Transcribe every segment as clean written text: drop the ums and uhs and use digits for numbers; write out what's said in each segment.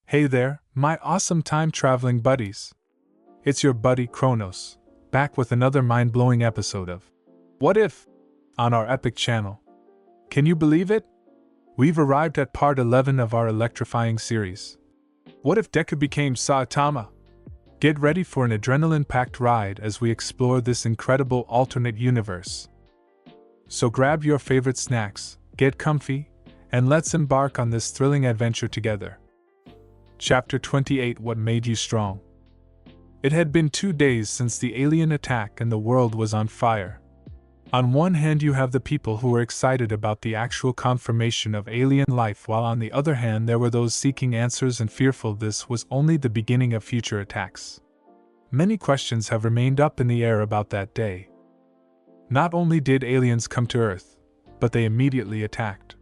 Hey there, my awesome time-traveling buddies. It's your buddy Chronos, back with another mind-blowing episode of What If? On our epic channel. Can you believe it? We've arrived at part 11 of our electrifying series. What if Deku became Saitama? Get ready for an adrenaline-packed ride as we explore this incredible alternate universe. So grab your favorite snacks, get comfy, and let's embark on this thrilling adventure together. Chapter 28: What Made You Strong? It had been 2 days since the alien attack and the world was on fire. On one hand you have the people who were excited about the actual confirmation of alien life, while on the other hand there were those seeking answers and fearful this was only the beginning of future attacks. Many questions have remained up in the air about that day. Not only did aliens come to Earth, but they immediately attacked.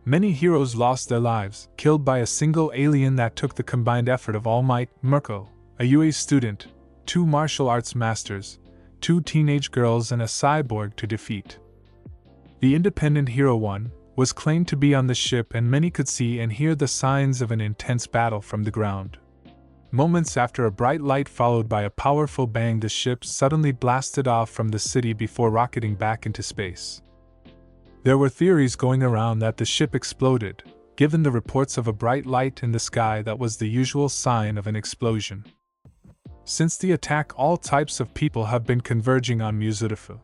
Many heroes lost their lives, killed by a single alien that took the combined effort of All Might, Mirko, a UA student, 2 martial arts masters, 2 teenage girls and a cyborg to defeat. The independent Hero 1 was claimed to be on the ship, and many could see and hear the signs of an intense battle from the ground. Moments after a bright light followed by a powerful bang, the ship suddenly blasted off from the city before rocketing back into space. There were theories going around that the ship exploded, given the reports of a bright light in the sky that was the usual sign of an explosion. Since the attack, all types of people have been converging on Muzurifu.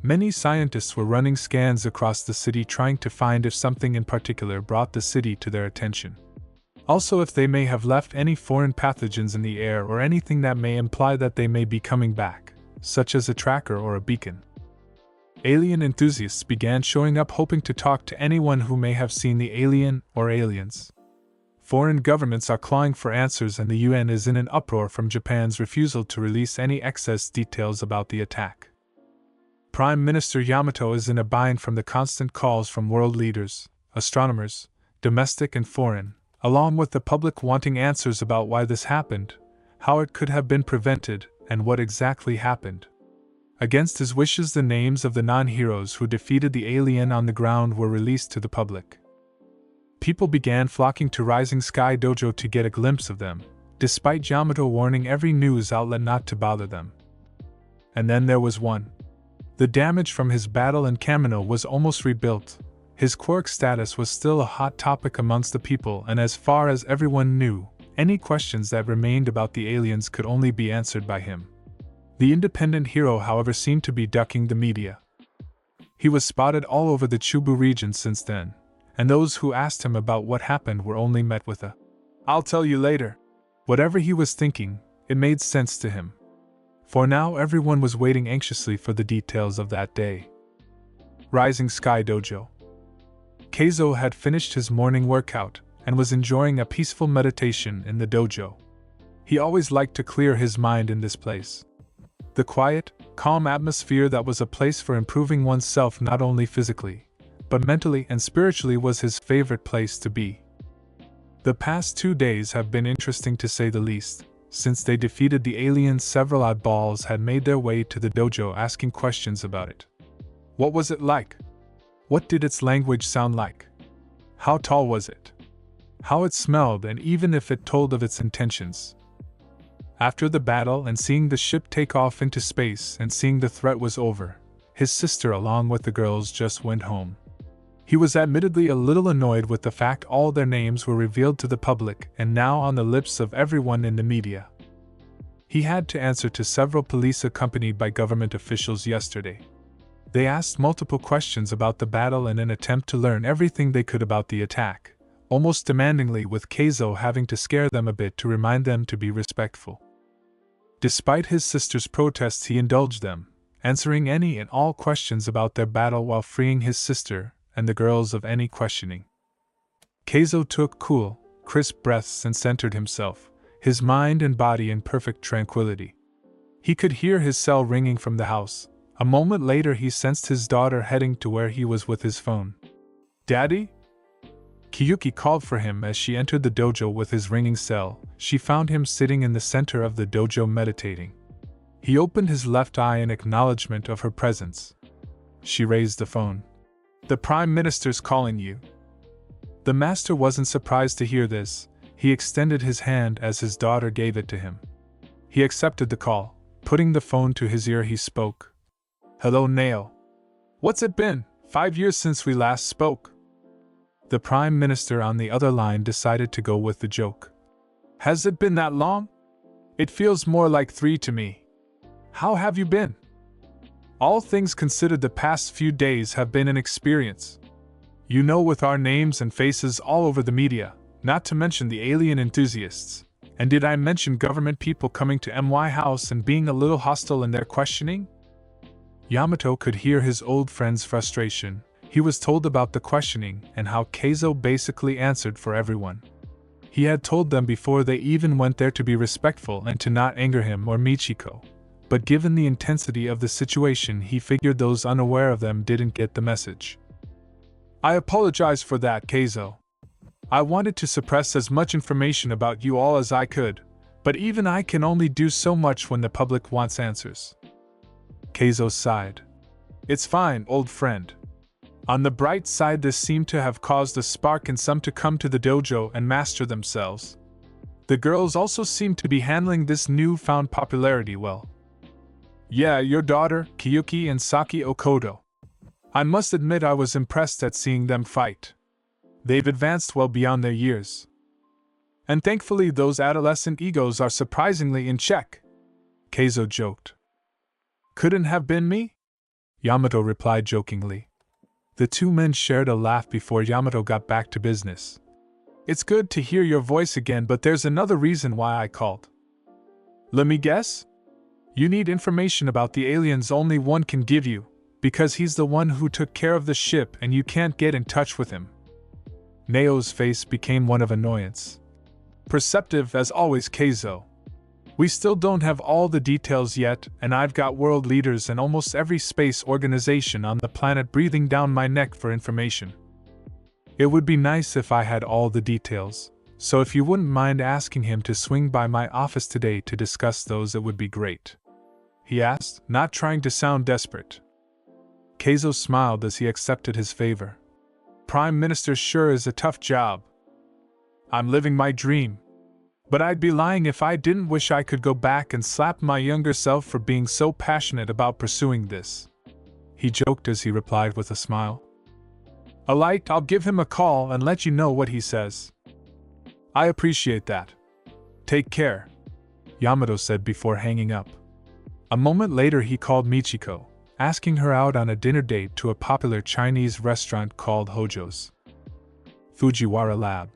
Many scientists were running scans across the city trying to find if something in particular brought the city to their attention. Also, if they may have left any foreign pathogens in the air or anything that may imply that they may be coming back, such as a tracker or a beacon. Alien enthusiasts began showing up, hoping to talk to anyone who may have seen the alien or aliens. Foreign governments are clawing for answers, and the UN is in an uproar from Japan's refusal to release any excess details about the attack. Prime Minister Yamato is in a bind from the constant calls from world leaders, astronomers, domestic and foreign, along with the public wanting answers about why this happened, how it could have been prevented, and what exactly happened. Against his wishes, the names of the non-heroes who defeated the alien on the ground were released to the public. People began flocking to Rising Sky Dojo to get a glimpse of them, despite Yamato warning every news outlet not to bother them. And then there was one. The damage from his battle in Kamino was almost rebuilt. His quirk status was still a hot topic amongst the people, and as far as everyone knew, any questions that remained about the aliens could only be answered by him. The independent hero, however, seemed to be ducking the media. He was spotted all over the Chubu region since then, and those who asked him about what happened were only met with a "I'll tell you later." Whatever he was thinking, it made sense to him. For now everyone was waiting anxiously for the details of that day. Rising Sky Dojo. Keizo had finished his morning workout and was enjoying a peaceful meditation in the dojo. He always liked to clear his mind in this place. The quiet, calm atmosphere that was a place for improving oneself not only physically, but mentally and spiritually was his favorite place to be. The past 2 days have been interesting to say the least. Since they defeated the aliens, several oddballs had made their way to the dojo asking questions about it. What was it like? What did its language sound like? How tall was it? How it smelled, and even if it told of its intentions. After the battle and seeing the ship take off into space and seeing the threat was over, his sister along with the girls just went home. He was admittedly a little annoyed with the fact all their names were revealed to the public and now on the lips of everyone in the media. He had to answer to several police accompanied by government officials yesterday. They asked multiple questions about the battle in an attempt to learn everything they could about the attack, almost demandingly, with Keizo having to scare them a bit to remind them to be respectful. Despite his sister's protests, he indulged them, answering any and all questions about their battle while freeing his sister and the girls of any questioning. Keizo took cool, crisp breaths and centered himself, his mind and body in perfect tranquility. He could hear his cell ringing from the house. A moment later he sensed his daughter heading to where he was with his phone. "Daddy?" Kiyuki called for him as she entered the dojo with his ringing cell. She found him sitting in the center of the dojo meditating. He opened his left eye in acknowledgement of her presence. She raised the phone. "The Prime Minister's calling you." The master wasn't surprised to hear this. He extended his hand as his daughter gave it to him. He accepted the call. Putting the phone to his ear, he spoke. "Hello, Nao. What's it been? 5 years since we last spoke." The Prime Minister on the other line decided to go with the joke. "Has it been that long? It feels more like 3 to me. How have you been?" "All things considered, the past few days have been an experience. You know, with our names and faces all over the media, not to mention the alien enthusiasts. And did I mention government people coming to MY house and being a little hostile in their questioning?" Yamato could hear his old friend's frustration. He was told about the questioning and how Keizo basically answered for everyone. He had told them before they even went there to be respectful and to not anger him or Michiko. But given the intensity of the situation, he figured those unaware of them didn't get the message. "I apologize for that, Keizo. I wanted to suppress as much information about you all as I could, but even I can only do so much when the public wants answers." Keizo sighed. "It's fine, old friend. On the bright side, this seemed to have caused a spark in some to come to the dojo and master themselves. The girls also seem to be handling this newfound popularity well. Yeah, your daughter, Kiyuki, and Saki Okoto. I must admit I was impressed at seeing them fight. They've advanced well beyond their years. And thankfully those adolescent egos are surprisingly in check," Keizo joked. "Couldn't have been me?" Yamato replied jokingly. The two men shared a laugh before Yamato got back to business. "It's good to hear your voice again, but there's another reason why I called." "Let me guess? You need information about the aliens only one can give you, because he's the one who took care of the ship and you can't get in touch with him." Nao's face became one of annoyance. "Perceptive as always, Keizo. We still don't have all the details yet, and I've got world leaders and almost every space organization on the planet breathing down my neck for information. It would be nice if I had all the details, so if you wouldn't mind asking him to swing by my office today to discuss those, it would be great," he asked, not trying to sound desperate. Keizo smiled as he accepted his favor. "Prime Minister sure is a tough job. I'm living my dream. But I'd be lying if I didn't wish I could go back and slap my younger self for being so passionate about pursuing this," he joked as he replied with a smile. "Alright, I'll give him a call and let you know what he says." "I appreciate that. Take care," Yamato said before hanging up. A moment later he called Michiko, asking her out on a dinner date to a popular Chinese restaurant called Hojo's Fujiwara Lab.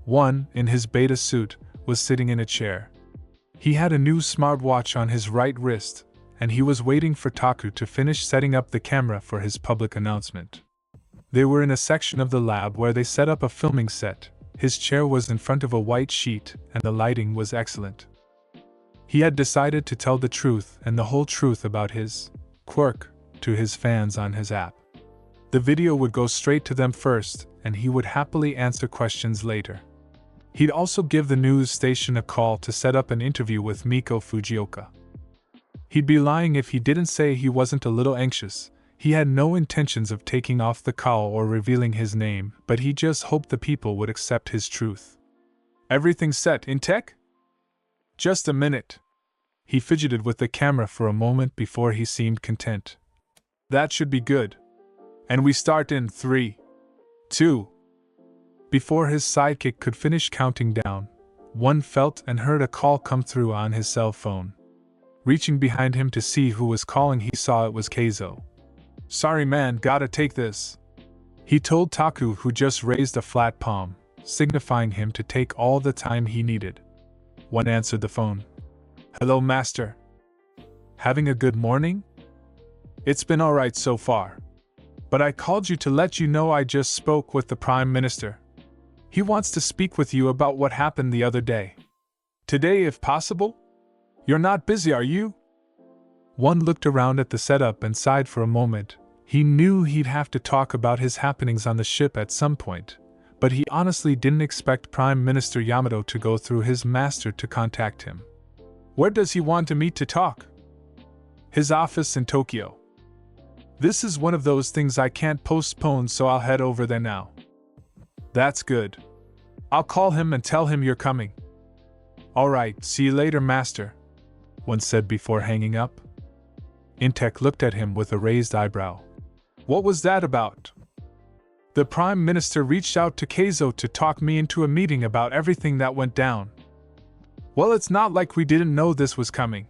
One, in his beta suit, was sitting in a chair. He had a new smartwatch on his right wrist, and he was waiting for Taku to finish setting up the camera for his public announcement. They were in a section of the lab where they set up a filming set. His chair was in front of a white sheet, and the lighting was excellent. He had decided to tell the truth and the whole truth about his quirk to his fans on his app. The video would go straight to them first, and he would happily answer questions later. He'd also give the news station a call to set up an interview with Miko Fujioka. He'd be lying if he didn't say he wasn't a little anxious. He had no intentions of taking off the cowl or revealing his name, but he just hoped the people would accept his truth. "Everything set in tech?" "Just a minute." He fidgeted with the camera for a moment before he seemed content. "That should be good. And we start in 3, 2. Before his sidekick could finish counting down, one felt and heard a call come through on his cell phone. Reaching behind him to see who was calling, he saw it was Keizo. "Sorry man, gotta take this," he told Taku, who just raised a flat palm, signifying him to take all the time he needed. One answered the phone. "Hello master. Having a good morning? It's been alright so far. But I called you to let you know I just spoke with the Prime Minister. He wants to speak with you about what happened the other day. Today if possible? You're not busy, are you?" One looked around at the setup and sighed for a moment. He knew he'd have to talk about his happenings on the ship at some point, but he honestly didn't expect Prime Minister Yamato to go through his master to contact him. "Where does he want to meet to talk?" "His office in Tokyo. This is one of those things I can't postpone, so I'll head over there now." "That's good. I'll call him and tell him you're coming. Alright, see you later, master, one said before hanging up. Intek looked at him with a raised eyebrow. What was that about? The Prime Minister reached out to Keizo to talk me into a meeting about everything that went down. Well, it's not like we didn't know this was coming.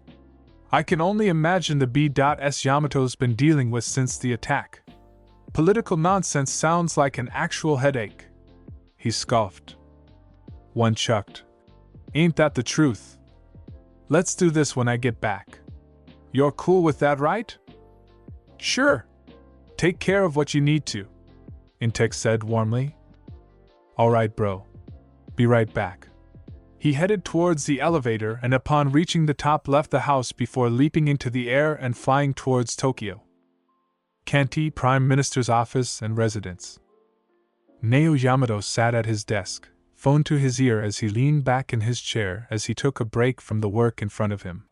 I can only imagine the B.S. Yamato's been dealing with since the attack. Political nonsense sounds like an actual headache. He scoffed. One chucked. Ain't that the truth? Let's do this when I get back. You're cool with that, right? Sure. Take care of what you need to, Intek said warmly. Alright, bro. Be right back. He headed towards the elevator and upon reaching the top left the house before leaping into the air and flying towards Tokyo. Kanti, Prime Minister's office and residence. Neo Yamato sat at his desk, phone to his ear as he leaned back in his chair as he took a break from the work in front of him.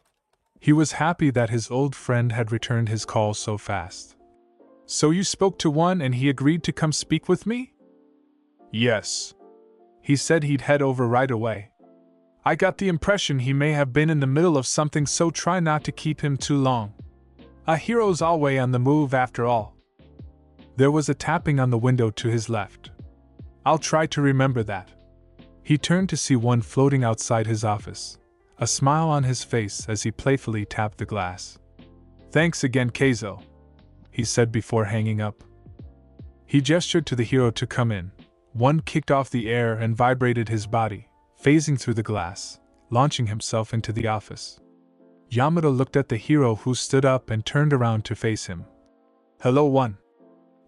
He was happy that his old friend had returned his call so fast. So you spoke to one and he agreed to come speak with me? Yes. He said he'd head over right away. I got the impression he may have been in the middle of something, so try not to keep him too long. A hero's always on the move after all. There was a tapping on the window to his left. I'll try to remember that. He turned to see one floating outside his office, a smile on his face as he playfully tapped the glass. Thanks again, Keizo, he said before hanging up. He gestured to the hero to come in. One kicked off the air and vibrated his body, phasing through the glass, launching himself into the office. Yamato looked at the hero who stood up and turned around to face him. Hello, one.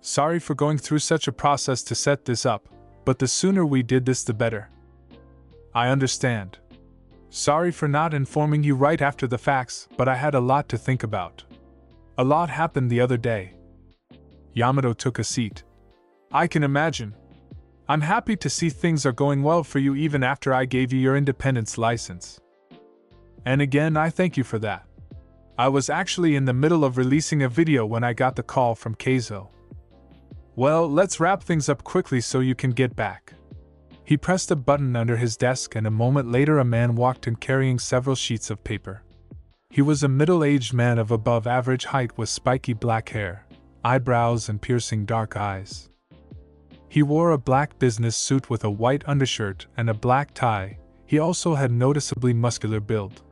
Sorry for going through such a process to set this up, but the sooner we did this the better. I understand. Sorry for not informing you right after the facts, but I had a lot to think about. A lot happened the other day. Yamato took a seat. I can imagine. I'm happy to see things are going well for you even after I gave you your independence license. And again, I thank you for that. I was actually in the middle of releasing a video when I got the call from Keizo. Well, let's wrap things up quickly so you can get back. He pressed a button under his desk and a moment later a man walked in carrying several sheets of paper. He was a middle-aged man of above average height with spiky black hair, eyebrows and piercing dark eyes. He wore a black business suit with a white undershirt and a black tie. He also had noticeably muscular build.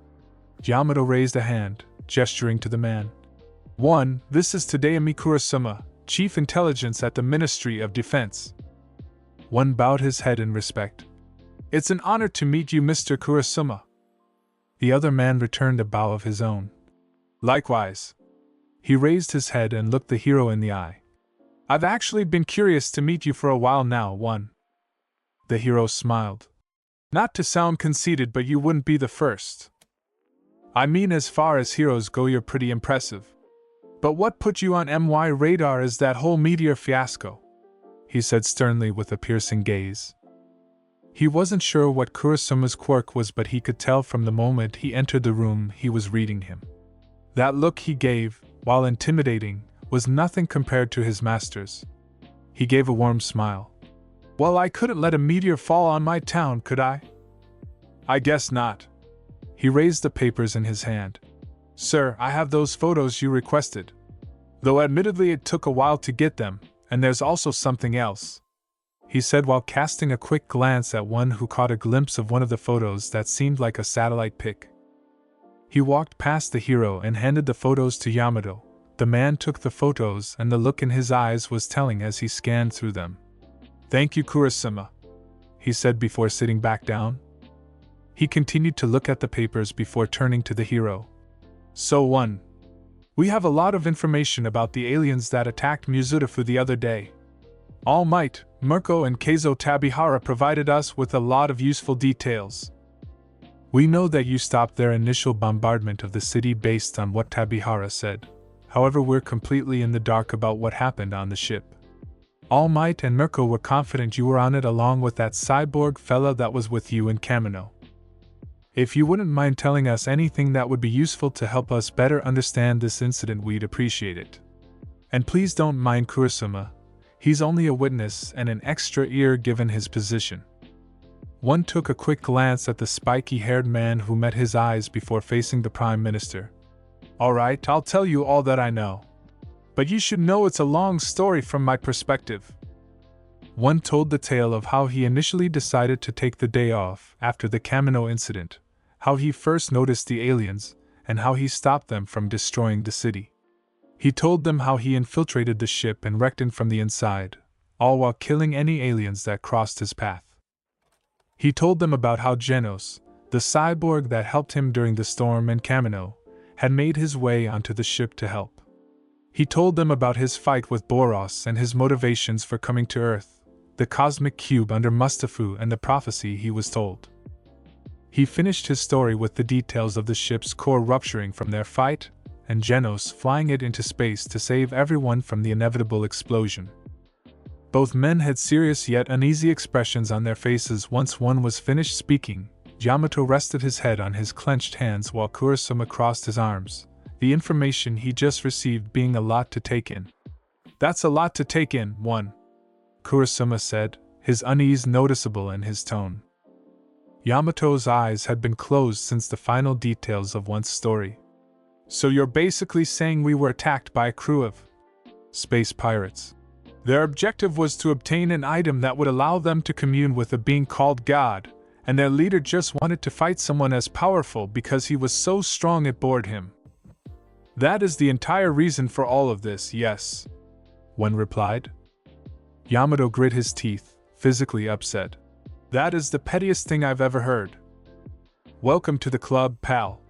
Yamato raised a hand, gesturing to the man. One, this is Tadayami Kurosuma, Chief Intelligence at the Ministry of Defense. One bowed his head in respect. It's an honor to meet you, Mr. Kurosuma. The other man returned a bow of his own. Likewise. He raised his head and looked the hero in the eye. I've actually been curious to meet you for a while now, one. The hero smiled. Not to sound conceited, but you wouldn't be the first. I mean, as far as heroes go, you're pretty impressive. But what put you on MY radar is that whole meteor fiasco, he said sternly with a piercing gaze. He wasn't sure what Kurosuma's quirk was, but he could tell from the moment he entered the room he was reading him. That look he gave, while intimidating, was nothing compared to his master's. He gave a warm smile. Well, I couldn't let a meteor fall on my town, could I? I guess not. He raised the papers in his hand. Sir, I have those photos you requested. Though admittedly it took a while to get them, and there's also something else, he said while casting a quick glance at one who caught a glimpse of one of the photos that seemed like a satellite pic. He walked past the hero and handed the photos to Yamato. The man took the photos and the look in his eyes was telling as he scanned through them. Thank you, Kurosuma, he said before sitting back down. He continued to look at the papers before turning to the hero. So one. We have a lot of information about the aliens that attacked Muzutafu the other day. All Might, Mirko and Keizo Tabihara provided us with a lot of useful details. We know that you stopped their initial bombardment of the city based on what Tabihara said. However, we're completely in the dark about what happened on the ship. All Might and Mirko were confident you were on it along with that cyborg fella that was with you in Kamino. If you wouldn't mind telling us anything that would be useful to help us better understand this incident, we'd appreciate it. And please don't mind Kurosuma. He's only a witness and an extra ear given his position. One took a quick glance at the spiky-haired man who met his eyes before facing the Prime Minister. Alright, I'll tell you all that I know. But you should know it's a long story from my perspective. One told the tale of how he initially decided to take the day off after the Kamino incident, how he first noticed the aliens, and how he stopped them from destroying the city. He told them how he infiltrated the ship and wrecked it from the inside, all while killing any aliens that crossed his path. He told them about how Chronos, the cyborg that helped him during the storm in Kamino, had made his way onto the ship to help. He told them about his fight with Boros and his motivations for coming to Earth, the cosmic cube under Mustafa and the prophecy he was told. He finished his story with the details of the ship's core rupturing from their fight, and Chronos flying it into space to save everyone from the inevitable explosion. Both men had serious yet uneasy expressions on their faces. Once one was finished speaking, Yamato rested his head on his clenched hands while Kurosama crossed his arms, the information he just received being a lot to take in. That's a lot to take in, one, Kurosama said, his unease noticeable in his tone. Yamato's eyes had been closed since the final details of one's story. So you're basically saying we were attacked by a crew of space pirates. Their objective was to obtain an item that would allow them to commune with a being called God, and their leader just wanted to fight someone as powerful because he was so strong it bored him. That is the entire reason for all of this, yes, one replied. Yamato grit his teeth, physically upset. That is the pettiest thing I've ever heard. Welcome to the club, pal.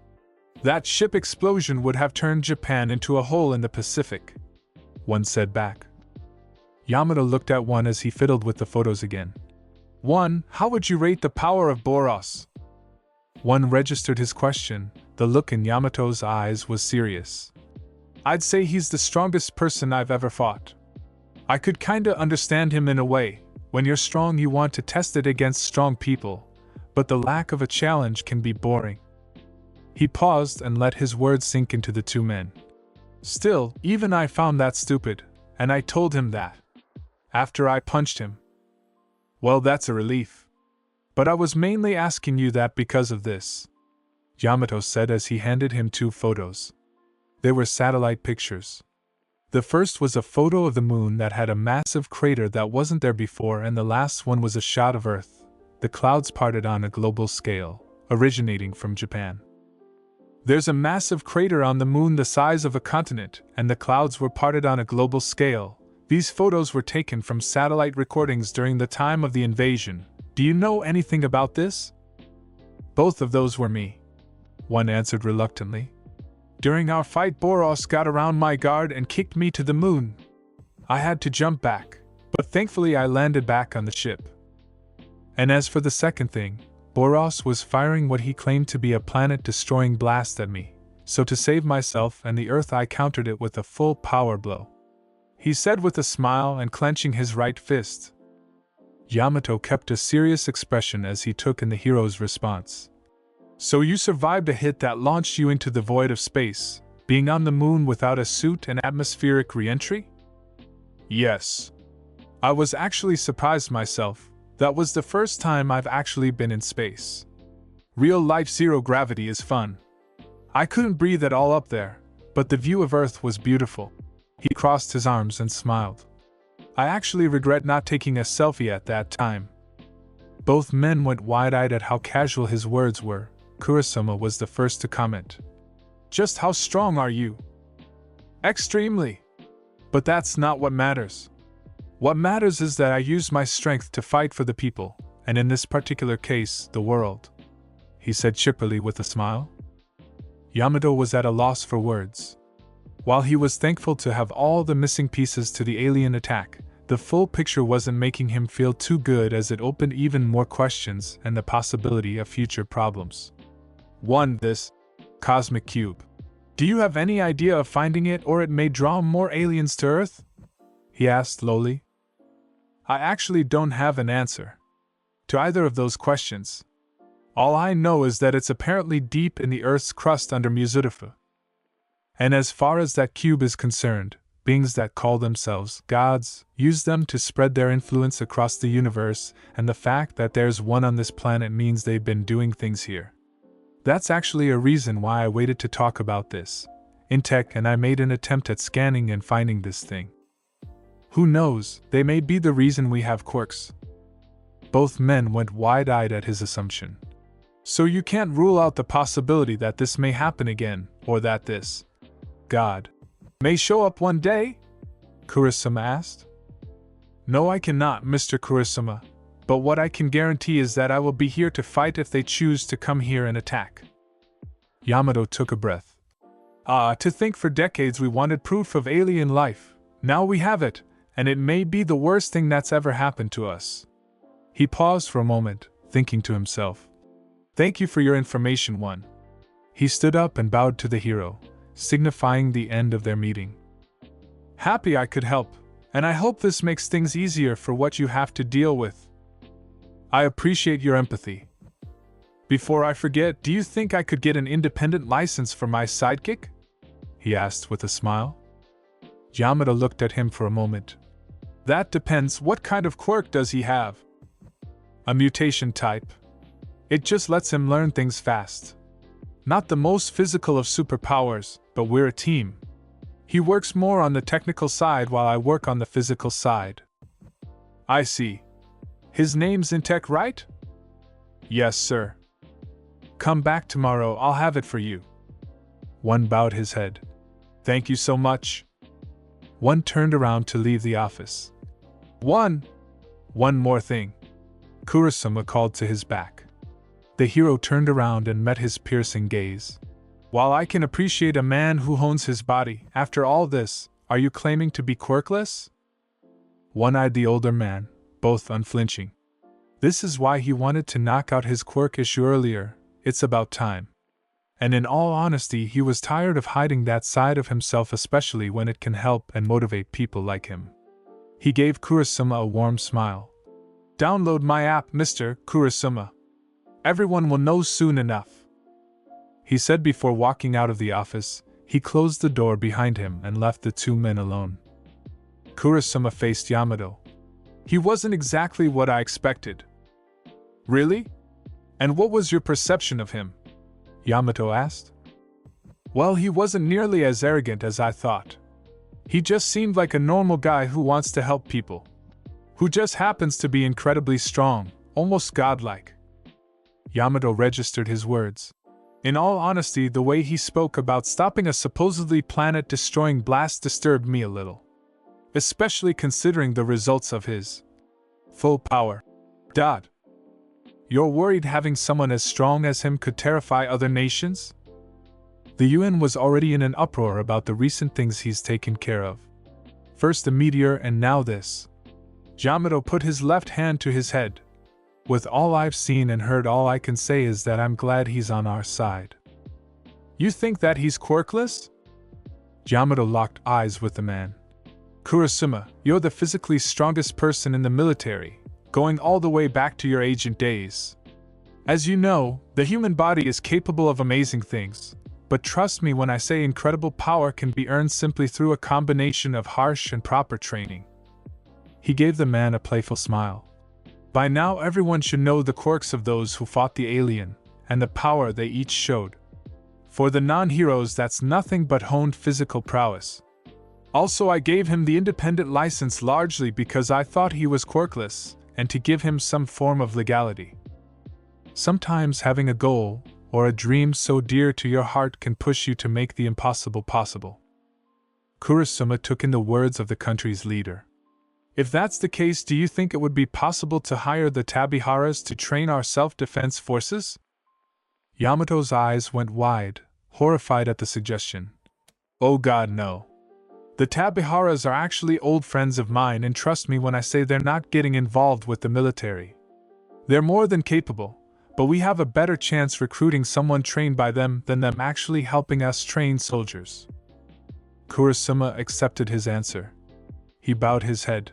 That ship explosion would have turned Japan into a hole in the Pacific, one said back. Yamato looked at one as he fiddled with the photos again. One, how would you rate the power of Boros? One registered his question. The look in Yamato's eyes was serious. I'd say he's the strongest person I've ever fought. I could kinda understand him in a way. When you're strong you want to test it against strong people, but the lack of a challenge can be boring. He paused and let his words sink into the two men. Still, even I found that stupid, and I told him that. After I punched him. Well, that's a relief. But I was mainly asking you that because of this, Yamato said as he handed him two photos. They were satellite pictures. The first was a photo of the moon that had a massive crater that wasn't there before, and the last one was a shot of Earth, the clouds parted on a global scale, originating from Japan. There's a massive crater on the moon the size of a continent, and the clouds were parted on a global scale. These photos were taken from satellite recordings during the time of the invasion. Do you know anything about this? Both of those were me, one answered reluctantly. During our fight, Boros got around my guard and kicked me to the moon. I had to jump back, but thankfully I landed back on the ship. And as for the second thing, Boros was firing what he claimed to be a planet-destroying blast at me, so to save myself and the Earth I countered it with a full power blow, he said with a smile and clenching his right fist. Yamato kept a serious expression as he took in the hero's response. So you survived a hit that launched you into the void of space, being on the moon without a suit and atmospheric re-entry? Yes. I was actually surprised myself. That was the first time I've actually been in space. Real-life zero gravity is fun. I couldn't breathe at all up there, but the view of Earth was beautiful. He crossed his arms and smiled. I actually regret not taking a selfie at that time. Both men went wide-eyed at how casual his words were. Kurosama was the first to comment. Just how strong are you? Extremely. But that's not what matters. What matters is that I used my strength to fight for the people, and in this particular case, the world, he said chipperly with a smile. Yamato was at a loss for words. While he was thankful to have all the missing pieces to the alien attack, the full picture wasn't making him feel too good as it opened even more questions and the possibility of future problems. One, this cosmic cube. Do you have any idea of finding it, or it may draw more aliens to Earth? He asked lowly. I actually don't have an answer to either of those questions. All I know is that it's apparently deep in the Earth's crust under Muzudafu. And as far as that cube is concerned, beings that call themselves gods, use them to spread their influence across the universe, and the fact that there's one on this planet means they've been doing things here. That's actually a reason why I waited to talk about this. In tech, and I made an attempt at scanning and finding this thing. Who knows, they may be the reason we have quirks. Both men went wide-eyed at his assumption. So you can't rule out the possibility that this may happen again, or that this god may show up one day? Kurosama asked. No, I cannot, Mr. Kurosama, but what I can guarantee is that I will be here to fight if they choose to come here and attack. Yamato took a breath. To think for decades we wanted proof of alien life. Now we have it, and it may be the worst thing that's ever happened to us. He paused for a moment, thinking to himself. Thank you for your information, one. He stood up and bowed to the hero, signifying the end of their meeting. Happy I could help, and I hope this makes things easier for what you have to deal with. I appreciate your empathy. Before I forget, do you think I could get an independent license for my sidekick? He asked with a smile. Yamato looked at him for a moment. That depends. What kind of quirk does he have? A mutation type. It just lets him learn things fast. Not the most physical of superpowers, but we're a team. He works more on the technical side while I work on the physical side. I see. His name's in tech, right? Yes, sir. Come back tomorrow, I'll have it for you. One bowed his head. Thank you so much. One turned around to leave the office. One more thing. Kurosama called to his back. The hero turned around and met his piercing gaze. While I can appreciate a man who hones his body, after all this, are you claiming to be quirkless? One eyed the older man, both unflinching. This is why he wanted to knock out his quirk issue earlier. It's about time. And in all honesty, he was tired of hiding that side of himself, especially when it can help and motivate people like him. He gave Kurosama a warm smile. Download my app, Mr. Kurosama. Everyone will know soon enough. He said before walking out of the office. He closed the door behind him and left the two men alone. Kurosama faced Yamato. He wasn't exactly what I expected. Really? And what was your perception of him? Yamato asked. Well, he wasn't nearly as arrogant as I thought. He just seemed like a normal guy who wants to help people. Who just happens to be incredibly strong, almost godlike. Yamato registered his words. In all honesty, the way he spoke about stopping a supposedly planet-destroying blast disturbed me a little. Especially considering the results of his full power. You're worried having someone as strong as him could terrify other nations? The UN was already in an uproar about the recent things he's taken care of. First the meteor and now this. Yamato put his left hand to his head. With all I've seen and heard, all I can say is that I'm glad he's on our side. You think that he's quirkless? Yamato locked eyes with the man. Kurosama, you're the physically strongest person in the military, going all the way back to your agent days. As you know, the human body is capable of amazing things, but trust me when I say incredible power can be earned simply through a combination of harsh and proper training. He gave the man a playful smile. By now everyone should know the quirks of those who fought the alien, and the power they each showed. For the non-heroes, that's nothing but honed physical prowess. Also, I gave him the independent license largely because I thought he was quirkless, and to give him some form of legality. Sometimes having a goal, or a dream so dear to your heart can push you to make the impossible possible. Kurosama took in the words of the country's leader. If that's the case, do you think it would be possible to hire the Tabiharas to train our self-defense forces? Yamato's eyes went wide, horrified at the suggestion. Oh God, no. The Tabiharas are actually old friends of mine, and trust me when I say they're not getting involved with the military. They're more than capable, but we have a better chance recruiting someone trained by them than them actually helping us train soldiers. Kurosama accepted his answer. He bowed his head.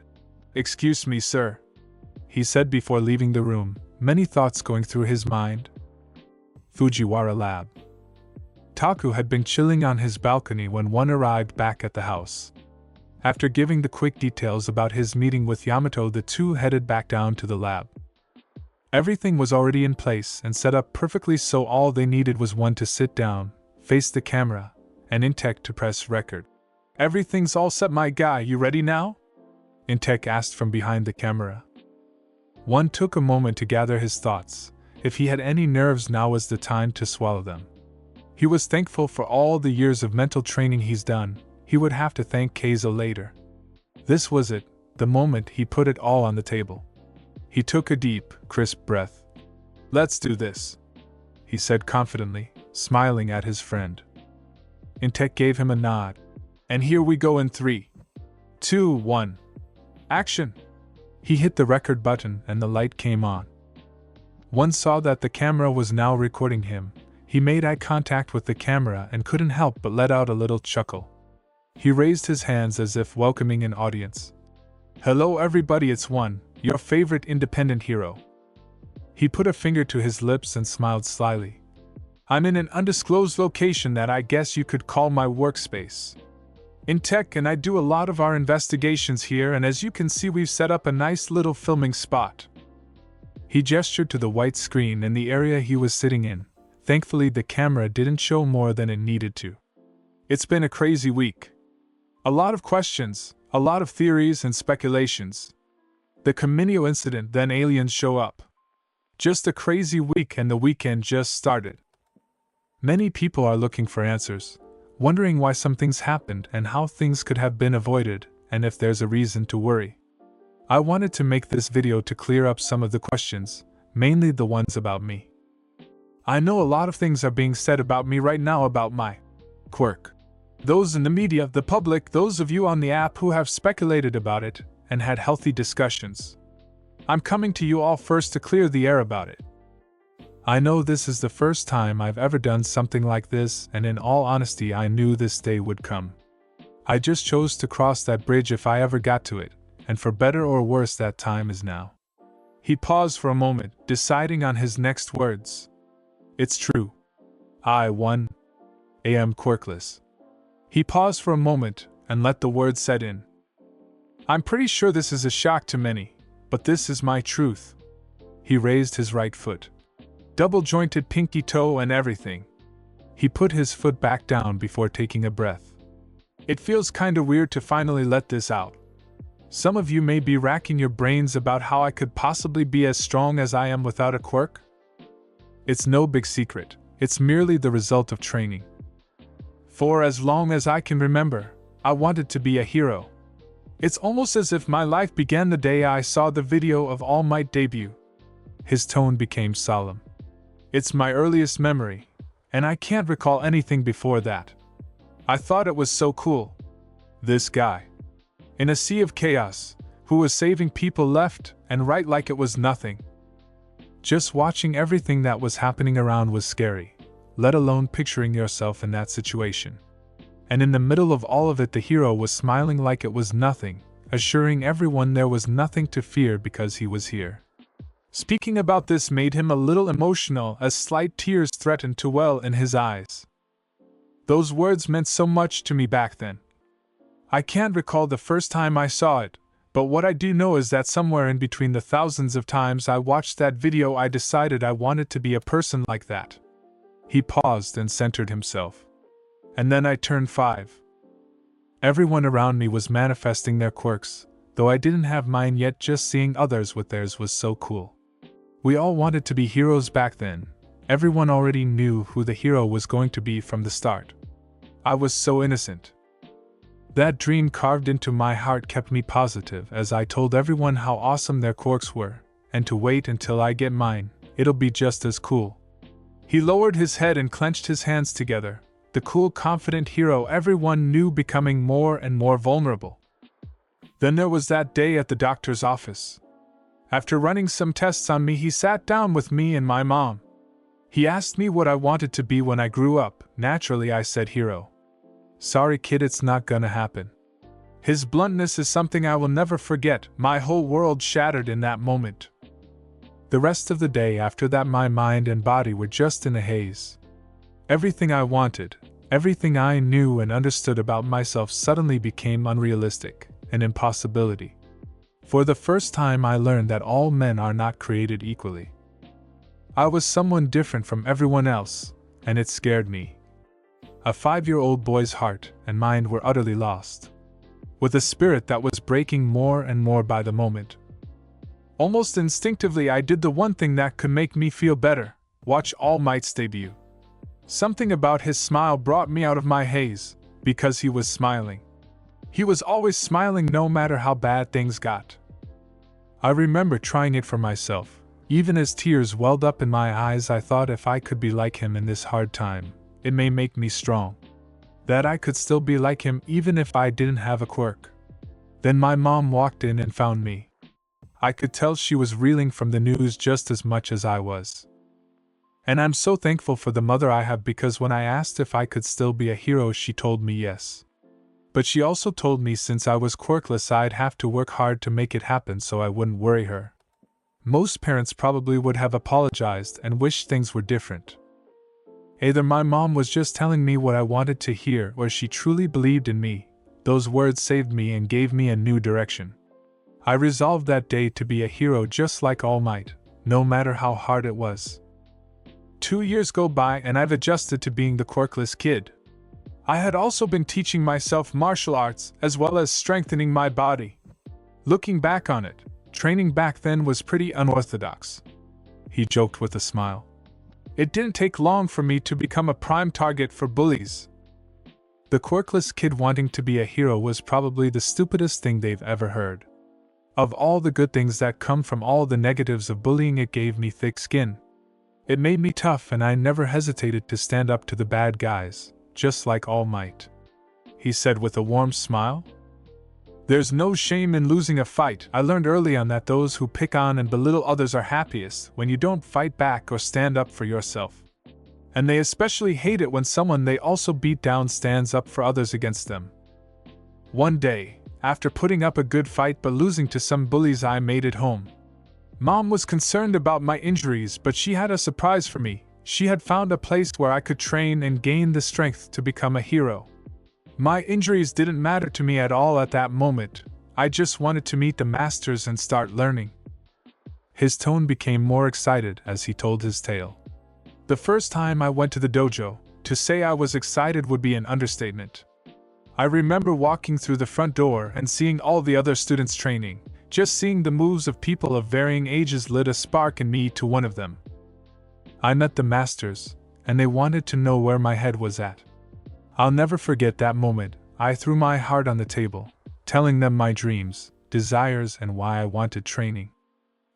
Excuse me, sir, he said before leaving the room, many thoughts going through his mind. Fujiwara Lab. Taku had been chilling on his balcony when one arrived back at the house. After giving the quick details about his meeting with Yamato, the two headed back down to the lab. Everything was already in place and set up perfectly, so all they needed was one to sit down, face the camera, and Intek to press record. "Everything's all set, my guy, you ready now?" Intek asked from behind the camera. One took a moment to gather his thoughts. If he had any nerves, now was the time to swallow them. He was thankful for all the years of mental training he's done. He would have to thank Keizo later. This was it, the moment he put it all on the table. He took a deep, crisp breath. "Let's do this," he said confidently, smiling at his friend. Intek gave him a nod. "And here we go in 3, 2, 1. Action!" He hit the record button and the light came on. One saw that the camera was now recording him. He made eye contact with the camera and couldn't help but let out a little chuckle. He raised his hands as if welcoming an audience. "Hello everybody, it's One, your favorite independent hero." He put a finger to his lips and smiled slyly. "I'm in an undisclosed location that I guess you could call my workspace. In tech, and I do a lot of our investigations here, and as you can see, we've set up a nice little filming spot." He gestured to the white screen in the area he was sitting in. Thankfully, the camera didn't show more than it needed to. "It's been a crazy week. A lot of questions, a lot of theories and speculations. The Caminio incident, then aliens show up. Just a crazy week, and the weekend just started. Many people are looking for answers, wondering why some things happened and how things could have been avoided, and if there's a reason to worry. I wanted to make this video to clear up some of the questions, mainly the ones about me. I know a lot of things are being said about me right now about my quirk. Those in the media, the public, those of you on the app who have speculated about it and had healthy discussions. I'm coming to you all first to clear the air about it. I know this is the first time I've ever done something like this, and in all honesty, I knew this day would come. I just chose to cross that bridge if I ever got to it, and for better or worse, that time is now." He paused for a moment, deciding on his next words. "It's true. I, One, am quirkless." He paused for a moment and let the words set in. "I'm pretty sure this is a shock to many, but this is my truth." He raised his right foot. Double-jointed pinky toe and everything. He put his foot back down before taking a breath. "It feels kinda weird to finally let this out. Some of you may be racking your brains about how I could possibly be as strong as I am without a quirk. It's no big secret, it's merely the result of training. For as long as I can remember, I wanted to be a hero. It's almost as if my life began the day I saw the video of All Might debut." His tone became solemn. "It's my earliest memory, and I can't recall anything before that. I thought it was so cool. This guy, in a sea of chaos, who was saving people left and right like it was nothing. Just watching everything that was happening around was scary, let alone picturing yourself in that situation. And in the middle of all of it, the hero was smiling like it was nothing, assuring everyone there was nothing to fear because he was here." Speaking about this made him a little emotional as slight tears threatened to well in his eyes. Those words meant so much to me back then. I can't recall the first time I saw it, but what I do know is that somewhere in between the thousands of times I watched that video, I decided I wanted to be a person like that." He paused and centered himself. "And then I turned 5. Everyone around me was manifesting their quirks, though I didn't have mine yet. Just seeing others with theirs was so cool. We all wanted to be heroes back then. Everyone already knew who the hero was going to be from the start. I was so innocent. That dream carved into my heart kept me positive as I told everyone how awesome their quirks were, and to wait until I get mine, it'll be just as cool." He lowered his head and clenched his hands together, the cool, confident hero everyone knew becoming more and more vulnerable. Then there was that day at the doctor's office. After running some tests on me, he sat down with me and my mom. He asked me what I wanted to be when I grew up. Naturally, I said hero. "Sorry kid, it's not gonna happen." His bluntness is something I will never forget. My whole world shattered in that moment. The rest of the day after that, my mind and body were just in a haze. Everything I wanted, Everything I knew and understood about myself suddenly became unrealistic, an impossibility. For the first time, I learned that all men are not created equally. I was someone different from everyone else, and it scared me. A 5-year-old boy's heart and mind were utterly lost, with a spirit that was breaking more and more by the moment. Almost instinctively, I did the one thing that could make me feel better: watch All Might's debut. Something about his smile brought me out of my haze, because he was smiling. He was always smiling no matter how bad things got. I remember trying it for myself. Even as tears welled up in my eyes, I thought if I could be like him in this hard time, it may make me strong. That I could still be like him even if I didn't have a quirk. Then my mom walked in and found me. I could tell she was reeling from the news just as much as I was. And I'm so thankful for the mother I have, because when I asked if I could still be a hero, she told me yes. But she also told me since I was quirkless, I'd have to work hard to make it happen so I wouldn't worry her. Most parents probably would have apologized and wished things were different. Either my mom was just telling me what I wanted to hear, or she truly believed in me. Those words saved me and gave me a new direction. I resolved that day to be a hero just like All Might, no matter how hard it was. 2 years go by and I've adjusted to being the quirkless kid. I had also been teaching myself martial arts as well as strengthening my body. Looking back on it, training back then was pretty unorthodox. He joked with a smile. It didn't take long for me to become a prime target for bullies. The quirkless kid wanting to be a hero was probably the stupidest thing they've ever heard. Of all the good things that come from all the negatives of bullying, it gave me thick skin. It made me tough, and I never hesitated to stand up to the bad guys, just like All Might. He said with a warm smile. There's no shame in losing a fight. I learned early on that those who pick on and belittle others are happiest when you don't fight back or stand up for yourself. And they especially hate it when someone they also beat down stands up for others against them. One day, after putting up a good fight but losing to some bullies, I made it home. Mom was concerned about my injuries, but she had a surprise for me. She had found a place where I could train and gain the strength to become a hero. My injuries didn't matter to me at all at that moment. I just wanted to meet the masters and start learning. His tone became more excited as he told his tale. The first time I went to the dojo, to say I was excited would be an understatement. I remember walking through the front door and seeing all the other students training. Just seeing the moves of people of varying ages lit a spark in me to one of them. I met the masters, and they wanted to know where my head was at. I'll never forget that moment. I threw my heart on the table, telling them my dreams, desires, and why I wanted training.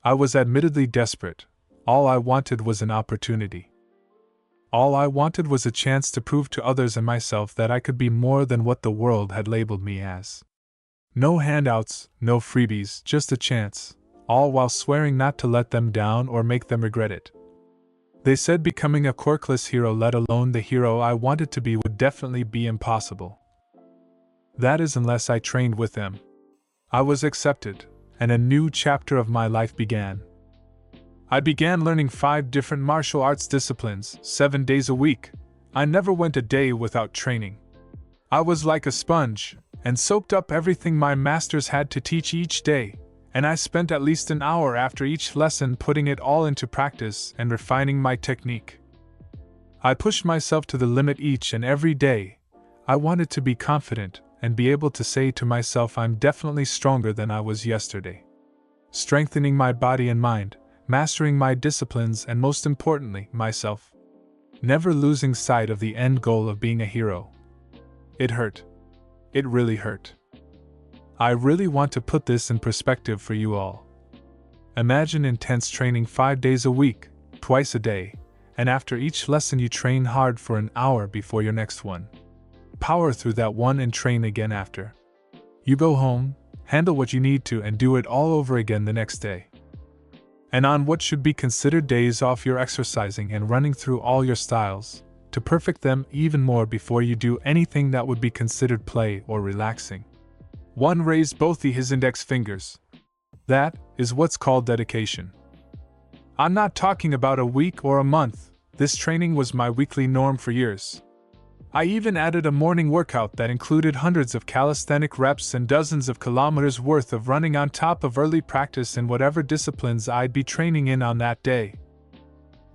I was admittedly desperate. All I wanted was an opportunity. All I wanted was a chance to prove to others and myself that I could be more than what the world had labeled me as. No handouts, no freebies, just a chance, all while swearing not to let them down or make them regret it. They said becoming a quirkless hero, let alone the hero I wanted to be, would definitely be impossible. That is, unless I trained with them. I was accepted, and a new chapter of my life began. I began learning 5 different martial arts disciplines, 7 days a week. I never went a day without training. I was like a sponge, and soaked up everything my masters had to teach each day, and I spent at least an hour after each lesson putting it all into practice and refining my technique. I pushed myself to the limit each and every day. I wanted to be confident and be able to say to myself, I'm definitely stronger than I was yesterday. Strengthening my body and mind, mastering my disciplines, and most importantly, myself. Never losing sight of the end goal of being a hero. It hurt. It really hurt. I really want to put this in perspective for you all. Imagine intense training 5 days a week, twice a day, and after each lesson you train hard for an hour before your next one. Power through that one and train again after. You go home, handle what you need to, and do it all over again the next day. And on what should be considered days off, you're exercising and running through all your styles, to perfect them even more before you do anything that would be considered play or relaxing. One raised both his index fingers. That is what's called dedication. I'm not talking about a week or a month. This training was my weekly norm for years. I even added a morning workout that included hundreds of calisthenic reps and dozens of kilometers worth of running on top of early practice in whatever disciplines I'd be training in on that day.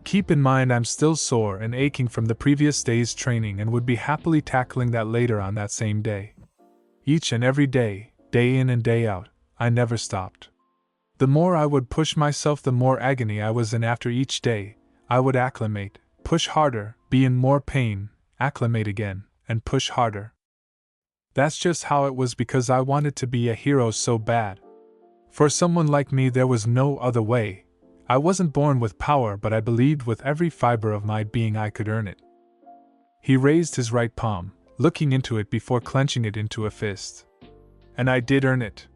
Keep in mind I'm still sore and aching from the previous day's training and would be happily tackling that later on that same day. Each and every day, day in and day out, I never stopped. The more I would push myself, the more agony I was in after each day. I would acclimate, push harder, be in more pain, acclimate again, and push harder. That's just how it was because I wanted to be a hero so bad. For someone like me, there was no other way. I wasn't born with power, but I believed with every fiber of my being I could earn it. He raised his right palm, looking into it before clenching it into a fist. And I did earn it.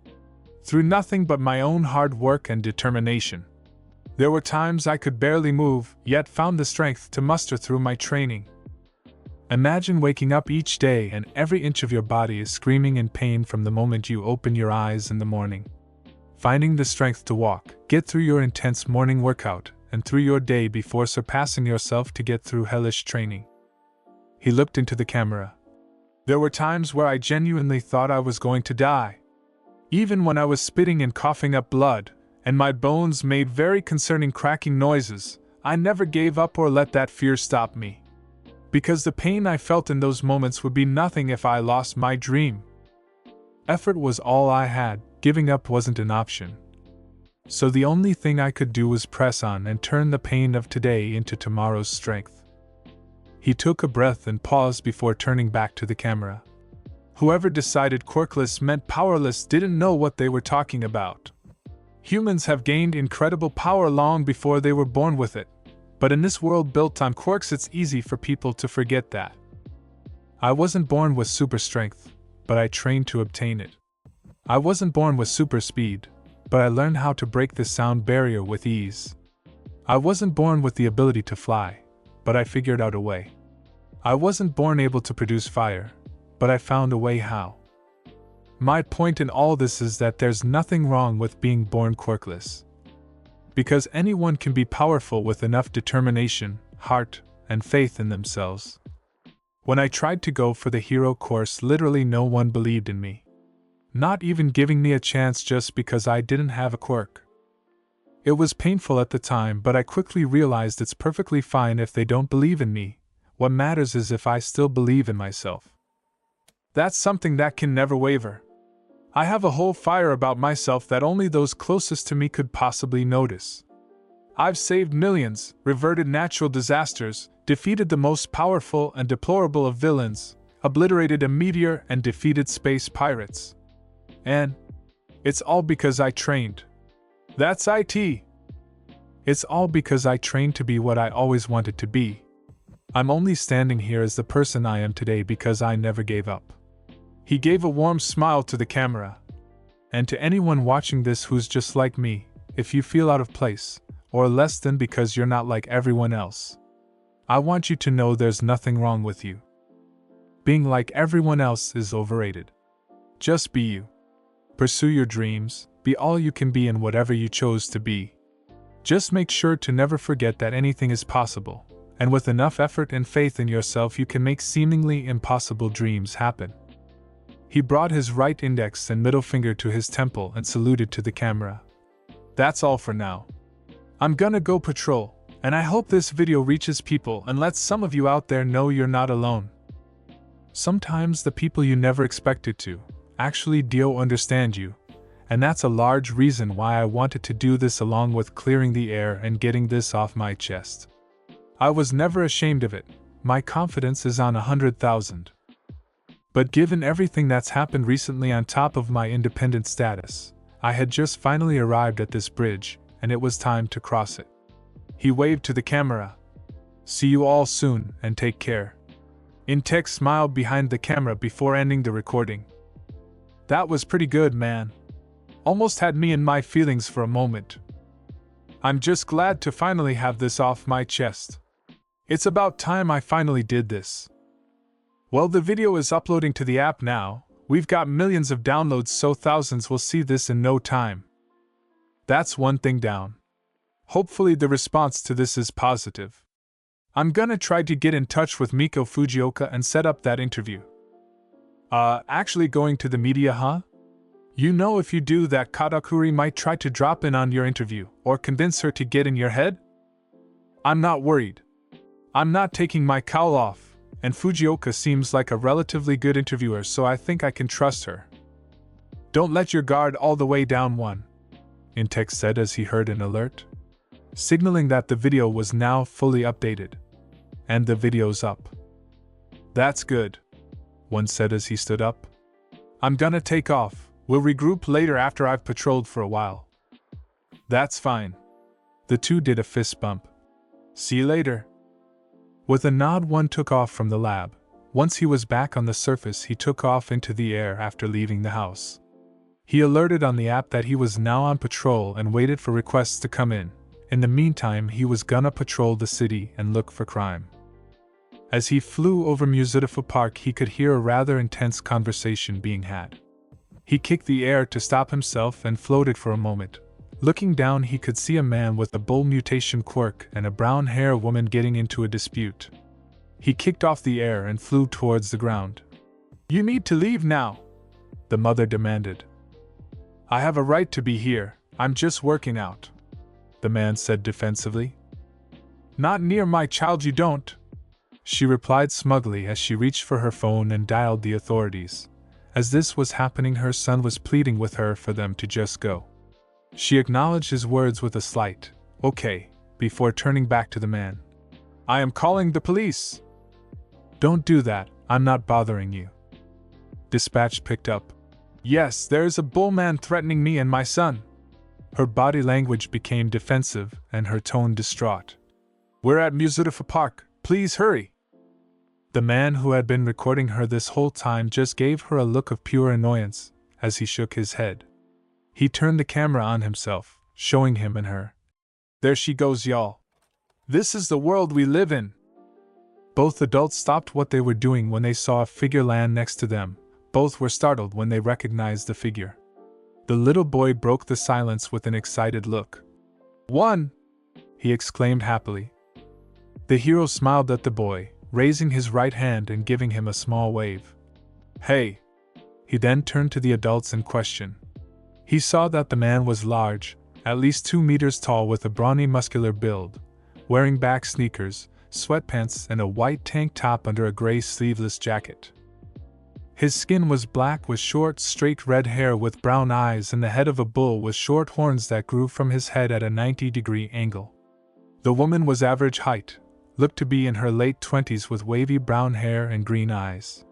Through nothing but my own hard work and determination. There were times I could barely move, yet found the strength to muster through my training. Imagine waking up each day and every inch of your body is screaming in pain from the moment you open your eyes in the morning. Finding the strength to walk, get through your intense morning workout, and through your day before surpassing yourself to get through hellish training. He looked into the camera. There were times where I genuinely thought I was going to die. Even when I was spitting and coughing up blood, and my bones made very concerning cracking noises, I never gave up or let that fear stop me. Because the pain I felt in those moments would be nothing if I lost my dream. Effort was all I had, giving up wasn't an option. So the only thing I could do was press on and turn the pain of today into tomorrow's strength. He took a breath and paused before turning back to the camera. Whoever decided quirkless meant powerless didn't know what they were talking about. Humans have gained incredible power long before they were born with it. But in this world built on quirks, it's easy for people to forget that. I wasn't born with super strength, but I trained to obtain it. I wasn't born with super speed, but I learned how to break the sound barrier with ease. I wasn't born with the ability to fly, but I figured out a way. I wasn't born able to produce fire, but I found a way how. My point in all this is that there's nothing wrong with being born quirkless. Because anyone can be powerful with enough determination, heart, and faith in themselves. When I tried to go for the hero course, literally no one believed in me. Not even giving me a chance just because I didn't have a quirk. It was painful at the time, but I quickly realized it's perfectly fine if they don't believe in me. What matters is if I still believe in myself. That's something that can never waver. I have a whole fire about myself that only those closest to me could possibly notice. I've saved millions, reverted natural disasters, defeated the most powerful and deplorable of villains, obliterated a meteor and defeated space pirates. And it's all because I trained. That's it. It's all because I trained to be what I always wanted to be. I'm only standing here as the person I am today because I never gave up. He gave a warm smile to the camera. And to anyone watching this who's just like me, if you feel out of place, or less than because you're not like everyone else, I want you to know there's nothing wrong with you. Being like everyone else is overrated. Just be you. Pursue your dreams, be all you can be in whatever you chose to be. Just make sure to never forget that anything is possible, and with enough effort and faith in yourself you can make seemingly impossible dreams happen. He brought his right index and middle finger to his temple and saluted to the camera. That's all for now. I'm gonna go patrol, and I hope this video reaches people and lets some of you out there know you're not alone. Sometimes the people you never expected to actually do understand you, and that's a large reason why I wanted to do this along with clearing the air and getting this off my chest. I was never ashamed of it, my confidence is on 100,000. But given everything that's happened recently on top of my independent status, I had just finally arrived at this bridge, and it was time to cross it. He waved to the camera. See you all soon, and take care. Intex smiled behind the camera before ending the recording. That was pretty good, man. Almost had me in my feelings for a moment. I'm just glad to finally have this off my chest. It's about time I finally did this. Well, the video is uploading to the app now. We've got millions of downloads, so thousands will see this in no time. That's one thing down. Hopefully the response to this is positive. I'm gonna try to get in touch with Miko Fujioka and set up that interview. Actually going to the media, huh? You know, if you do that, Katakuri might try to drop in on your interview, or convince her to get in your head? I'm not worried. I'm not taking my cowl off, and Fujioka seems like a relatively good interviewer, so I think I can trust her. Don't let your guard all the way down, one, Intex said as he heard an alert, signaling that the video was now fully updated. And the video's up. That's good, one said as he stood up. I'm gonna take off. We'll regroup later after I've patrolled for a while. That's fine. The two did a fist bump. See you later. With a nod, one took off from the lab. Once he was back on the surface, he took off into the air after leaving the house. He alerted on the app that he was now on patrol and waited for requests to come in. In the meantime, he was gonna patrol the city and look for crime. As he flew over Musutaifu Park, he could hear a rather intense conversation being had. He kicked the air to stop himself and floated for a moment. Looking down, he could see a man with a bull mutation quirk and a brown-haired woman getting into a dispute. He kicked off the air and flew towards the ground. You need to leave now, the mother demanded. I have a right to be here, I'm just working out, the man said defensively. Not near my child, you don't, she replied smugly as she reached for her phone and dialed the authorities. As this was happening, her son was pleading with her for them to just go. She acknowledged his words with a slight, "Okay," before turning back to the man. I am calling the police. Don't do that, I'm not bothering you. Dispatch picked up. Yes, there's a bullman threatening me and my son. Her body language became defensive and her tone distraught. We're at Musutaifu Park, please hurry. The man who had been recording her this whole time just gave her a look of pure annoyance as he shook his head. He turned the camera on himself, showing him and her. There she goes, y'all. This is the world we live in. Both adults stopped what they were doing when they saw a figure land next to them. Both were startled when they recognized the figure. The little boy broke the silence with an excited look. One! He exclaimed happily. The hero smiled at the boy, raising his right hand and giving him a small wave. Hey! He then turned to the adults in question. He saw that the man was large, at least 2 meters tall, with a brawny muscular build, wearing back sneakers, sweatpants and a white tank top under a gray sleeveless jacket. His skin was black with short, straight red hair with brown eyes and the head of a bull with short horns that grew from his head at a 90-degree angle. The woman was average height, looked to be in her late 20s with wavy brown hair and green eyes.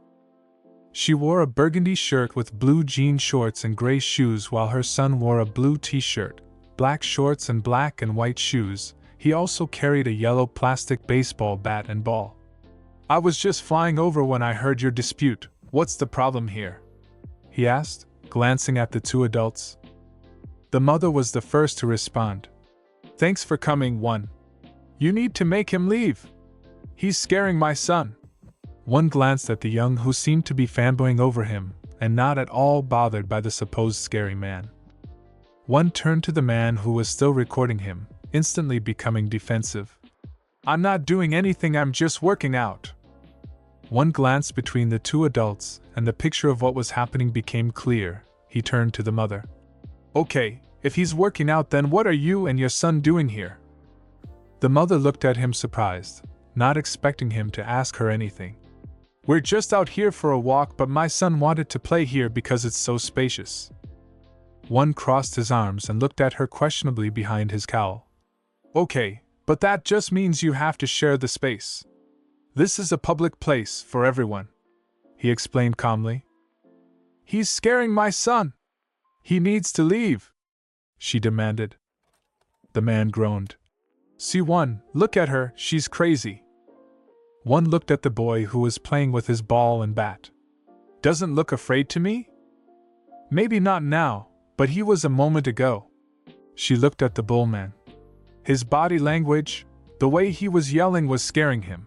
She wore a burgundy shirt with blue jean shorts and gray shoes, while her son wore a blue t-shirt, black shorts and black and white shoes. He also carried a yellow plastic baseball bat and ball. I was just flying over when I heard your dispute. What's the problem here? He asked, glancing at the two adults. The mother was the first to respond. Thanks for coming, one. You need to make him leave. He's scaring my son. One glanced at the young who seemed to be fanboying over him, and not at all bothered by the supposed scary man. One turned to the man who was still recording him, instantly becoming defensive. I'm not doing anything, I'm just working out. One glanced between the two adults, and the picture of what was happening became clear. He turned to the mother. Okay, if he's working out, then what are you and your son doing here? The mother looked at him surprised, not expecting him to ask her anything. We're just out here for a walk, but my son wanted to play here because it's so spacious. One crossed his arms and looked at her questionably behind his cowl. Okay, but that just means you have to share the space. This is a public place for everyone, he explained calmly. He's scaring my son. He needs to leave, she demanded. The man groaned. See, one, look at her, she's crazy. One looked at the boy who was playing with his ball and bat. Doesn't look afraid to me? Maybe not now, but he was a moment ago. She looked at the bullman. His body language, the way he was yelling, was scaring him.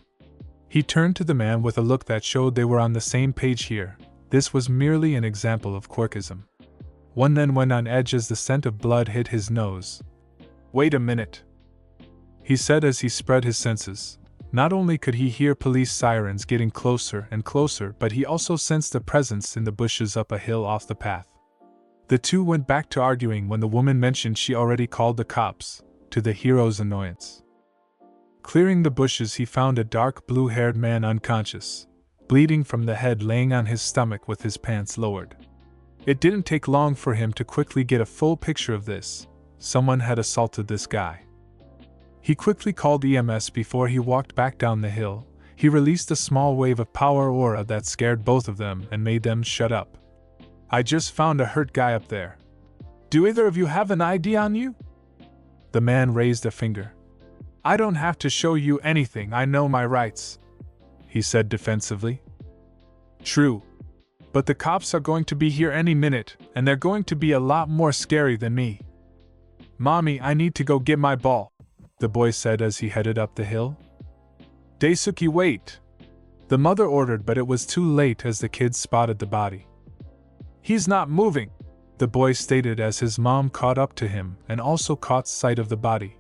He turned to the man with a look that showed they were on the same page here. This was merely an example of quirkism. One then went on edge as the scent of blood hit his nose. Wait a minute, he said as he spread his senses. Not only could he hear police sirens getting closer and closer, but he also sensed a presence in the bushes up a hill off the path. The two went back to arguing when the woman mentioned she already called the cops, to the hero's annoyance. Clearing the bushes, he found a dark blue-haired man unconscious, bleeding from the head, laying on his stomach with his pants lowered. It didn't take long for him to quickly get a full picture of this. Someone had assaulted this guy. He quickly called EMS before he walked back down the hill. He released a small wave of power aura that scared both of them and made them shut up. "I just found a hurt guy up there. Do either of you have an ID on you?" The man raised a finger. "I don't have to show you anything, I know my rights," he said defensively. "True. But the cops are going to be here any minute, and they're going to be a lot more scary than me. Mommy, I need to go get my ball," the boy said as he headed up the hill. "Daisuke, wait," the mother ordered, but it was too late as the kids spotted the body. "He's not moving," the boy stated as his mom caught up to him and also caught sight of the body.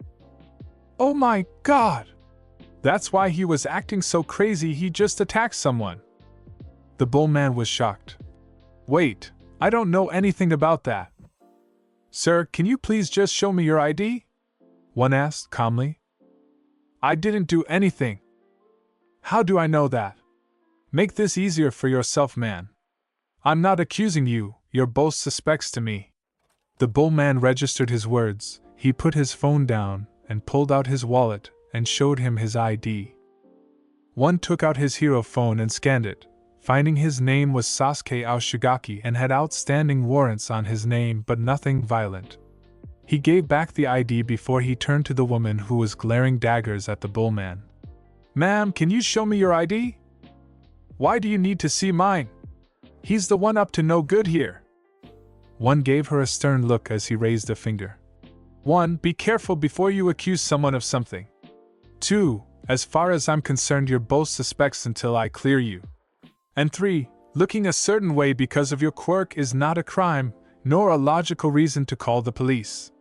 "Oh my God! That's why he was acting so crazy, he just attacked someone." The bullman was shocked. "Wait, I don't know anything about that." "Sir, can you please just show me your ID?" one asked calmly. "I didn't do anything." "How do I know that? Make this easier for yourself, man. I'm not accusing you, you're both suspects to me." The bullman registered his words. He put his phone down and pulled out his wallet and showed him his ID. One took out his hero phone and scanned it, finding his name was Sasuke Aoshigaki and had outstanding warrants on his name but nothing violent. He gave back the ID before he turned to the woman who was glaring daggers at the bullman. "Ma'am, can you show me your ID? Why do you need to see mine? He's the one up to no good here." One gave her a stern look as he raised a finger. "1. Be careful before you accuse someone of something. 2. As far as I'm concerned, you're both suspects until I clear you. And 3. Looking a certain way because of your quirk is not a crime, nor a logical reason to call the police."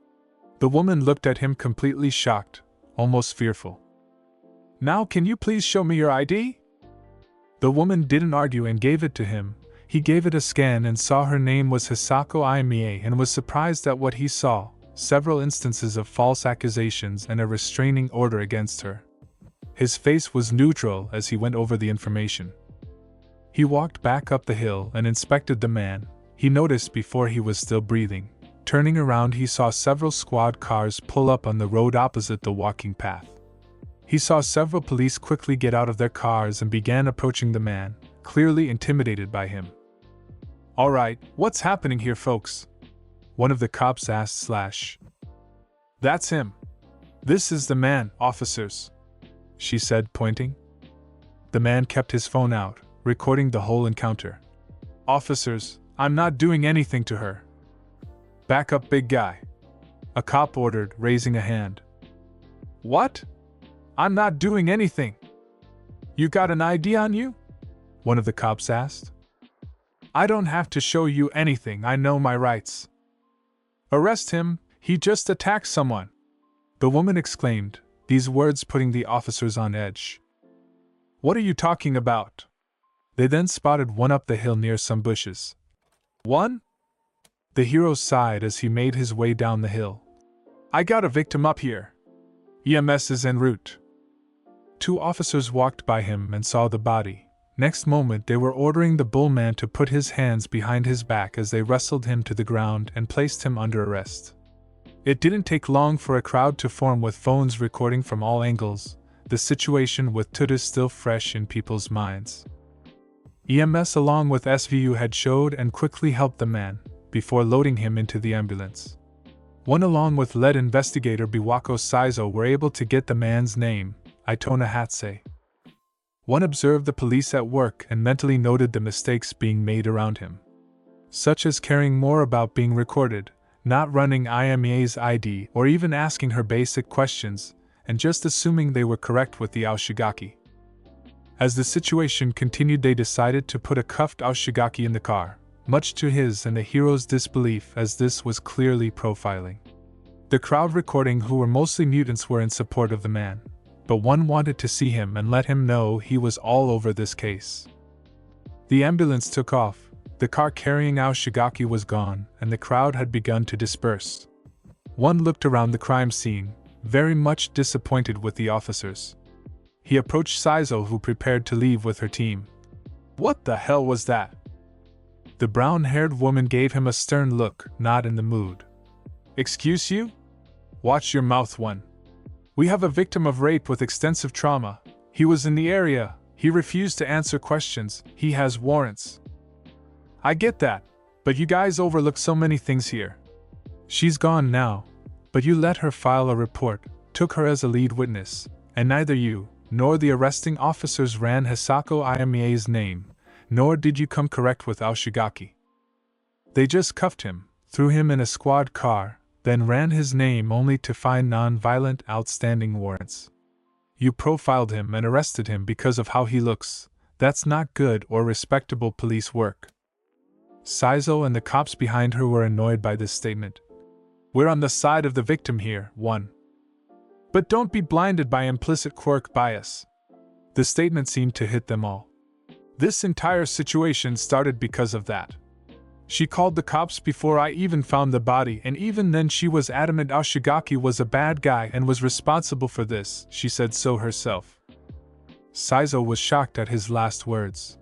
The woman looked at him completely shocked, almost fearful. "Now can you please show me your ID?" The woman didn't argue and gave it to him. He gave it a scan and saw her name was Hisako Imie and was surprised at what he saw, several instances of false accusations and a restraining order against her. His face was neutral as he went over the information. He walked back up the hill and inspected the man. He noticed before he was still breathing. Turning around, he saw several squad cars pull up on the road opposite the walking path. He saw several police quickly get out of their cars and began approaching the man, clearly intimidated by him. "All right, what's happening here, folks?" one of the cops asked / "That's him. This is the man, officers," she said, pointing. The man kept his phone out, recording the whole encounter. "Officers, I'm not doing anything to her." "Back up, big guy," a cop ordered, raising a hand. "What? I'm not doing anything." "You got an ID on you?" one of the cops asked. "I don't have to show you anything, I know my rights." "Arrest him, he just attacked someone," the woman exclaimed, these words putting the officers on edge. "What are you talking about?" They then spotted one up the hill near some bushes. "One?" The hero sighed as he made his way down the hill. "I got a victim up here. EMS is en route." 2 officers walked by him and saw the body. Next moment they were ordering the bullman to put his hands behind his back as they wrestled him to the ground and placed him under arrest. It didn't take long for a crowd to form with phones recording from all angles, the situation with Tuda still fresh in people's minds. EMS along with SVU had showed and quickly helped the man, before loading him into the ambulance. One along with lead investigator Biwako Saizo were able to get the man's name, Itona Hatse. One observed the police at work and mentally noted the mistakes being made around him, such as caring more about being recorded, not running IMEA's ID or even asking her basic questions, and just assuming they were correct with the Aoshigaki. As the situation continued, they decided to put a cuffed Aoshigaki in the car, much to his and the hero's disbelief, as this was clearly profiling. The crowd recording, who were mostly mutants, were in support of the man, but one wanted to see him and let him know he was all over this case. The ambulance took off, the car carrying Aoshigaki was gone, and the crowd had begun to disperse. One looked around the crime scene, very much disappointed with the officers. He approached Saizo, who prepared to leave with her team. "What the hell was that?" The brown-haired woman gave him a stern look, not in the mood. "Excuse you? Watch your mouth, one. We have a victim of rape with extensive trauma. He was in the area, he refused to answer questions, he has warrants." "I get that, but you guys overlook so many things here. She's gone now, but you let her file a report, took her as a lead witness, and neither you nor the arresting officers ran Hisako Ayami's name, nor did you come correct with Aoshigaki. They just cuffed him, threw him in a squad car, then ran his name only to find non-violent outstanding warrants. You profiled him and arrested him because of how he looks. That's not good or respectable police work." Saizo and the cops behind her were annoyed by this statement. "We're on the side of the victim here, one. But don't be blinded by implicit quirk bias." The statement seemed to hit them all. "This entire situation started because of that. She called the cops before I even found the body, and even then she was adamant Aoshigaki was a bad guy and was responsible for this, she said so herself." Saizo was shocked at his last words.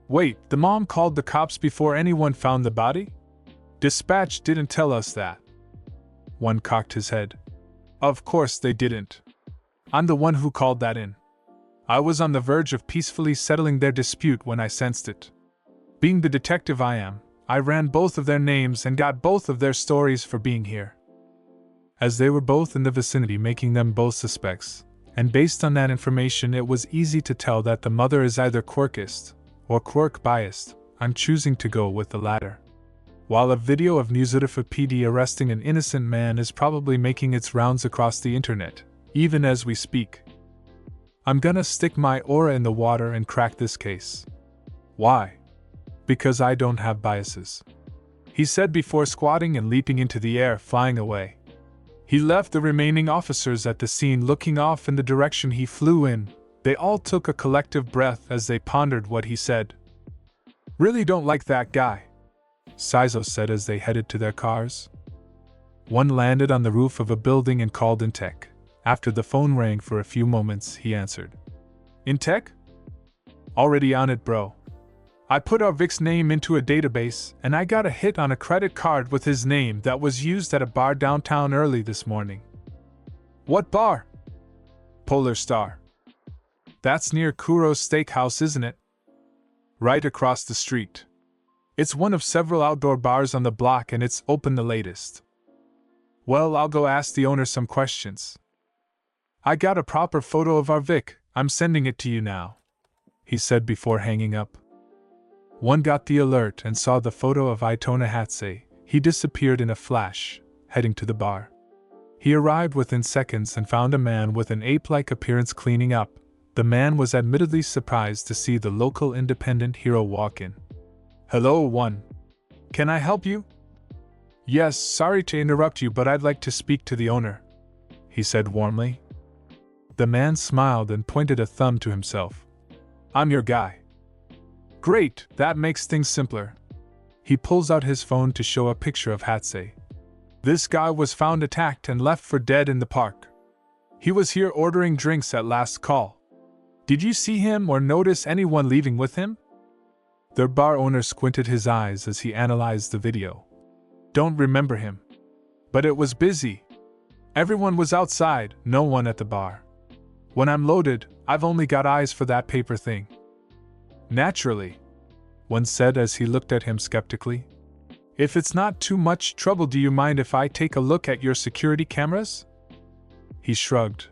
"Wait, the mom called the cops before anyone found the body? Dispatch didn't tell us that." One cocked his head. "Of course they didn't. I'm the one who called that in. I was on the verge of peacefully settling their dispute when I sensed it. Being the detective I am, I ran both of their names and got both of their stories for being here." As they were both in the vicinity, making them both suspects, and based on that information it was easy to tell that the mother is either quirkist or quirk-biased. I'm choosing to go with the latter. While a video of Mizurafa PD arresting an innocent man is probably making its rounds across the internet, even as we speak, I'm gonna stick my aura in the water and crack this case. Why? Because I don't have biases," he said before squatting and leaping into the air, flying away. He left the remaining officers at the scene looking off in the direction he flew in. They all took a collective breath as they pondered what he said. "Really don't like that guy," Saizo said as they headed to their cars. One landed on the roof of a building and called in tech. After the phone rang for a few moments, he answered. "In tech? Already on it, bro. I put our Vic's name into a database, and I got a hit on a credit card with his name that was used at a bar downtown early this morning." "What bar?" "Polar Star. That's near Kuro's Steakhouse, isn't it?" "Right across the street. It's one of several outdoor bars on the block and it's open the latest." "Well, I'll go ask the owner some questions. I got a proper photo of our Vic, I'm sending it to you now," he said before hanging up. One got the alert and saw the photo of Itona Hatsei. He disappeared in a flash, heading to the bar. He arrived within seconds and found a man with an ape-like appearance cleaning up. The man was admittedly surprised to see the local independent hero walk in. "Hello, one. Can I help you?" "Yes, sorry to interrupt you, but I'd like to speak to the owner," he said warmly. The man smiled and pointed a thumb to himself. "I'm your guy." "Great, that makes things simpler." He pulls out his phone to show a picture of Hatsei. "This guy was found attacked and left for dead in the park. He was here ordering drinks at last call. Did you see him or notice anyone leaving with him?" The bar owner squinted his eyes as he analyzed the video. "Don't remember him. But it was busy. Everyone was outside, no one at the bar. When I'm loaded, I've only got eyes for that paper thing." "Naturally," one said as he looked at him skeptically. "If it's not too much trouble, do you mind if I take a look at your security cameras?" He shrugged.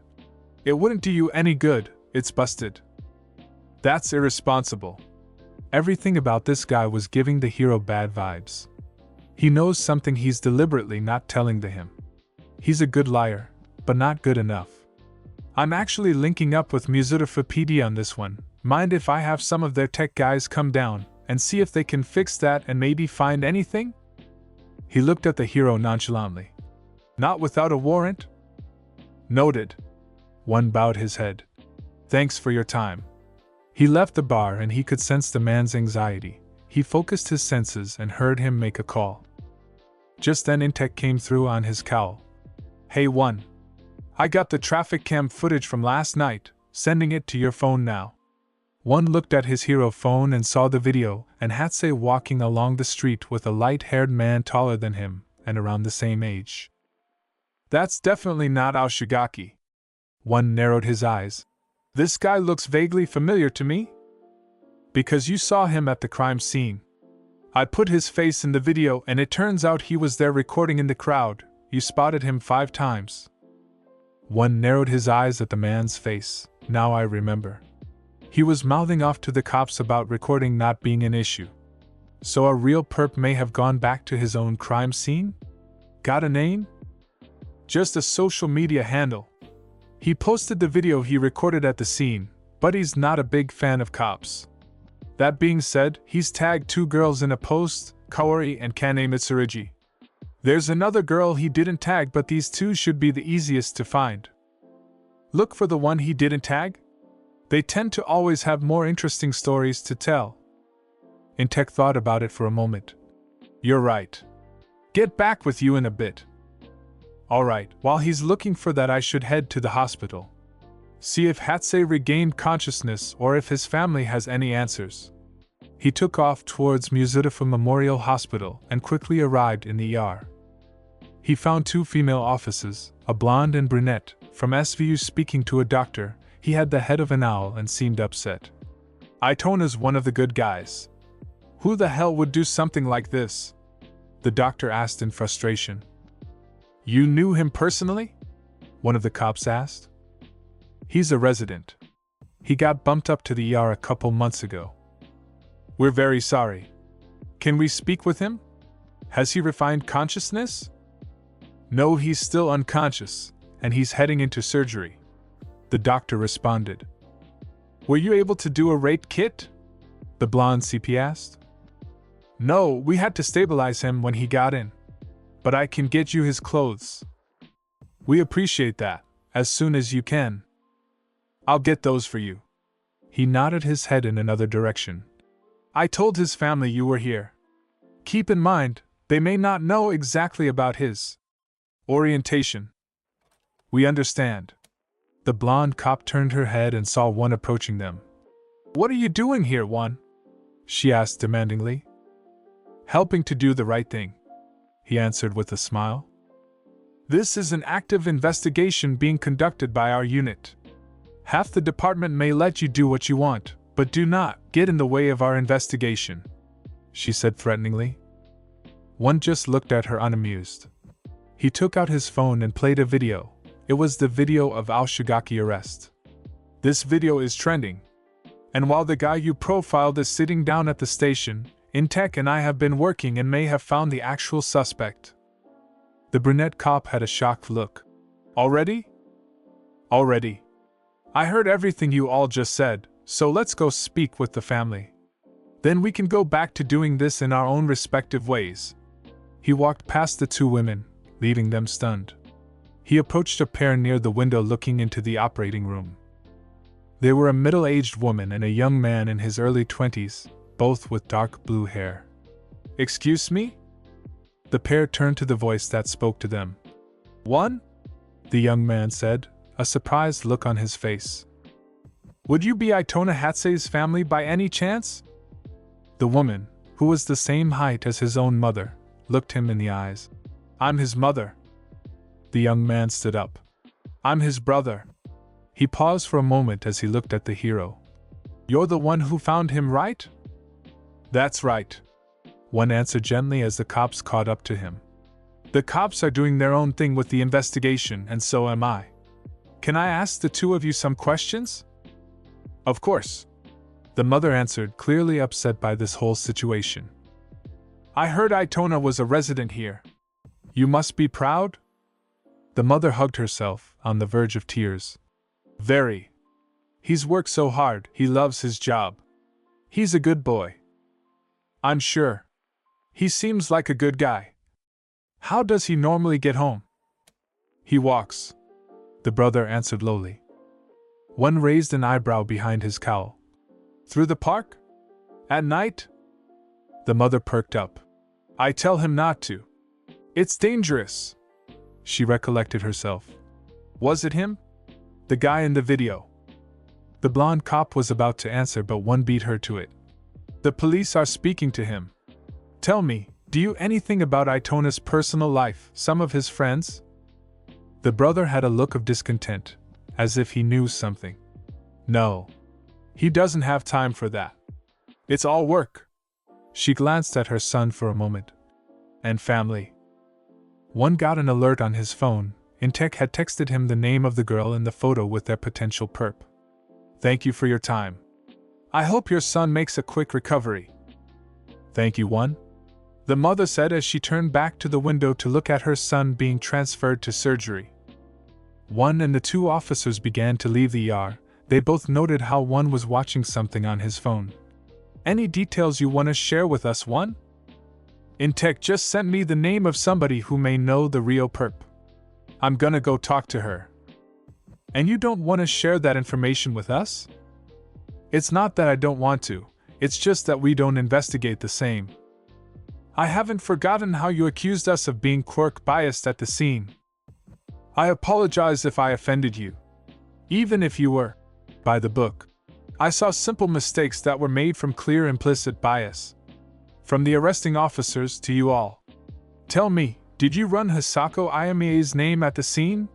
"It wouldn't do you any good, it's busted." "That's irresponsible." Everything about this guy was giving the hero bad vibes. He knows something he's deliberately not telling to him. He's a good liar, but not good enough. "I'm actually linking up with Mizurafa PD on this one. Mind if I have some of their tech guys come down and see if they can fix that and maybe find anything?" He looked at the hero nonchalantly. "Not without a warrant?" "Noted." One bowed his head. Thanks for your time. He left the bar and he could sense the man's anxiety. He focused his senses and heard him make a call. Just then Intech came through on his cowl. Hey one. I got the traffic cam footage from last night, sending it to your phone now. One looked at his hero phone and saw the video, and Hatsei walking along the street with a light-haired man taller than him, and around the same age. That's definitely not Aoshigaki. One narrowed his eyes. This guy looks vaguely familiar to me? Because you saw him at the crime scene. I put his face in the video and it turns out he was there recording in the crowd. You spotted him 5 times. One narrowed his eyes at the man's face. Now I remember. He was mouthing off to the cops about recording not being an issue. So a real perp may have gone back to his own crime scene? Got a name? Just a social media handle. He posted the video he recorded at the scene, but he's not a big fan of cops. That being said, he's tagged 2 girls in a post, Kaori and Kane Mitsurugi. There's another girl he didn't tag, but these 2 should be the easiest to find. Look for the one he didn't tag? They tend to always have more interesting stories to tell. Intech thought about it for a moment. You're right. Get back with you in a bit. Alright, while he's looking for that I should head to the hospital. See if Hatsei regained consciousness or if his family has any answers. He took off towards Musudafu Memorial Hospital and quickly arrived in the ER. He found 2 female officers, a blonde and brunette, from SVU speaking to a doctor. He had the head of an owl and seemed upset. Aitona's one of the good guys. Who the hell would do something like this? The doctor asked in frustration. You knew him personally? One of the cops asked. He's a resident. He got bumped up to the ER a couple months ago. We're very sorry. Can we speak with him? Has he refined consciousness? No, he's still unconscious, and he's heading into surgery. The doctor responded. Were you able to do a rape kit? The blonde CP asked. No, we had to stabilize him when he got in. But I can get you his clothes. We appreciate that, as soon as you can. I'll get those for you. He nodded his head in another direction. I told his family you were here. Keep in mind, they may not know exactly about his orientation. We understand. The blonde cop turned her head and saw One approaching them. What are you doing here, One? She asked demandingly. Helping to do the right thing, he answered with a smile. This is an active investigation being conducted by our unit. Half the department may let you do what you want, but do not get in the way of our investigation, she said threateningly. One just looked at her unamused. He took out his phone and played a video. It was the video of Aoshigaki arrest. This video is trending. And while the guy you profiled is sitting down at the station, Intech and I have been working and may have found the actual suspect. The brunette cop had a shocked look. Already? Already. I heard everything you all just said, so let's go speak with the family. Then we can go back to doing this in our own respective ways. He walked past the 2 women, leaving them stunned. He approached a pair near the window looking into the operating room. They were a middle-aged woman and a young man in his early 20s, both with dark blue hair. Excuse me? The pair turned to the voice that spoke to them. One? The young man said, a surprised look on his face. Would you be Aitona Hatsei's family by any chance? The woman, who was the same height as his own mother, looked him in the eyes. I'm his mother. The young man stood up. I'm his brother. He paused for a moment as he looked at the hero. You're the one who found him, right? That's right. One answered gently as the cops caught up to him. The cops are doing their own thing with the investigation, and so am I. Can I ask the 2 of you some questions? Of course. The mother answered, clearly upset by this whole situation. I heard Aitona was a resident here. You must be proud? The mother hugged herself, on the verge of tears. Very. He's worked so hard, he loves his job. He's a good boy. I'm sure. He seems like a good guy. How does he normally get home? He walks. The brother answered lowly. One raised an eyebrow behind his cowl. Through the park? At night? The mother perked up. I tell him not to. It's dangerous. She recollected herself. Was it him? The guy in the video. The blonde cop was about to answer, but one beat her to it. The police are speaking to him. Tell me, do you anything about Itona's personal life, some of his friends? The brother had a look of discontent, as if he knew something. No. He doesn't have time for that. It's all work. She glanced at her son for a moment. And family. One got an alert on his phone. Intech had texted him the name of the girl in the photo with their potential perp. Thank you for your time. I hope your son makes a quick recovery. Thank you, One. The mother said as she turned back to the window to look at her son being transferred to surgery. One and the two officers began to leave the ER. They both noted how One was watching something on his phone. Any details you want to share with us, One? Intech just sent me the name of somebody who may know the Rio perp. I'm gonna go talk to her. And you don't want to share that information with us? It's not that I don't want to, it's just that we don't investigate the same. I haven't forgotten how you accused us of being quirk biased at the scene. I apologize if I offended you. Even if you were by the book. I saw simple mistakes that were made from clear implicit bias. From the arresting officers to you all. Tell me, did you run Hisako Ayami's name at the scene?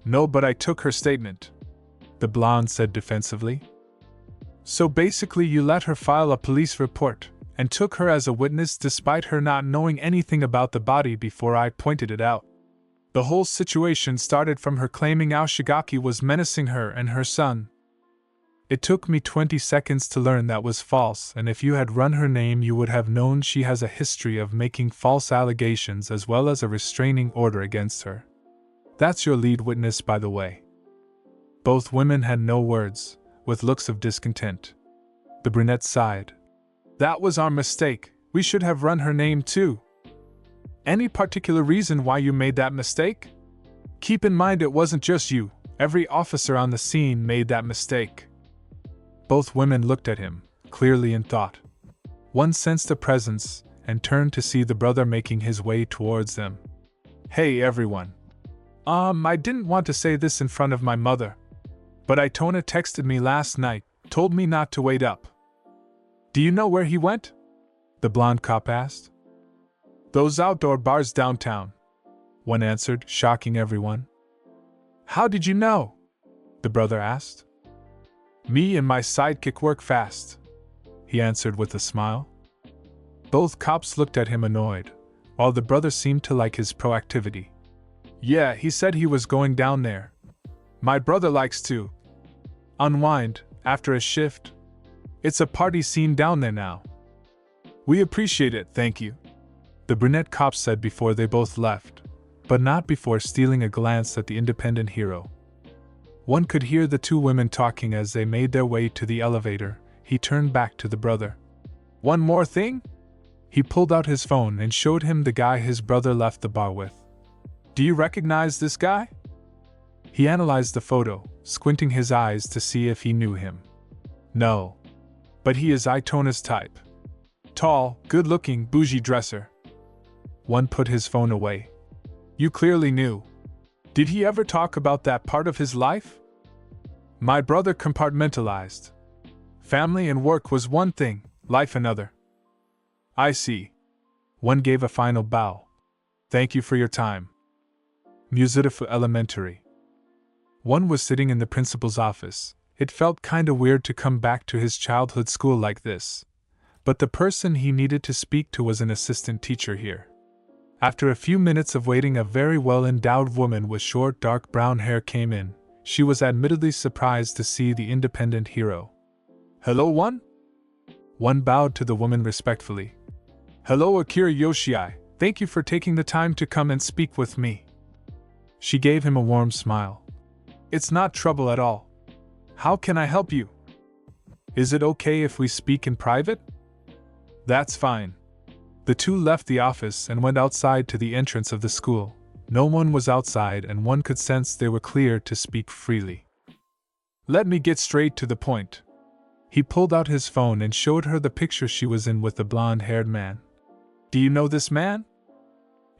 No, but I took her statement. The blonde said defensively. So basically you let her file a police report, and took her as a witness despite her not knowing anything about the body before I pointed it out. The whole situation started from her claiming Aoshigaki was menacing her and her son. It took me 20 seconds to learn that was false, and if you had run her name you would have known she has a history of making false allegations as well as a restraining order against her. That's your lead witness, by the way. Both women had no words, with looks of discontent. The brunette sighed. That was our mistake, we should have run her name too. Any particular reason why you made that mistake? Keep in mind it wasn't just you, every officer on the scene made that mistake. Both women looked at him, clearly in thought. One sensed a presence, and turned to see the brother making his way towards them. Hey everyone. I didn't want to say this in front of my mother. But Itona texted me last night, told me not to wait up. Do you know where he went? The blonde cop asked. Those outdoor bars downtown. One answered, shocking everyone. How did you know? The brother asked. Me and my sidekick work fast, he answered with a smile. Both cops looked at him annoyed, while the brother seemed to like his proactivity. Yeah, he said he was going down there. My brother likes to unwind after a shift. It's a party scene down there now. We appreciate it, thank you, the brunette cop said before they both left, but not before stealing a glance at the independent hero. One could hear the two women talking as they made their way to the elevator. He turned back to the brother. One more thing? He pulled out his phone and showed him the guy his brother left the bar with. Do you recognize this guy? He analyzed the photo, squinting his eyes to see if he knew him. No. But he is Itona's type. Tall, good-looking, bougie dresser. One put his phone away. You clearly knew. Did he ever talk about that part of his life? My brother compartmentalized. Family and work was one thing, life another. I see. One gave a final bow. Thank you for your time. Musutifu Elementary. One was sitting in the principal's office. It felt kinda weird to come back to his childhood school like this. But the person he needed to speak to was an assistant teacher here. After a few minutes of waiting, a very well-endowed woman with short dark brown hair came in. She was admittedly surprised to see the independent hero. Hello, One? One bowed to the woman respectfully. Hello, Akira Yoshii. Thank you for taking the time to come and speak with me. She gave him a warm smile. It's not trouble at all. How can I help you? Is it okay if we speak in private? That's fine. The two left the office and went outside to the entrance of the school. No one was outside and one could sense they were clear to speak freely. Let me get straight to the point. He pulled out his phone and showed her the picture she was in with the blonde-haired man. Do you know this man?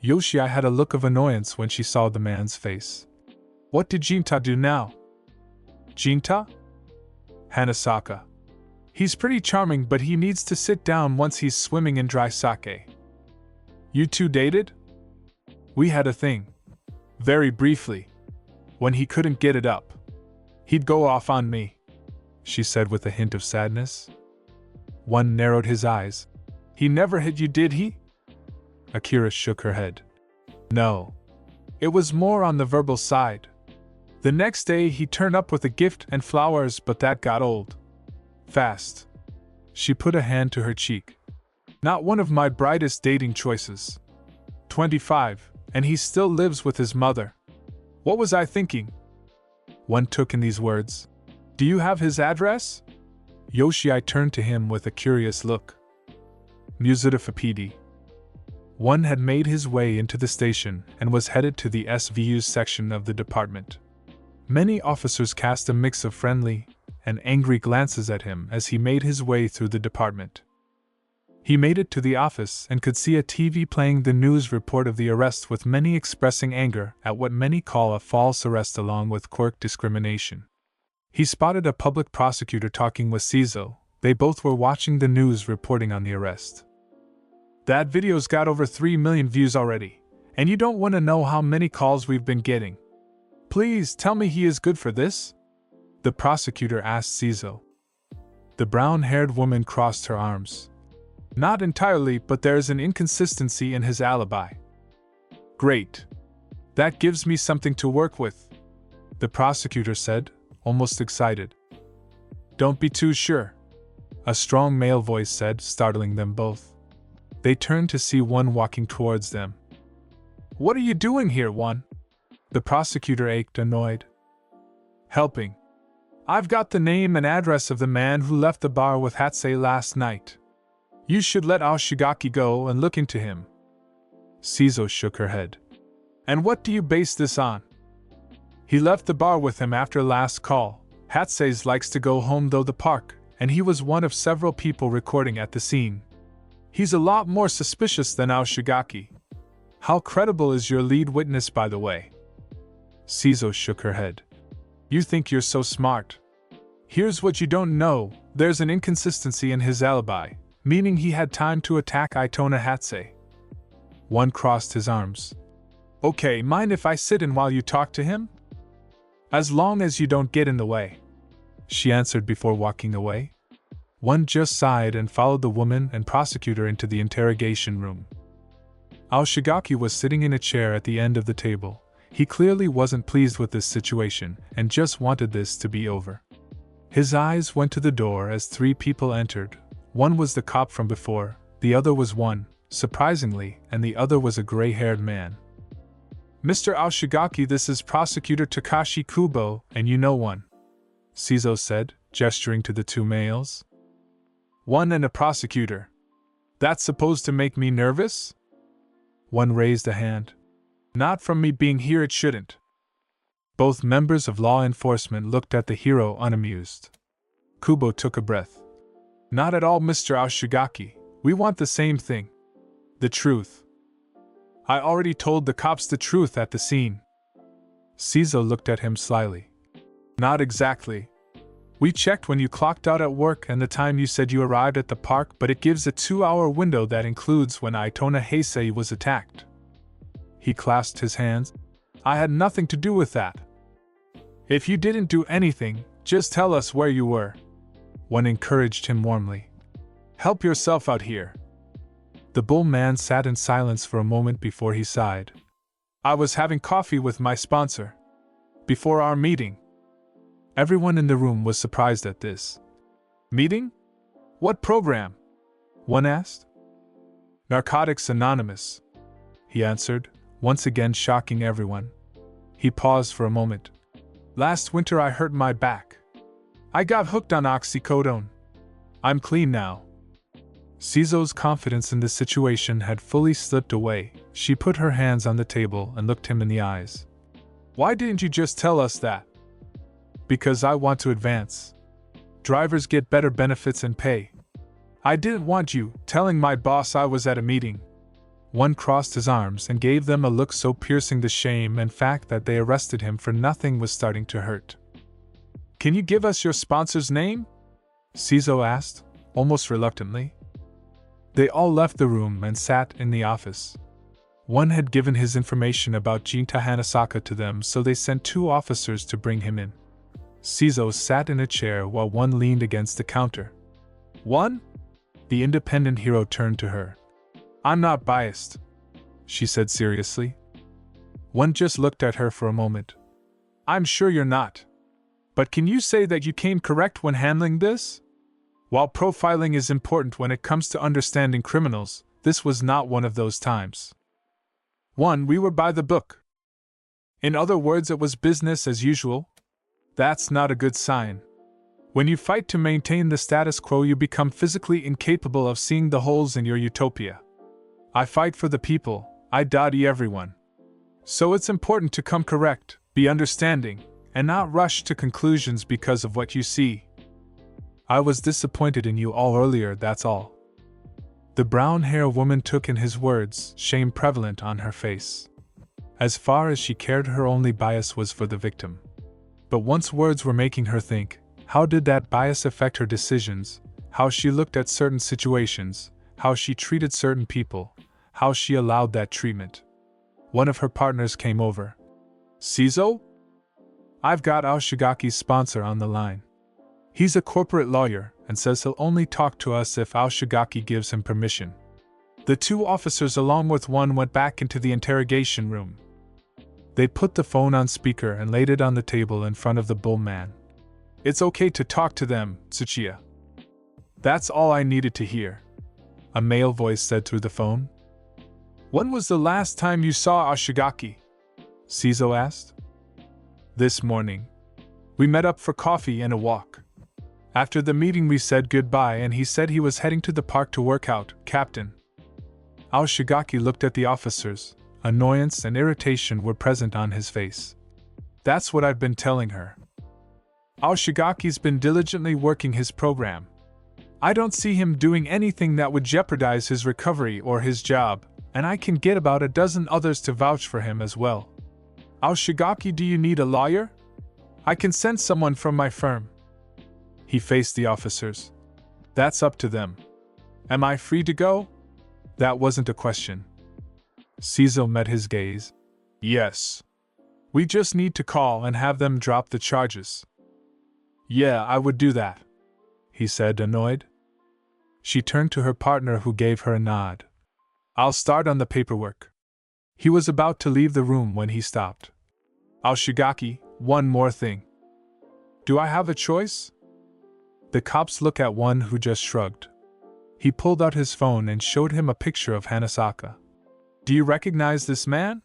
Yoshii had a look of annoyance when she saw the man's face. What did Jinta do now? Jinta? Hanasaka. He's pretty charming, but he needs to sit down once he's swimming in dry sake. You two dated? We had a thing. Very briefly. When he couldn't get it up, he'd go off on me, she said with a hint of sadness. One narrowed his eyes. He never hit you, did he? Akira shook her head. No. It was more on the verbal side. The next day he turned up with a gift and flowers, but that got old. Fast. She put a hand to her cheek. Not one of my brightest dating choices. 25, and he still lives with his mother. What was I thinking? One took in these words. Do you have his address? Yoshii turned to him with a curious look. Musudafapidi. One had made his way into the station and was headed to the SVU's section of the department. Many officers cast a mix of friendly and angry glances at him as he made his way through the department. He made it to the office and could see a TV playing the news report of the arrest, with many expressing anger at what many call a false arrest along with quirk discrimination. He spotted a public prosecutor talking with Shizo. They both were watching the news reporting on the arrest. That video's got over 3 million views already, and you don't want to know how many calls we've been getting. Please tell me he is good for this? The prosecutor asked Shizo. The brown-haired woman crossed her arms. Not entirely, but there's an inconsistency in his alibi. Great. That gives me something to work with, the prosecutor said, almost excited. Don't be too sure, a strong male voice said, startling them both. They turned to see One walking towards them. What are you doing here, One? The prosecutor ached, annoyed. Helping. I've got the name and address of the man who left the bar with Hatsei last night. You should let Aoshigaki go and look into him. Shizo shook her head. And what do you base this on? He left the bar with him after last call. Hatsei likes to go home though the park, and he was one of several people recording at the scene. He's a lot more suspicious than Aoshigaki. How credible is your lead witness, by the way? Shizo shook her head. You think you're so smart. Here's what you don't know, there's an inconsistency in his alibi, meaning he had time to attack Itona Hatsei. One crossed his arms. Okay, mind if I sit in while you talk to him? As long as you don't get in the way, she answered before walking away. One just sighed and followed the woman and prosecutor into the interrogation room. Aoshigaki was sitting in a chair at the end of the table. He clearly wasn't pleased with this situation and just wanted this to be over. His eyes went to the door as 3 people entered. One was the cop from before, the other was One, surprisingly, and the other was a gray-haired man. Mr. Aoshigaki, this is Prosecutor Takashi Kubo, and you know One, Shizo said, gesturing to the 2 males. One and a prosecutor. That's supposed to make me nervous? One raised a hand. Not from me being here, it shouldn't. Both members of law enforcement looked at the hero unamused. Kubo took a breath. Not at all, Mr. Aoshigaki. We want the same thing. The truth. I already told the cops the truth at the scene. Shizo looked at him slyly. Not exactly. We checked when you clocked out at work and the time you said you arrived at the park, but it gives a 2-hour window that includes when Itona Heisei was attacked. He clasped his hands. I had nothing to do with that. If you didn't do anything, just tell us where you were. One encouraged him warmly. Help yourself out here. The bull man sat in silence for a moment before he sighed. I was having coffee with my sponsor. Before our meeting. Everyone in the room was surprised at this. Meeting? What program? One asked. Narcotics Anonymous, he answered, once again shocking everyone. He paused for a moment. Last winter I hurt my back. I got hooked on oxycodone. I'm clean now. Shizo's confidence in the situation had fully slipped away. She put her hands on the table and looked him in the eyes. Why didn't you just tell us that? Because I want to advance. Drivers get better benefits and pay. I didn't want you telling my boss I was at a meeting. One crossed his arms and gave them a look so piercing the shame and fact that they arrested him for nothing was starting to hurt. Can you give us your sponsor's name? Shizo asked, almost reluctantly. They all left the room and sat in the office. One had given his information about Jinta Hanasaka to them, so they sent 2 officers to bring him in. Shizo sat in a chair while one leaned against the counter. One? The independent hero turned to her. I'm not biased, she said seriously. One just looked at her for a moment. I'm sure you're not. But can you say that you came correct when handling this? While profiling is important when it comes to understanding criminals, this was not one of those times. 1. We were by the book. In other words, it was business as usual. That's not a good sign. When you fight to maintain the status quo, you become physically incapable of seeing the holes in your utopia. I fight for the people, I dodgy everyone. So it's important to come correct, be understanding, and not rush to conclusions because of what you see. I was disappointed in you all earlier, that's all. The brown-haired woman took in his words, shame prevalent on her face. As far as she cared, her only bias was for the victim. But once words were making her think, how did that bias affect her decisions, how she looked at certain situations, how she treated certain people, how she allowed that treatment. One of her partners came over. Shizo? I've got Aoshigaki's sponsor on the line. He's a corporate lawyer and says he'll only talk to us if Aoshigaki gives him permission. The 2 officers along with one went back into the interrogation room. They put the phone on speaker and laid it on the table in front of the bull man. It's okay to talk to them, Tsuchiya. That's all I needed to hear, a male voice said through the phone. When was the last time you saw Aoshigaki? Shizo asked. This morning. We met up for coffee and a walk. After the meeting we said goodbye and he said he was heading to the park to work out, Captain. Aoshigaki looked at the officers. Annoyance and irritation were present on his face. That's what I've been telling her. Aoshigaki's been diligently working his program. I don't see him doing anything that would jeopardize his recovery or his job, and I can get about a dozen others to vouch for him as well. Aoshigaki, do you need a lawyer? I can send someone from my firm. He faced the officers. That's up to them. Am I free to go? That wasn't a question. Shizo met his gaze. Yes. We just need to call and have them drop the charges. Yeah, I would do that, he said, annoyed. She turned to her partner who gave her a nod. I'll start on the paperwork. He was about to leave the room when he stopped. Aoshigaki, one more thing. Do I have a choice? The cops looked at one who just shrugged. He pulled out his phone and showed him a picture of Hanasaka. Do you recognize this man?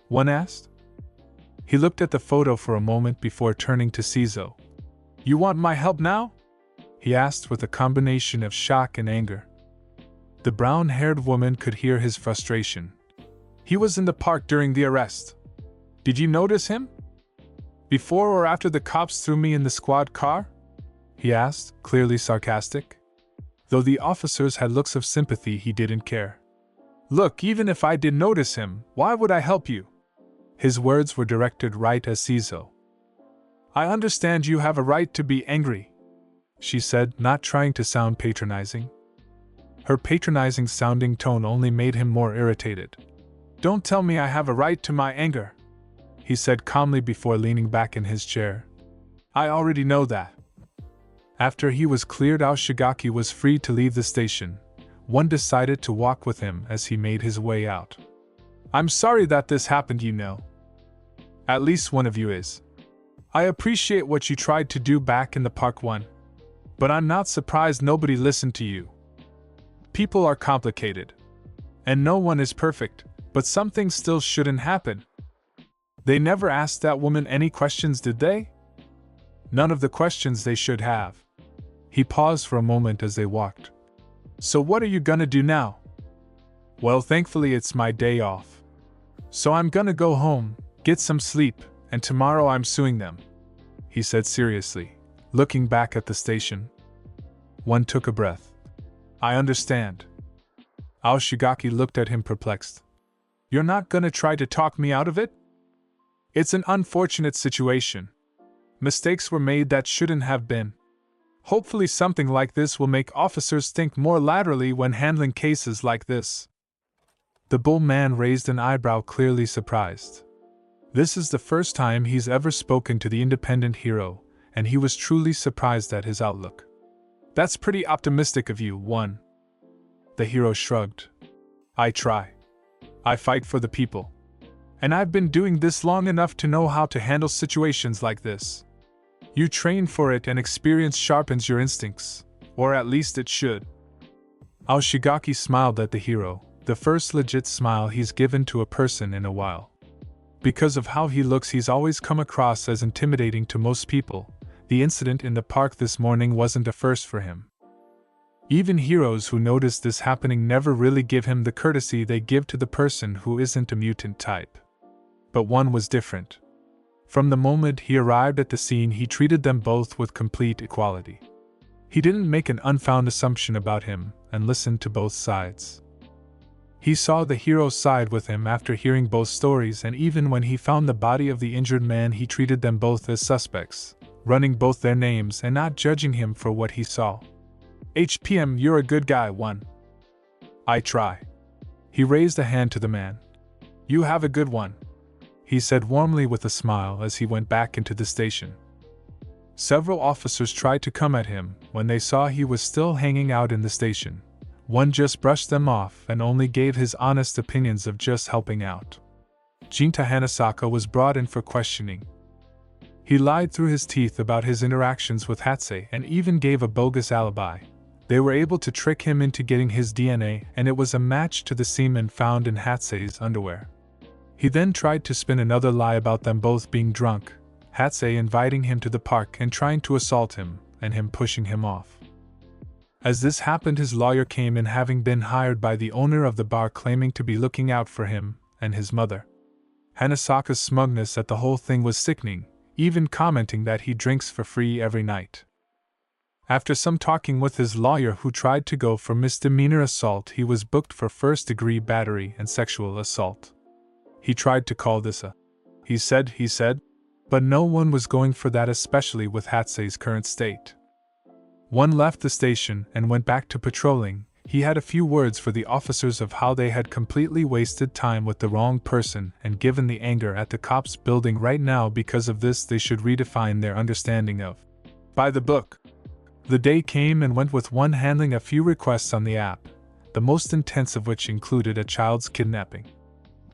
One asked. He looked at the photo for a moment before turning to Shizo. You want my help now? He asked with a combination of shock and anger. The brown-haired woman could hear his frustration. He was in the park during the arrest. Did you notice him? Before or after the cops threw me in the squad car? He asked, clearly sarcastic. Though the officers had looks of sympathy, he didn't care. Look, even if I did notice him, why would I help you? His words were directed right at Shizo. I understand you have a right to be angry, she said, not trying to sound patronizing. Her patronizing sounding tone only made him more irritated. Don't tell me I have a right to my anger, he said calmly before leaning back in his chair. I already know that. After he was cleared, Aoshigaki was free to leave the station. One decided to walk with him as he made his way out. I'm sorry that this happened, you know. At least one of you is. I appreciate what you tried to do back in the park one. But I'm not surprised nobody listened to you. People are complicated. And no one is perfect, but some things still shouldn't happen. They never asked that woman any questions, did they? None of the questions they should have. He paused for a moment as they walked. So what are you gonna do now? Well, thankfully it's my day off. So I'm gonna go home, get some sleep, and tomorrow I'm suing them. he said seriously, looking back at the station. One took a breath. I understand. Aoshigaki looked at him perplexed. You're not gonna try to talk me out of it? It's an unfortunate situation. Mistakes were made that shouldn't have been. Hopefully something like this will make officers think more laterally when handling cases like this. The bull man raised an eyebrow, clearly surprised. This is the first time he's ever spoken to the independent hero, and he was truly surprised at his outlook. That's pretty optimistic of you, One. The hero shrugged. I try. I fight for the people. And I've been doing this long enough to know how to handle situations like this. You train for it and experience sharpens your instincts, or at least it should. Aoshigaki smiled at the hero, the first legit smile he's given to a person in a while. Because of how he looks, he's always come across as intimidating to most people. The incident in the park this morning wasn't a first for him. Even heroes who notice this happening never really give him the courtesy they give to the person who isn't a mutant type. But One was different. From the moment he arrived at the scene, he treated them both with complete equality. He didn't make an unfounded assumption about him and listened to both sides. He saw the hero's side with him after hearing both stories, and even when he found the body of the injured man, he treated them both as suspects, running both their names and not judging him for what he saw. HPM, you're a good guy, One. I try. He raised a hand to the man. You have a good one, he said warmly with a smile as he went back into the station. Several officers tried to come at him when they saw he was still hanging out in the station. One just brushed them off and only gave his honest opinions of just helping out. Jinta Hanasaka was brought in for questioning. He lied through his teeth about his interactions with Hatsue and even gave a bogus alibi. They were able to trick him into getting his DNA, and it was a match to the semen found in Hatsue's underwear. He then tried to spin another lie about them both being drunk, Hatsue inviting him to the park and trying to assault him, and him pushing him off. As this happened, his lawyer came in, having been hired by the owner of the bar, claiming to be looking out for him and his mother. Hanasaka's smugness at the whole thing was sickening, even commenting that he drinks for free every night. After some talking with his lawyer, who tried to go for misdemeanor assault, he was booked for first-degree battery and sexual assault. He tried to call this a he said, but no one was going for that, especially with Hatsue's current state. One left the station and went back to patrolling. He had a few words for the officers of how they had completely wasted time with the wrong person, and given the anger at the cops building right now because of this, they should redefine their understanding of by the book. The day came and went with One handling a few requests on the app, the most intense of which included a child's kidnapping.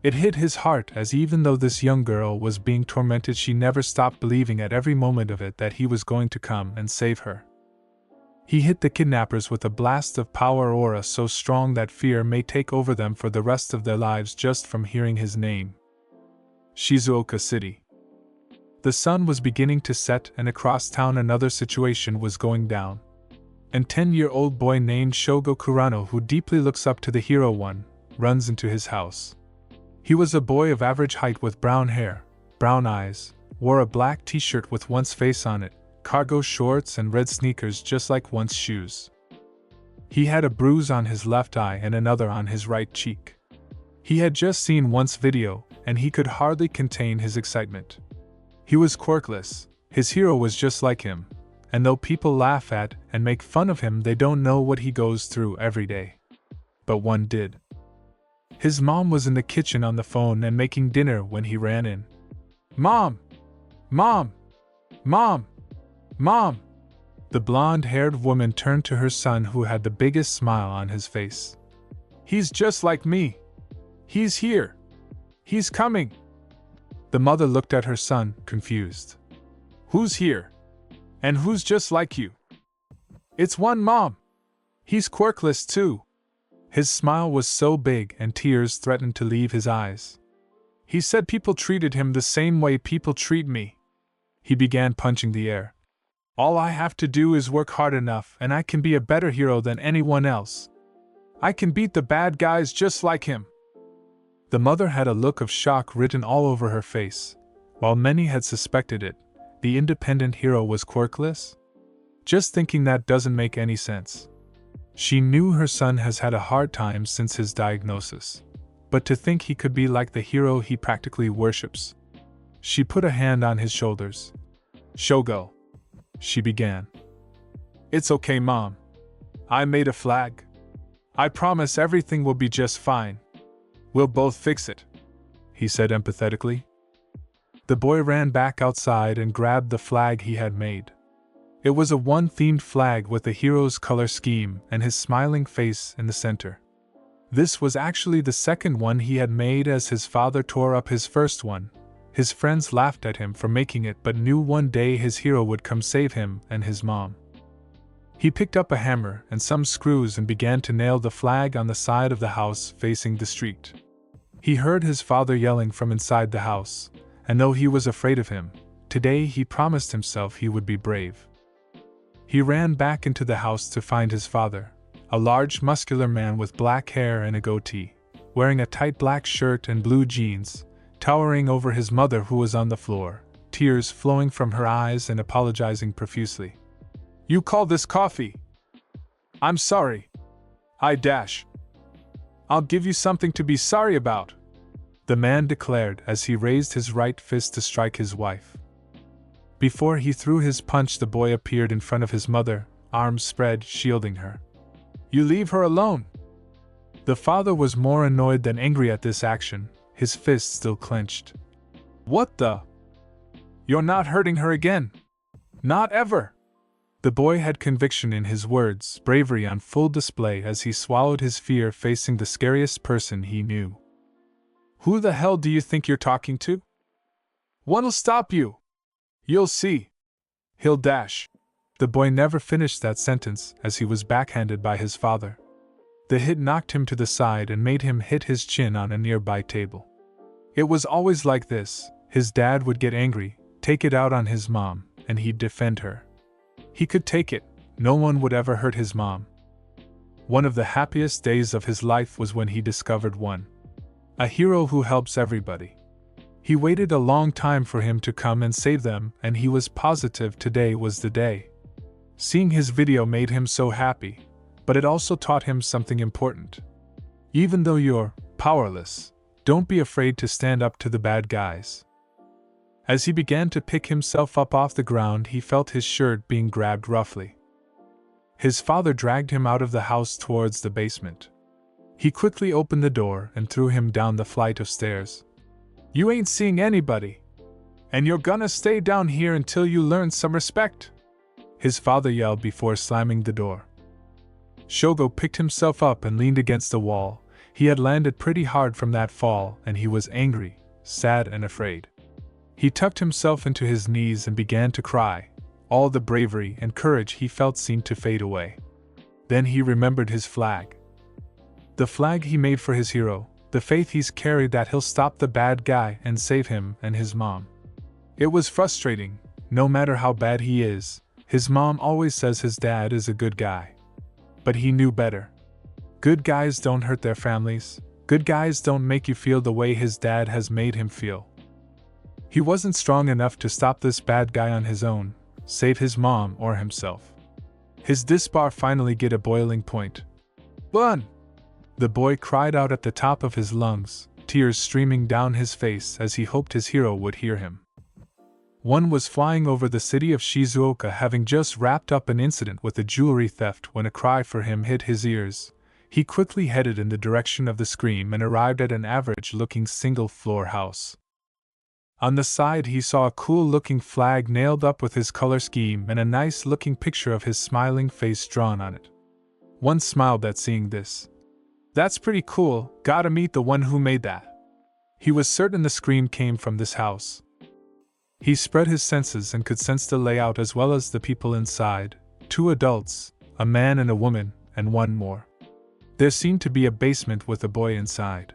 It hit his heart, as even though this young girl was being tormented, she never stopped believing at every moment of it that he was going to come and save her. He hit the kidnappers with a blast of power aura so strong that fear may take over them for the rest of their lives just from hearing his name. Shizuoka City. The sun was beginning to set, and across town another situation was going down. A 10-year-old boy named Shogo Kurano, who deeply looks up to the hero One, runs into his house. He was a boy of average height with brown hair, brown eyes, wore a black t-shirt with One's face on it, cargo shorts and red sneakers just like One's shoes. He had a bruise on his left eye and another on his right cheek. He had just seen One's video, and he could hardly contain his excitement. He was quirkless, his hero was just like him, and though people laugh at and make fun of him, they don't know what he goes through every day. But One did. His mom was in the kitchen on the phone and making dinner when he ran in. "Mom! Mom! Mom! Mom!" The blonde-haired woman turned to her son, who had the biggest smile on his face. "He's just like me. He's here. He's coming." The mother looked at her son, confused. "Who's here? And who's just like you?" "It's One, Mom. He's quirkless too." His smile was so big and tears threatened to leave his eyes. "He said people treated him the same way people treat me." He began punching the air. "All I have to do is work hard enough, and I can be a better hero than anyone else. I can beat the bad guys just like him." The mother had a look of shock written all over her face. While many had suspected it, the independent hero was quirkless? Just thinking that doesn't make any sense. She knew her son has had a hard time since his diagnosis, but to think he could be like the hero he practically worships. She put a hand on his shoulders. "Shogo," she began. "It's okay, Mom. I made a flag. I promise everything will be just fine. We'll both fix it," he said empathetically. The boy ran back outside and grabbed the flag he had made. It was a one-themed flag with the hero's color scheme and his smiling face in the center. This was actually the second one he had made, as his father tore up his first one. His friends laughed at him for making it, but knew one day his hero would come save him and his mom. He picked up a hammer and some screws and began to nail the flag on the side of the house facing the street. He heard his father yelling from inside the house, and though he was afraid of him, today he promised himself he would be brave. He ran back into the house to find his father, a large muscular man with black hair and a goatee, wearing a tight black shirt and blue jeans, towering over his mother who was on the floor, tears flowing from her eyes and apologizing profusely. "You call this coffee? I'm sorry. I'll give you something to be sorry about," the man declared as he raised his right fist to strike his wife. Before he threw his punch, the boy appeared in front of his mother, arms spread, shielding her. "You leave her alone!" The father was more annoyed than angry at this action, his fist still clenched. "What the? You're not hurting her again? Not ever!" The boy had conviction in his words, bravery on full display as he swallowed his fear facing the scariest person he knew. "Who the hell do you think you're talking to? What'll stop you? You'll see. He'll dash." The boy never finished that sentence as he was backhanded by his father. The hit knocked him to the side and made him hit his chin on a nearby table. It was always like this. His dad would get angry, take it out on his mom, and he'd defend her. He could take it. No one would ever hurt his mom. One of the happiest days of his life was when he discovered a hero who helps everybody. He waited a long time for him to come and save them, and he was positive today was the day. Seeing his video made him so happy, but it also taught him something important. Even though you're powerless, don't be afraid to stand up to the bad guys. As he began to pick himself up off the ground, he felt his shirt being grabbed roughly. His father dragged him out of the house towards the basement. He quickly opened the door and threw him down the flight of stairs. "You ain't seeing anybody, and you're gonna stay down here until you learn some respect," his father yelled before slamming the door. Shogo picked himself up and leaned against the wall. He had landed pretty hard from that fall, and he was angry, sad, and afraid. He tucked himself into his knees and began to cry. All the bravery and courage he felt seemed to fade away. Then he remembered his flag. The flag he made for his hero, the faith he's carried that he'll stop the bad guy and save him and his mom. It was frustrating. No matter how bad he is, his mom always says his dad is a good guy. But he knew better. Good guys don't hurt their families. Good guys don't make you feel the way his dad has made him feel. He wasn't strong enough to stop this bad guy on his own, save his mom or himself. His disbar finally get a boiling point. "Run!" The boy cried out at the top of his lungs, tears streaming down his face as he hoped his hero would hear him. One was flying over the city of Shizuoka, having just wrapped up an incident with a jewelry theft when a cry for him hit his ears. He quickly headed in the direction of the scream and arrived at an average-looking single-floor house. On the side he saw a cool-looking flag nailed up with his color scheme and a nice-looking picture of his smiling face drawn on it. One smiled at seeing this. "That's pretty cool, gotta meet the one who made that." He was certain the scream came from this house. He spread his senses and could sense the layout as well as the people inside. 2 adults, a man and a woman, and one more. There seemed to be a basement with a boy inside.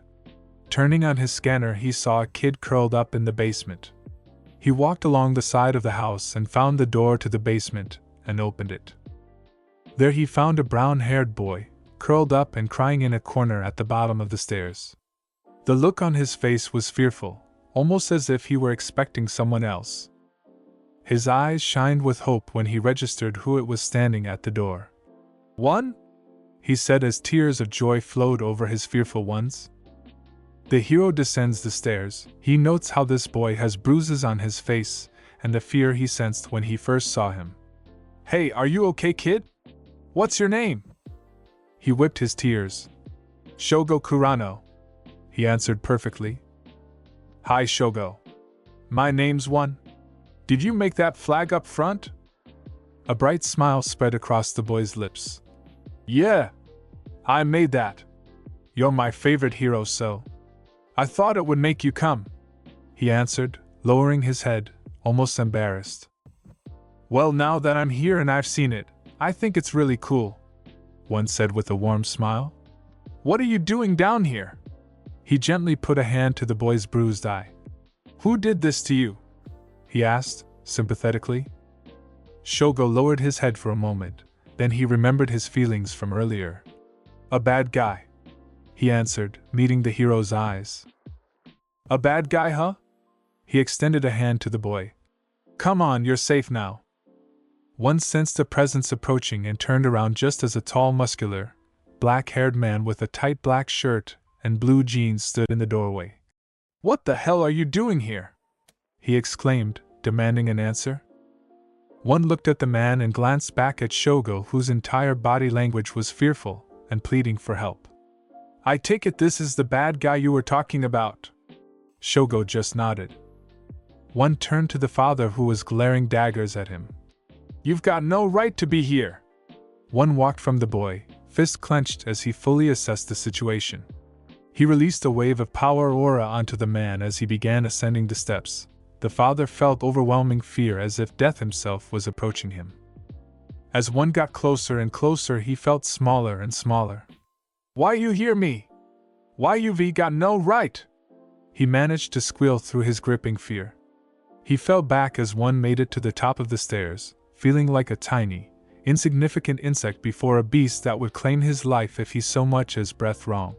Turning on his scanner, he saw a kid curled up in the basement. He walked along the side of the house and found the door to the basement, and opened it. There he found a brown-haired boy, curled up and crying in a corner at the bottom of the stairs. The look on his face was fearful, almost as if he were expecting someone else. His eyes shined with hope when he registered who it was standing at the door. "One?" he said as tears of joy flowed over his fearful ones. The hero descends the stairs. He notes how this boy has bruises on his face and the fear he sensed when he first saw him. "Hey, are you okay, kid? What's your name?" He whipped his tears. "Shogo Kurano," he answered perfectly. "Hi, Shogo. My name's One. Did you make that flag up front?" A bright smile spread across the boy's lips. "Yeah, I made that. You're my favorite hero, so I thought it would make you come," he answered, lowering his head, almost embarrassed. "Well, now that I'm here and I've seen it, I think it's really cool," One said with a warm smile. "What are you doing down here?" He gently put a hand to the boy's bruised eye. "Who did this to you?" he asked, sympathetically. Shogo lowered his head for a moment, then he remembered his feelings from earlier. "A bad guy," he answered, meeting the hero's eyes. "A bad guy, huh?" He extended a hand to the boy. "Come on, you're safe now." One sensed a presence approaching and turned around just as a tall, muscular, black-haired man with a tight black shirt and blue jeans stood in the doorway. "What the hell are you doing here?" he exclaimed, demanding an answer. One looked at the man and glanced back at Shogo, whose entire body language was fearful and pleading for help. "I take it this is the bad guy you were talking about?" Shogo just nodded. One turned to the father, who was glaring daggers at him. "You've got no right to be here!" One walked from the boy, fist clenched as he fully assessed the situation. He released a wave of power aura onto the man as he began ascending the steps. The father felt overwhelming fear, as if death himself was approaching him. As One got closer and closer, he felt smaller and smaller. "Why you hear me? Why you've got no right?" He managed to squeal through his gripping fear. He fell back as One made it to the top of the stairs, feeling like a tiny, insignificant insect before a beast that would claim his life if he so much as breathed wrong.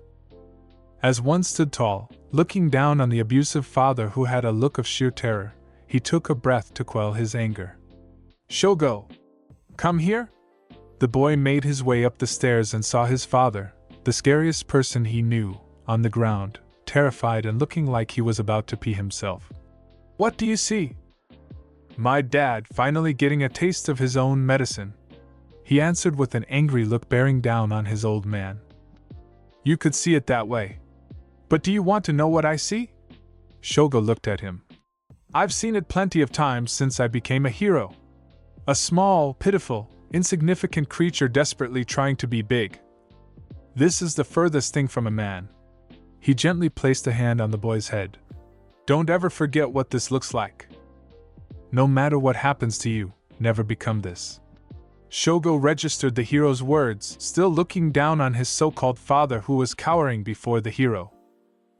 As One stood tall, looking down on the abusive father who had a look of sheer terror, he took a breath to quell his anger. "Shogo! Come here!" The boy made his way up the stairs and saw his father, the scariest person he knew, on the ground, terrified and looking like he was about to pee himself. "What do you see?" "My dad finally getting a taste of his own medicine," he answered with an angry look bearing down on his old man. "You could see it that way. But do you want to know what I see?" Shogo looked at him. "I've seen it plenty of times since I became a hero. A small, pitiful, insignificant creature desperately trying to be big. This is the furthest thing from a man." He gently placed a hand on the boy's head. "Don't ever forget what this looks like. No matter what happens to you, never become this." Shogo registered the hero's words, still looking down on his so-called father, who was cowering before the hero.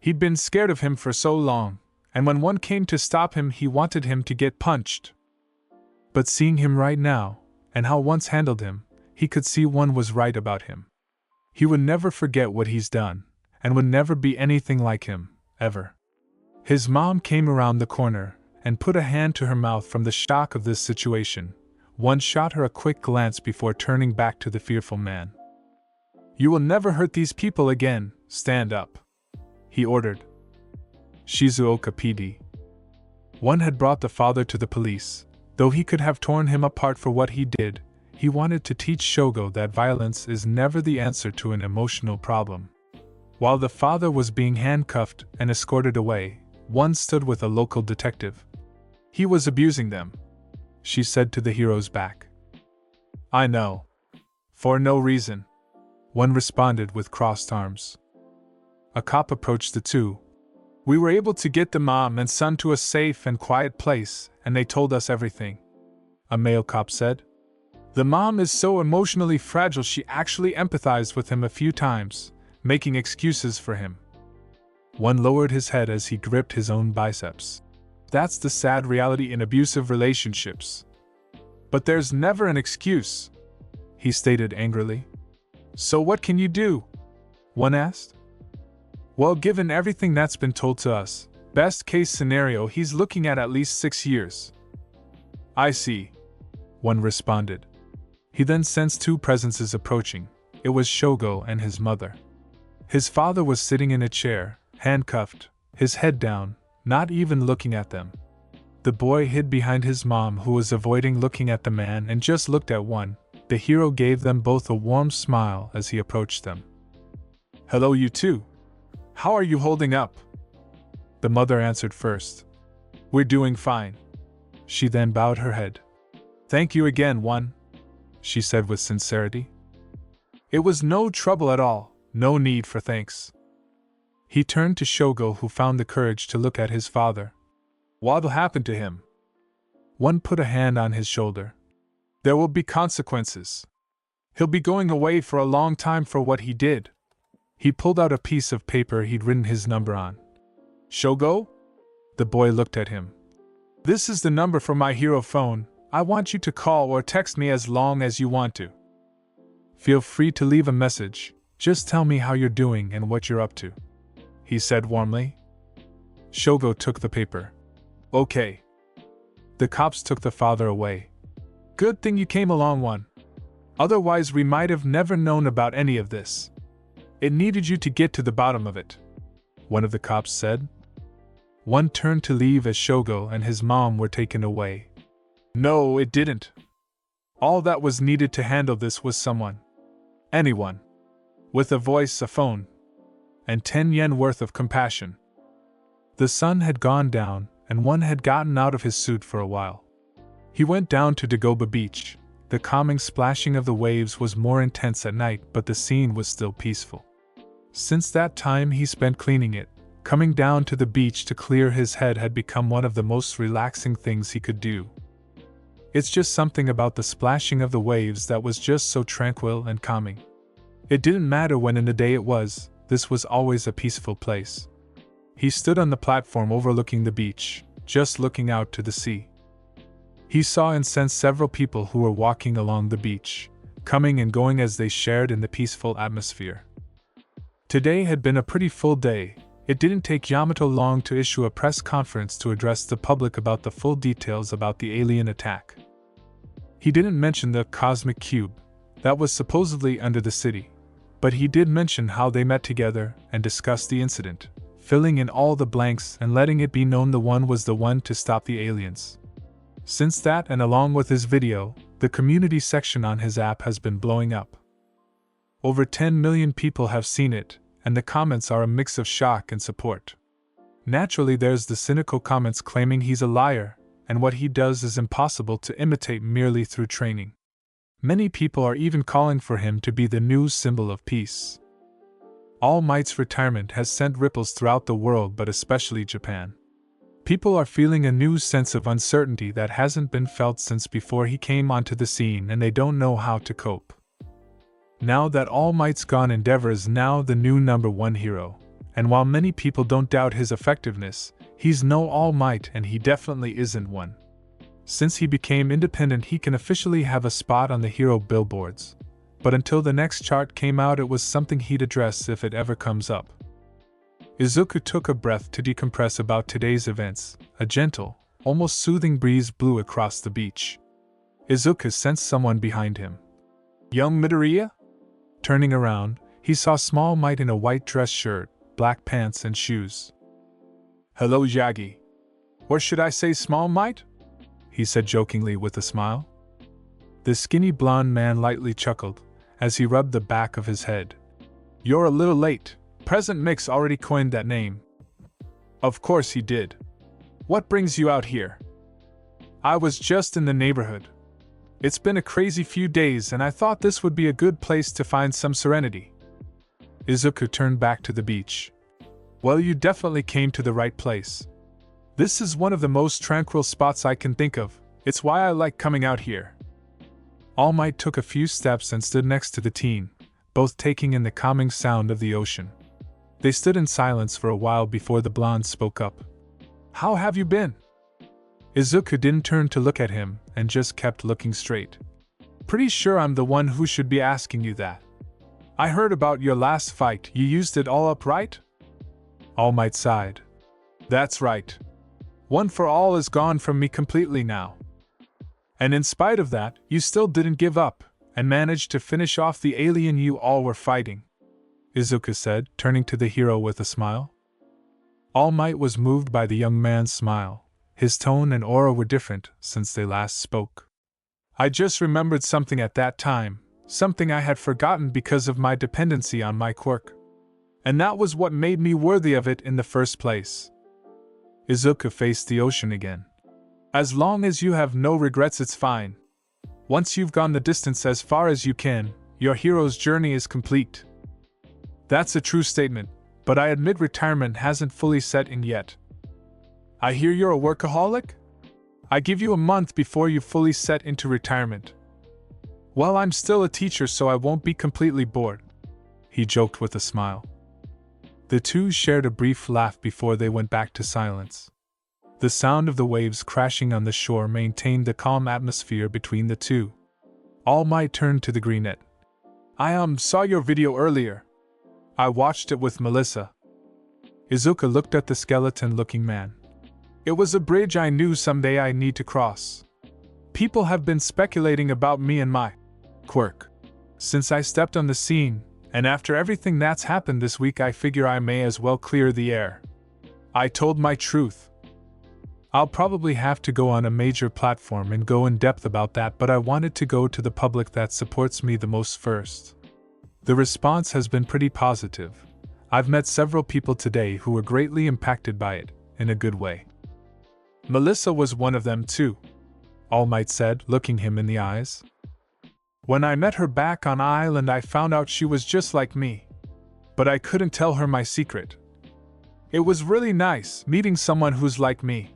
He'd been scared of him for so long, and when One came to stop him, he wanted him to get punched. But seeing him right now, and how One's handled him, he could see One was right about him. He would never forget what he's done, and would never be anything like him, ever. His mom came around the corner and put a hand to her mouth from the shock of this situation. One shot her a quick glance before turning back to the fearful man. "You will never hurt these people again, stand up," he ordered. Shizuoka PD. One had brought the father to the police. Though he could have torn him apart for what he did, he wanted to teach Shogo that violence is never the answer to an emotional problem. While the father was being handcuffed and escorted away, One stood with a local detective. "He was abusing them," she said to the hero's back. "I know. For no reason," One responded with crossed arms. A cop approached the two. "We were able to get the mom and son to a safe and quiet place, and they told us everything," a male cop said. "The mom is so emotionally fragile she actually empathized with him a few times, making excuses for him." One lowered his head as he gripped his own biceps. That's the sad reality in abusive relationships. "But there's never an excuse," he stated angrily. "So what can you do?" One asked. "Well, given everything that's been told to us, best case scenario he's looking at least 6 years. I see, one responded. He then sensed two presences approaching. It was Shogo and his mother. His father was sitting in a chair, handcuffed, his head down, not even looking at them. The boy hid behind his mom, who was avoiding looking at the man and just looked at one. The hero gave them both a warm smile as he approached them. Hello, you two. How are you holding up? The mother answered first. We're doing fine. She then bowed her head. Thank you again, one, she said with sincerity. It was no trouble at all, no need for thanks. He turned to Shogo, who found the courage to look at his father. What'll happen to him? One put a hand on his shoulder. There will be consequences. He'll be going away for a long time for what he did. He pulled out a piece of paper he'd written his number on. Shogo? The boy looked at him. This is the number for my hero phone. I want you to call or text me as long as you want to. Feel free to leave a message. Just tell me how you're doing and what you're up to, he said warmly. Shogo took the paper. Okay. The cops took the father away. Good thing you came along, one. Otherwise we might have never known about any of this. It needed you to get to the bottom of it, one of the cops said. One turned to leave as Shogo and his mom were taken away. No, it didn't. All that was needed to handle this was someone. Anyone. With a voice, a phone. And 10 yen worth of compassion. The sun had gone down, and one had gotten out of his suit for a while. He went down to Dagoba Beach. The calming splashing of the waves was more intense at night, but the scene was still peaceful. Since that time he spent cleaning it. Coming down to the beach to clear his head had become one of the most relaxing things he could do. It's just something about the splashing of the waves that was just so tranquil and calming. It didn't matter when in the day it was, this was always a peaceful place. He stood on the platform overlooking the beach, just looking out to the sea. He saw and sensed several people who were walking along the beach, coming and going as they shared in the peaceful atmosphere. Today had been a pretty full day. It didn't take Yamato long to issue a press conference to address the public about the full details about the alien attack. He didn't mention the cosmic cube that was supposedly under the city, but he did mention how they met together and discussed the incident, filling in all the blanks and letting it be known the one was the one to stop the aliens. Since that, and along with his video, the community section on his app has been blowing up. Over 10 million people have seen it, and the comments are a mix of shock and support. Naturally, there's the cynical comments claiming he's a liar, and what he does is impossible to imitate merely through training. Many people are even calling for him to be the new symbol of peace. All Might's retirement has sent ripples throughout the world, but especially Japan. People are feeling a new sense of uncertainty that hasn't been felt since before he came onto the scene, and they don't know how to cope. Now that All Might's gone, Endeavor is now the new #1 hero, and while many people don't doubt his effectiveness, he's no All Might and he definitely isn't one. Since he became independent, he can officially have a spot on the hero billboards, but until the next chart came out, it was something he'd address if it ever comes up. Izuku took a breath to decompress about today's events. A gentle, almost soothing breeze blew across the beach. Izuku sensed someone behind him. Young Midoriya? Turning around, he saw Small Might in a white dress shirt, black pants and shoes. Hello, Yagi. Or should I say Small Might? He said jokingly with a smile. The skinny blonde man lightly chuckled as he rubbed the back of his head. You're a little late. President Mix already coined that name. Of course he did. What brings you out here? I was just in the neighborhood. It's been a crazy few days and I thought this would be a good place to find some serenity. Izuku turned back to the beach. Well, you definitely came to the right place. This is one of the most tranquil spots I can think of. It's why I like coming out here. All Might took a few steps and stood next to the teen, both taking in the calming sound of the ocean. They stood in silence for a while before the blonde spoke up. How have you been? Izuku didn't turn to look at him and just kept looking straight. Pretty sure I'm the one who should be asking you that. I heard about your last fight. You used it all up, right? All Might sighed. That's right. One for All is gone from me completely now. And in spite of that, you still didn't give up, and managed to finish off the alien you all were fighting," Izuku said, turning to the hero with a smile. All Might was moved by the young man's smile. His tone and aura were different since they last spoke. "I just remembered something at that time, something I had forgotten because of my dependency on my quirk. And that was what made me worthy of it in the first place." Izuku faced the ocean again. "As long as you have no regrets, it's fine. Once you've gone the distance as far as you can, your hero's journey is complete." "That's a true statement, but I admit retirement hasn't fully set in yet." "I hear you're a workaholic? I give you a month before you fully set into retirement." "Well, I'm still a teacher, so I won't be completely bored," he joked with a smile. The two shared a brief laugh before they went back to silence. The sound of the waves crashing on the shore maintained the calm atmosphere between the two. All Might turned to the greenette. "I saw your video earlier. I watched it with Melissa." Izuku looked at the skeleton-looking man. "It was a bridge I knew someday I need to cross. People have been speculating about me and my quirk since I stepped on the scene, and after everything that's happened this week, I figure I may as well clear the air. I told my truth. I'll probably have to go on a major platform and go in depth about that, but I wanted to go to the public that supports me the most first." The response has been pretty positive. I've met several people today who were greatly impacted by it, in a good way. "Melissa was one of them too," All Might said, looking him in the eyes. "When I met her back on island, I found out she was just like me. But I couldn't tell her my secret. It was really nice meeting someone who's like me.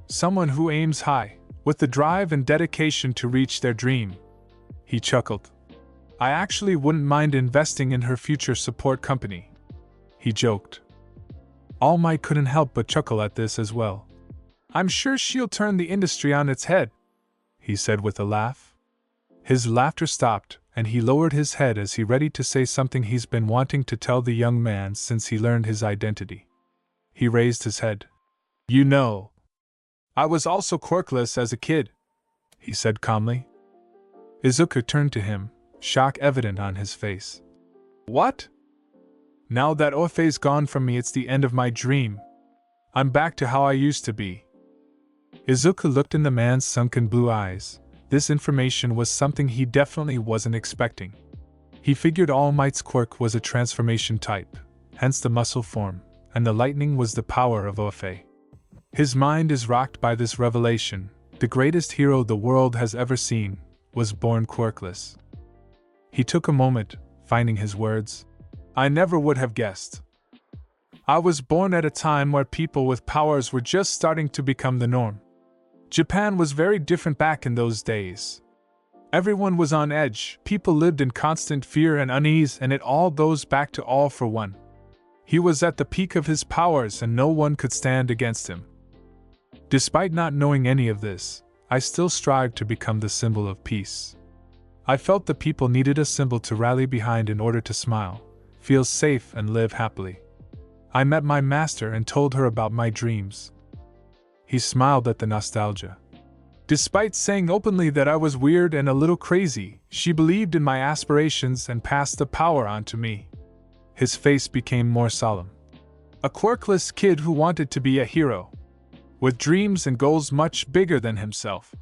Someone who aims high, with the drive and dedication to reach their dream." He chuckled. "I actually wouldn't mind investing in her future support company," he joked. All Might couldn't help but chuckle at this as well. "I'm sure she'll turn the industry on its head," he said with a laugh. His laughter stopped, and he lowered his head as he ready to say something he's been wanting to tell the young man since he learned his identity. He raised his head. "You know, I was also quirkless as a kid," he said calmly. Izuku turned to him, shock evident on his face. "What?" "Now that Ofei's gone from me, it's the end of my dream. I'm back to how I used to be." Izuku looked in the man's sunken blue eyes. This information was something he definitely wasn't expecting. He figured All Might's quirk was a transformation type, hence the muscle form, and the lightning was the power of Ofei. His mind is rocked by this revelation. The greatest hero the world has ever seen was born quirkless. He took a moment, finding his words. "I never would have guessed. I was born at a time where people with powers were just starting to become the norm. Japan was very different back in those days. Everyone was on edge, people lived in constant fear and unease, and it all goes back to All for One. He was at the peak of his powers and no one could stand against him. Despite not knowing any of this, I still strived to become the symbol of peace. I felt the people needed a symbol to rally behind in order to smile, feel safe, and live happily. I met my master and told her about my dreams." He smiled at the nostalgia. "Despite saying openly that I was weird and a little crazy, she believed in my aspirations and passed the power on to me." His face became more solemn. "A quirkless kid who wanted to be a hero, with dreams and goals much bigger than himself.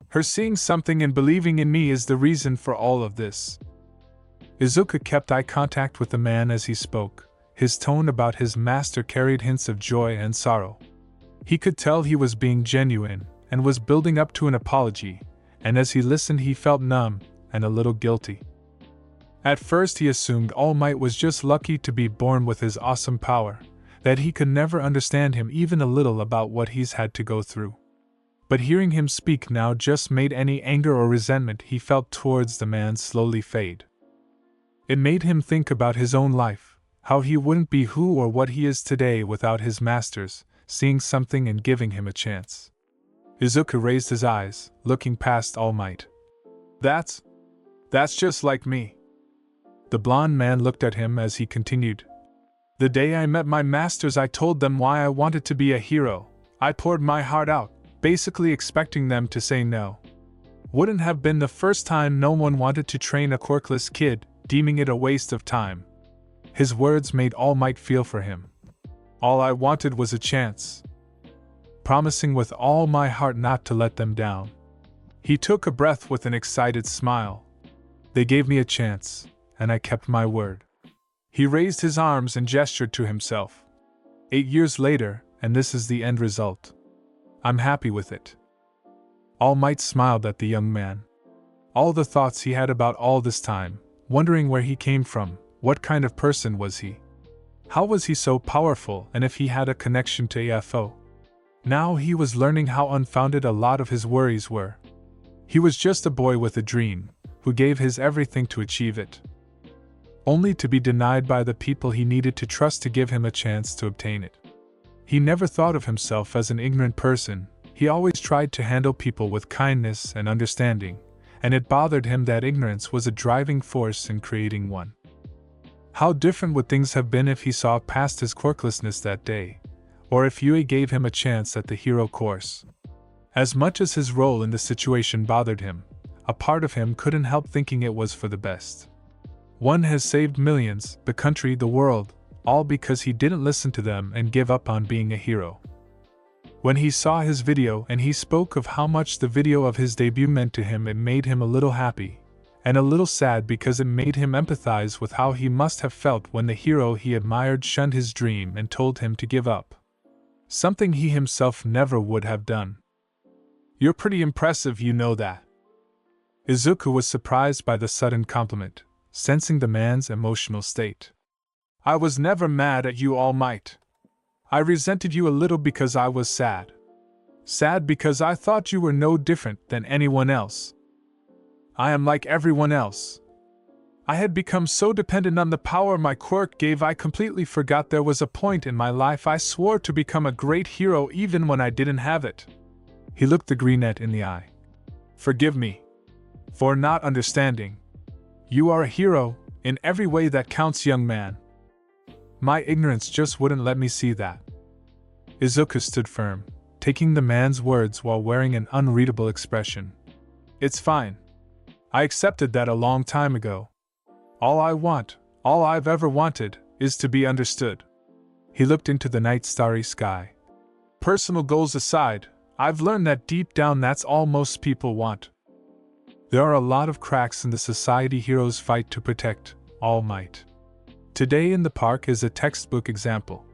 Her seeing something and believing in me is the reason for all of this." Izuku kept eye contact with the man as he spoke. His tone about his master carried hints of joy and sorrow. He could tell he was being genuine, and was building up to an apology, and as he listened he felt numb and a little guilty. At first he assumed All Might was just lucky to be born with his awesome power, that he could never understand him even a little about what he's had to go through. But hearing him speak now just made any anger or resentment he felt towards the man slowly fade. It made him think about his own life, how he wouldn't be who or what he is today without his masters seeing something and giving him a chance. Izuku raised his eyes, looking past All Might. That's just like me." The blonde man looked at him as he continued. "The day I met my masters, I told them why I wanted to be a hero. I poured my heart out, basically expecting them to say no. Wouldn't have been the first time no one wanted to train a quirkless kid, deeming it a waste of time. His words made All Might feel for him. All I wanted was a chance. Promising with all my heart not to let them down. He took a breath with an excited smile. They gave me a chance, and I kept my word. He raised his arms and gestured to himself. 8 years later, and this is the end result. I'm happy with it. All Might smiled at the young man. All the thoughts he had about all this time, wondering where he came from, what kind of person was he? How was he so powerful, and if he had a connection to AFO? Now he was learning how unfounded a lot of his worries were. He was just a boy with a dream, who gave his everything to achieve it. Only to be denied by the people he needed to trust to give him a chance to obtain it. He never thought of himself as an ignorant person. He always tried to handle people with kindness and understanding, and it bothered him that ignorance was a driving force in creating one. How different would things have been if he saw past his quirklessness that day, or if Yue gave him a chance at the hero course. As much as his role in the situation bothered him, a part of him couldn't help thinking it was for the best. One has saved millions, the country, the world, all because he didn't listen to them and give up on being a hero. When he saw his video and he spoke of how much the video of his debut meant to him, it made him a little happy, and a little sad because it made him empathize with how he must have felt when the hero he admired shunned his dream and told him to give up. Something he himself never would have done. You're pretty impressive, you know that. Izuku was surprised by the sudden compliment, sensing the man's emotional state. I was never mad at you, All Might. I resented you a little because I was sad. Sad because I thought you were no different than anyone else. I am like everyone else. I had become so dependent on the power my quirk gave I completely forgot there was a point in my life I swore to become a great hero even when I didn't have it. He looked the greenette in the eye. Forgive me for not understanding. You are a hero in every way that counts, young man. My ignorance just wouldn't let me see that. Izuku stood firm, taking the man's words while wearing an unreadable expression. It's fine. I accepted that a long time ago. All I want, all I've ever wanted, is to be understood. He looked into the night starry sky. Personal goals aside, I've learned that deep down that's all most people want. There are a lot of cracks in the society heroes fight to protect, All Might. Today in the park is a textbook example.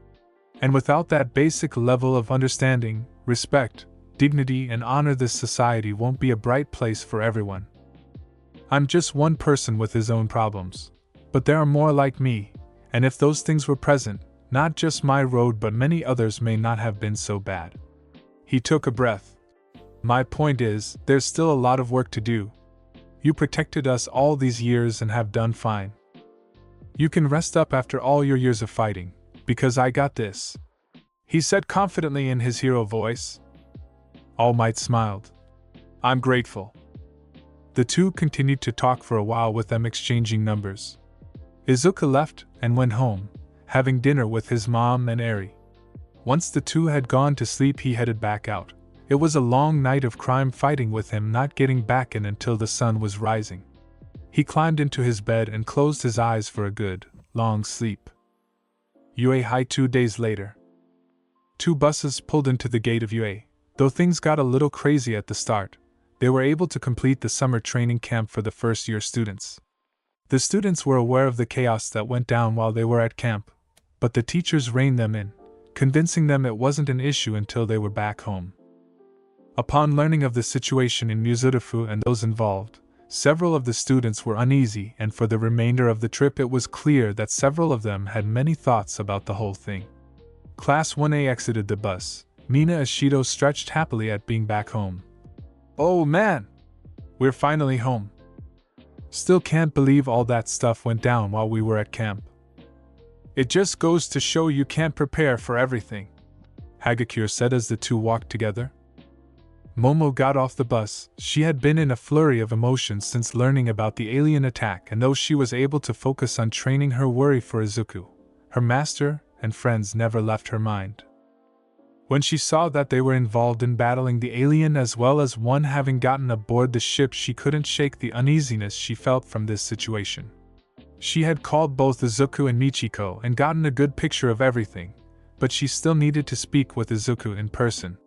And without that basic level of understanding, respect, dignity, and honor, this society won't be a bright place for everyone. I'm just one person with his own problems. But there are more like me, and if those things were present, not just my road but many others may not have been so bad. He took a breath. My point is, there's still a lot of work to do. You protected us all these years and have done fine. You can rest up after all your years of fighting, because I got this, he said confidently in his hero voice. All Might smiled. I'm grateful. The two continued to talk for a while with them exchanging numbers. Izuku left and went home, having dinner with his mom and Eri. Once the two had gone to sleep, he headed back out. It was a long night of crime fighting with him not getting back in until the sun was rising. He climbed into his bed and closed his eyes for a good, long sleep. Yue High 2 days later. 2 buses pulled into the gate of Yue. Though things got a little crazy at the start, they were able to complete the summer training camp for the first-year students. The students were aware of the chaos that went down while they were at camp, but the teachers reined them in, convincing them it wasn't an issue until they were back home. Upon learning of the situation in Mizurufu and those involved, several of the students were uneasy, and for the remainder of the trip it was clear that several of them had many thoughts about the whole thing. Class 1A exited the bus. Mina Ashido stretched happily at being back home. Oh man! We're finally home. Still can't believe all that stuff went down while we were at camp. It just goes to show you can't prepare for everything, Hagakure said as the two walked together. Momo got off the bus. She had been in a flurry of emotions since learning about the alien attack, and though she was able to focus on training, her worry for Izuku, her master, and friends never left her mind. When she saw that they were involved in battling the alien as well as one having gotten aboard the ship, she couldn't shake the uneasiness she felt from this situation. She had called both Izuku and Michiko and gotten a good picture of everything, but she still needed to speak with Izuku in person.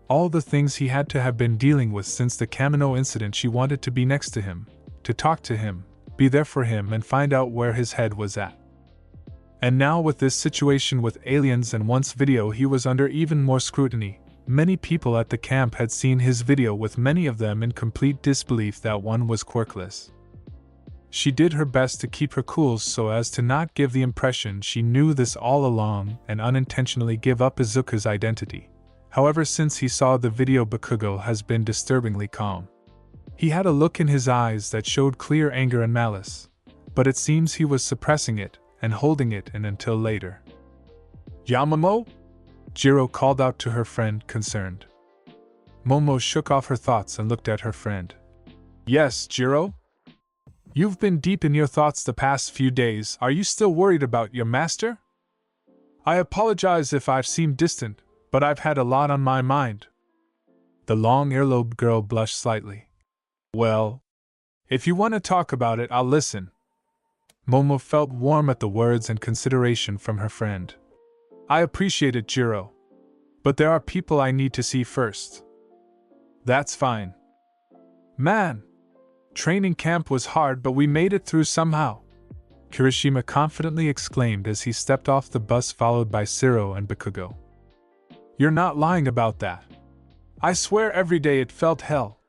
All the things he had to have been dealing with since the Kamino incident, she wanted to be next to him, to talk to him, be there for him and find out where his head was at. And now with this situation with aliens and once video, he was under even more scrutiny. Many people at the camp had seen his video, with many of them in complete disbelief that one was quirkless. She did her best to keep her cool so as to not give the impression she knew this all along and unintentionally give up Izuku's identity. However, since he saw the video, Bakugo has been disturbingly calm. He had a look in his eyes that showed clear anger and malice, but it seems he was suppressing it and holding it in until later. "Yamamoto?" Jiro called out to her friend, concerned. Momo shook off her thoughts and looked at her friend. "Yes, Jiro? You've been deep in your thoughts the past few days. Are you still worried about your master? I apologize if I've seemed distant, but I've had a lot on my mind." The long earlobed girl blushed slightly. "Well, if you want to talk about it, I'll listen." Momo felt warm at the words and consideration from her friend. "I appreciate it, Jiro. But there are people I need to see first." "That's fine." "Man, training camp was hard, but we made it through somehow," Kirishima confidently exclaimed as he stepped off the bus followed by Siro and Bakugo. "You're not lying about that. I swear every day it felt hell.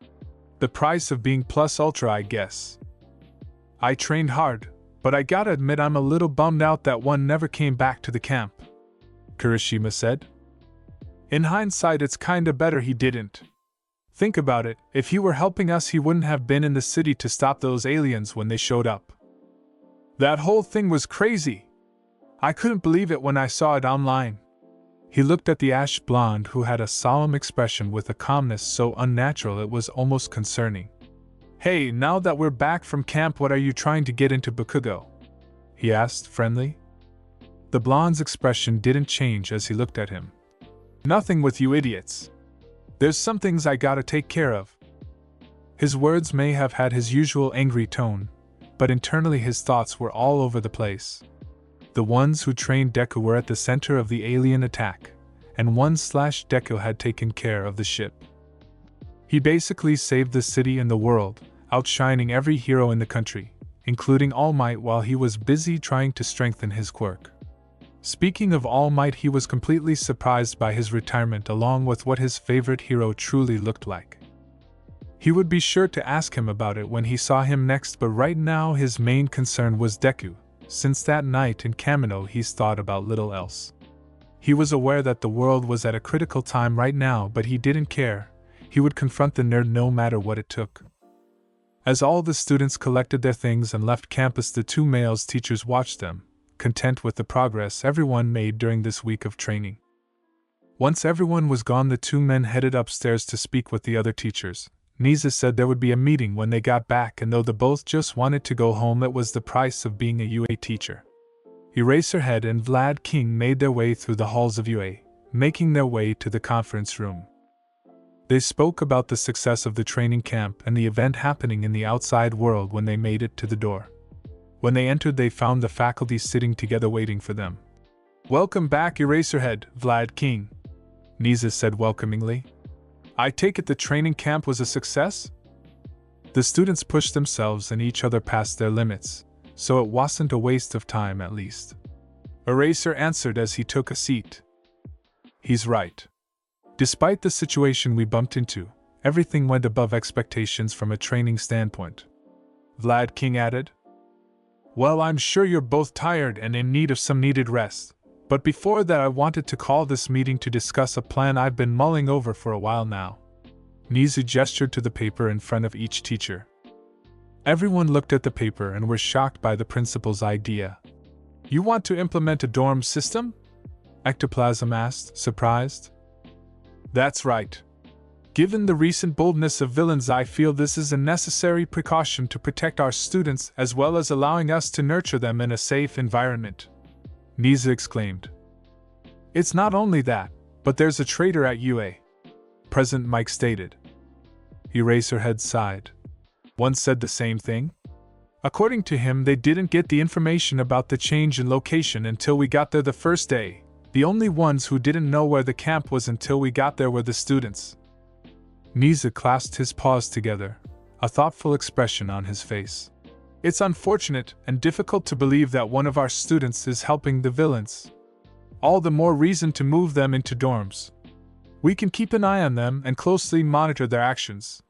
The price of being plus ultra, I guess. I trained hard, but I gotta admit I'm a little bummed out that one never came back to the camp," Kirishima said. "In hindsight, it's kinda better he didn't. Think about it, if he were helping us, he wouldn't have been in the city to stop those aliens when they showed up. That whole thing was crazy. I couldn't believe it when I saw it online." He looked at the ash blonde, who had a solemn expression with a calmness so unnatural it was almost concerning. "Hey, now that we're back from camp, what are you trying to get into, Bakugo?" he asked, friendly. The blonde's expression didn't change as he looked at him. "Nothing with you idiots. There's some things I gotta take care of." His words may have had his usual angry tone, but internally his thoughts were all over the place. The ones who trained Deku were at the center of the alien attack, and Deku had taken care of the ship. He basically saved the city and the world, outshining every hero in the country, including All Might, while he was busy trying to strengthen his quirk. Speaking of All Might, he was completely surprised by his retirement along with what his favorite hero truly looked like. He would be sure to ask him about it when he saw him next, but right now his main concern was Deku. Since that night in Kamino, he's thought about little else. He was aware that the world was at a critical time right now, but he didn't care. He would confront the nerd no matter what it took. As all the students collected their things and left campus, the two males teachers watched them, content with the progress everyone made during this week of training. Once everyone was gone, the two men headed upstairs to speak with the other teachers. Nisa said there would be a meeting when they got back, and though they both just wanted to go home, it was the price of being a UA teacher. Eraserhead and Vlad King made their way through the halls of UA, making their way to the conference room. They spoke about the success of the training camp and the event happening in the outside world when they made it to the door. When they entered, they found the faculty sitting together waiting for them. "Welcome back, Eraserhead, Vlad King," Nisa said welcomingly. "I take it the training camp was a success?" The students pushed themselves and each other past their limits, so it wasn't a waste of time at least. Eraser answered as he took a seat. "He's right. Despite the situation we bumped into, everything went above expectations from a training standpoint," Vlad King added. "Well, I'm sure you're both tired and in need of some needed rest, but before that I wanted to call this meeting to discuss a plan I've been mulling over for a while now." Nizu gestured to the paper in front of each teacher. Everyone looked at the paper and were shocked by the principal's idea. "You want to implement a dorm system?" Ectoplasm asked, surprised. "That's right. Given the recent boldness of villains, I feel this is a necessary precaution to protect our students as well as allowing us to nurture them in a safe environment," Nisa exclaimed. "It's not only that, But there's a traitor at UA. President Mike stated. Eraserhead sighed. One said the same thing? According to him, they didn't get the information about the change in location until we got there the first day. The only ones who didn't know where the camp was until we got there were the students. Niza clasped his paws together, a thoughtful expression on his face. It's unfortunate and difficult to believe that one of our students is helping the villains. All the more reason to move them into dorms. We can keep an eye on them and closely monitor their actions.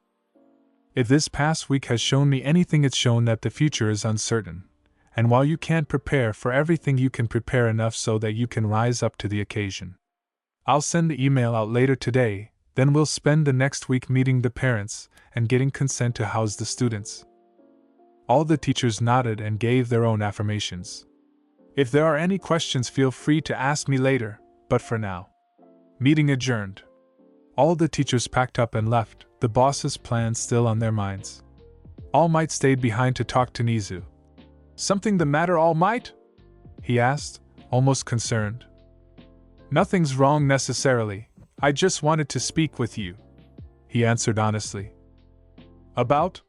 If this past week has shown me anything, it's shown that the future is uncertain. And while you can't prepare for everything, you can prepare enough so that you can rise up to the occasion. I'll send the email out later today, then we'll spend the next week meeting the parents and getting consent to house the students. All the teachers nodded and gave their own affirmations. If there are any questions, feel free to ask me later, but for now. Meeting adjourned. All the teachers packed up and left, the boss's plan still on their minds. All Might stayed behind to talk to Nizu. Something the matter, All Might? He asked, almost concerned. Nothing's wrong necessarily. I just wanted to speak with you, he answered honestly. About?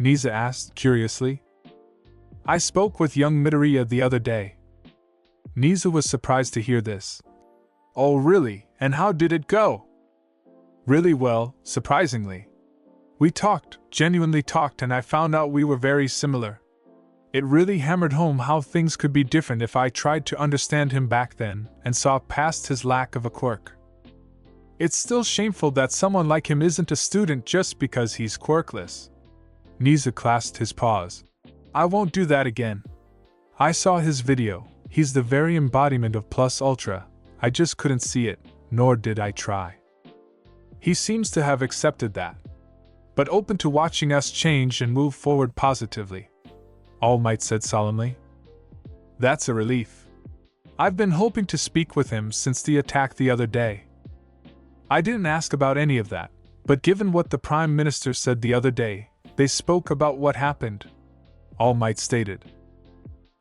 Niza asked curiously. I spoke with young Midoriya the other day. Niza was surprised to hear this. Oh really, and how did it go? Really well, surprisingly. We talked, genuinely talked, and I found out we were very similar. It really hammered home how things could be different if I tried to understand him back then and saw past his lack of a quirk. It's still shameful that someone like him isn't a student just because he's quirkless. Niza clasped his paws. I won't do that again. I saw his video. He's the very embodiment of Plus Ultra. I just couldn't see it, nor did I try. He seems to have accepted that. But open to watching us change and move forward positively. All Might said solemnly. That's a relief. I've been hoping to speak with him since the attack the other day. I didn't ask about any of that, but given what the Prime Minister said the other day, they spoke about what happened. All Might stated.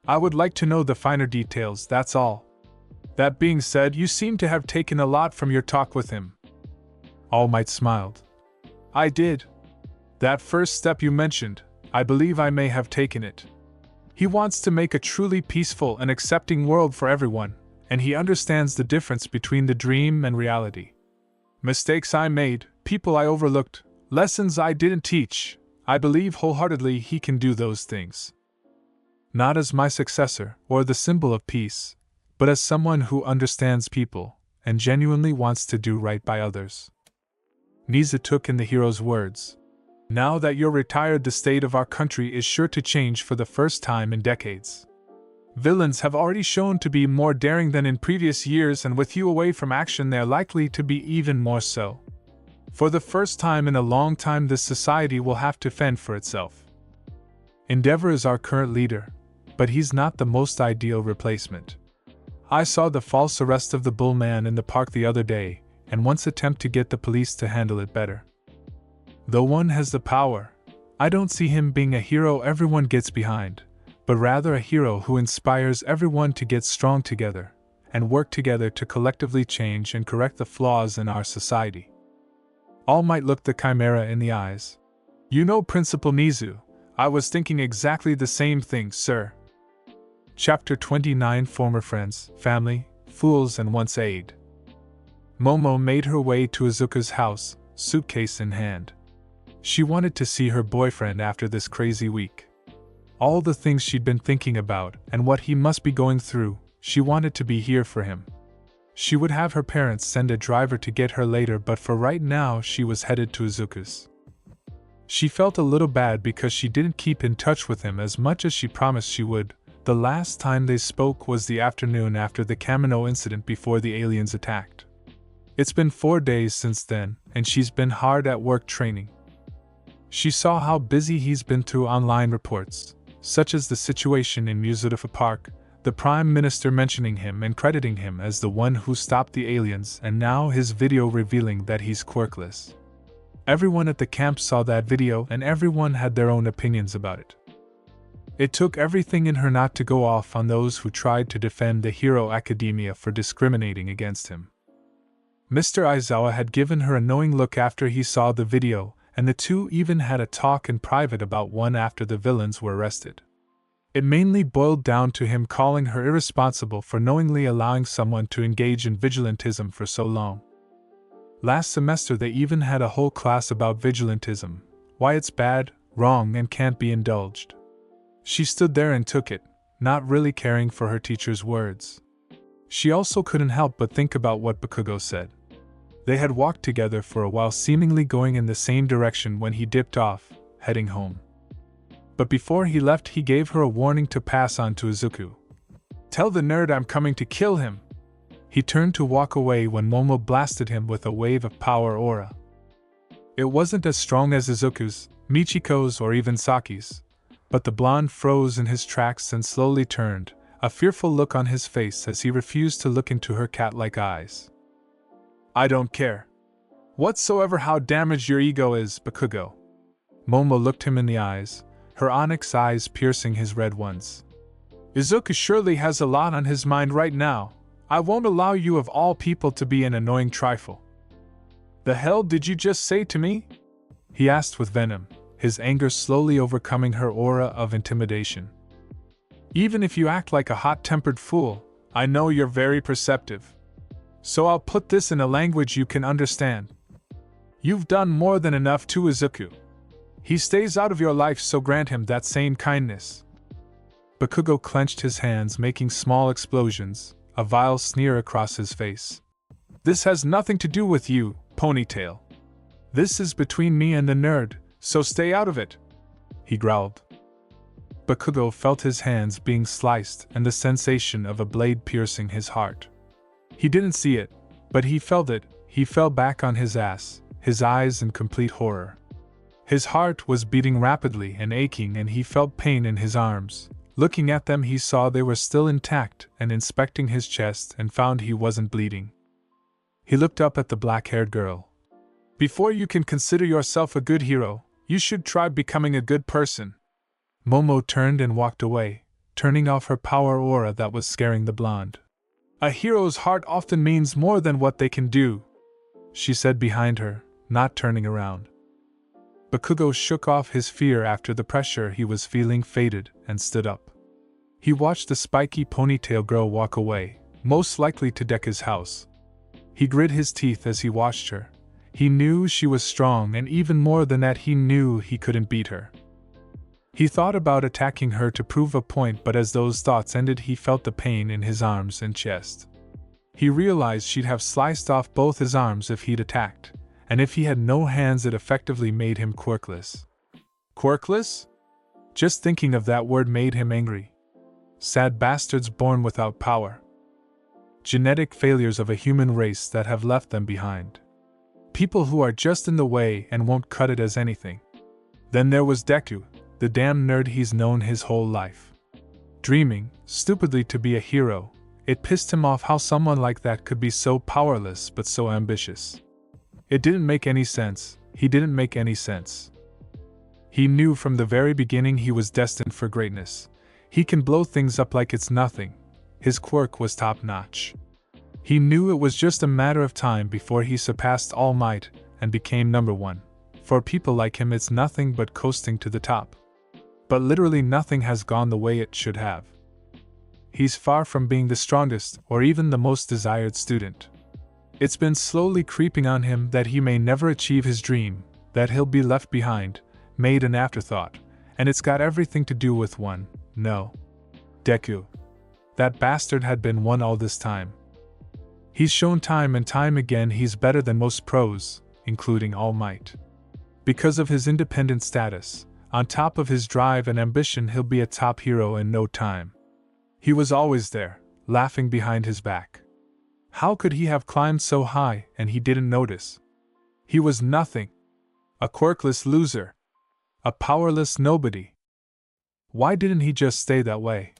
I would like to know the finer details, that's all. That being said, you seem to have taken a lot from your talk with him. All Might smiled. I did. That first step you mentioned, I believe I may have taken it. He wants to make a truly peaceful and accepting world for everyone, and he understands the difference between the dream and reality. Mistakes I made, people I overlooked, lessons I didn't teach, I believe wholeheartedly he can do those things. Not as my successor, or the symbol of peace, but as someone who understands people, and genuinely wants to do right by others. Niza took in the hero's words. Now that you're retired, the state of our country is sure to change for the first time in decades. Villains have already shown to be more daring than in previous years, and with you away from action they're likely to be even more so. For the first time in a long time, this society will have to fend for itself. Endeavor is our current leader, but he's not the most ideal replacement. I saw the false arrest of the Bull Man in the park the other day, and once attempt to get the police to handle it better. Though one has the power, I don't see him being a hero everyone gets behind, but rather a hero who inspires everyone to get strong together, and work together to collectively change and correct the flaws in our society. All Might looked the Chimera in the eyes. You know, Principal Nizu, I was thinking exactly the same thing, sir. Chapter 29 Former Friends, Family, Fools and Once Aid. Momo made her way to Izuku's house, suitcase in hand. She wanted to see her boyfriend after this crazy week. All the things she'd been thinking about and what he must be going through, she wanted to be here for him. She would have her parents send a driver to get her later, but for right now she was headed to Izuku's. She felt a little bad because she didn't keep in touch with him as much as she promised she would. The last time they spoke was the afternoon after the Kamino incident before the aliens attacked. It's been 4 days since then, and she's been hard at work training. She saw how busy he's been through online reports, such as the situation in Musudafa Park, the Prime Minister mentioning him and crediting him as the one who stopped the aliens, and now his video revealing that he's quirkless. Everyone at the camp saw that video and everyone had their own opinions about it. It took everything in her not to go off on those who tried to defend the Hero Academia for discriminating against him. Mr. Aizawa had given her a knowing look after he saw the video, and the two even had a talk in private about one after the villains were arrested. It mainly boiled down to him calling her irresponsible for knowingly allowing someone to engage in vigilantism for so long. Last semester they even had a whole class about vigilantism, why it's bad, wrong, and can't be indulged. She stood there and took it, not really caring for her teacher's words. She also couldn't help but think about what Bakugo said. They had walked together for a while, seemingly going in the same direction when he dipped off, heading home. But before he left, he gave her a warning to pass on to Izuku. "Tell the nerd I'm coming to kill him." He turned to walk away when Momo blasted him with a wave of power aura. It wasn't as strong as Izuku's, Michiko's, or even Saki's, but the blonde froze in his tracks and slowly turned, a fearful look on his face as he refused to look into her cat-like eyes. "I don't care whatsoever how damaged your ego is, Bakugo." Momo looked him in the eyes, her onyx eyes piercing his red ones. "Izuku surely has a lot on his mind right now. I won't allow you of all people to be an annoying trifle." "The hell did you just say to me?" he asked with venom, his anger slowly overcoming her aura of intimidation. "Even if you act like a hot-tempered fool, I know you're very perceptive. So I'll put this in a language you can understand. You've done more than enough to Izuku. He stays out of your life, so grant him that same kindness." Bakugo clenched his hands, making small explosions, a vile sneer across his face. "This has nothing to do with you, Ponytail. This is between me and the nerd, so stay out of it," he growled. Bakugo felt his hands being sliced and the sensation of a blade piercing his heart. He didn't see it, but he felt it. He fell back on his ass, his eyes in complete horror. His heart was beating rapidly and aching, and he felt pain in his arms. Looking at them, he saw they were still intact, and inspecting his chest and found he wasn't bleeding. He looked up at the black-haired girl. "Before you can consider yourself a good hero, you should try becoming a good person." Momo turned and walked away, turning off her power aura that was scaring the blonde. "A hero's heart often means more than what they can do," she said behind her, not turning around. Bakugo shook off his fear after the pressure he was feeling faded and stood up. He watched the spiky ponytail girl walk away, most likely to Deku's house. He grit his teeth as he watched her. He knew she was strong, and even more than that, he knew he couldn't beat her. He thought about attacking her to prove a point, but as those thoughts ended, he felt the pain in his arms and chest. He realized she'd have sliced off both his arms if he'd attacked, and if he had no hands, it effectively made him quirkless. Quirkless? Just thinking of that word made him angry. Sad bastards born without power. Genetic failures of a human race that have left them behind. People who are just in the way and won't cut it as anything. Then there was Deku, the damn nerd he's known his whole life. Dreaming, stupidly, to be a hero. It pissed him off how someone like that could be so powerless but so ambitious. It didn't make any sense. He didn't make any sense. He knew from the very beginning he was destined for greatness. He can blow things up like it's nothing. His quirk was top-notch. He knew it was just a matter of time before he surpassed All Might and became number one. For people like him, it's nothing but coasting to the top. But literally nothing has gone the way it should have. He's far from being the strongest or even the most desired student. It's been slowly creeping on him that he may never achieve his dream, that he'll be left behind, made an afterthought, and it's got everything to do with one, no. Deku. That bastard had been one all this time. He's shown time and time again he's better than most pros, including All Might. Because of his independent status, on top of his drive and ambition, he'll be a top hero in no time. He was always there, laughing behind his back. How could he have climbed so high and he didn't notice? He was nothing. A quirkless loser. A powerless nobody. Why didn't he just stay that way?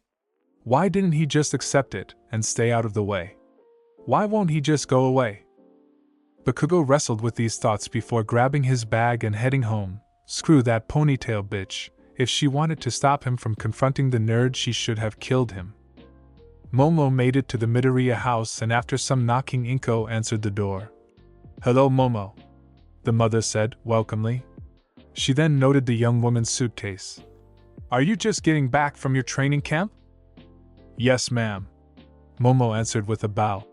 Why didn't he just accept it and stay out of the way? Why won't he just go away? Bakugo wrestled with these thoughts before grabbing his bag and heading home. Screw that ponytail bitch. If she wanted to stop him from confronting the nerd, she should have killed him. Momo made it to the Midoriya house, and after some knocking, Inko answered the door, Hello, Momo, the mother said, welcomely. She then noted the young woman's suitcase. Are you just getting back from your training camp? Yes, ma'am, Momo answered with a bow.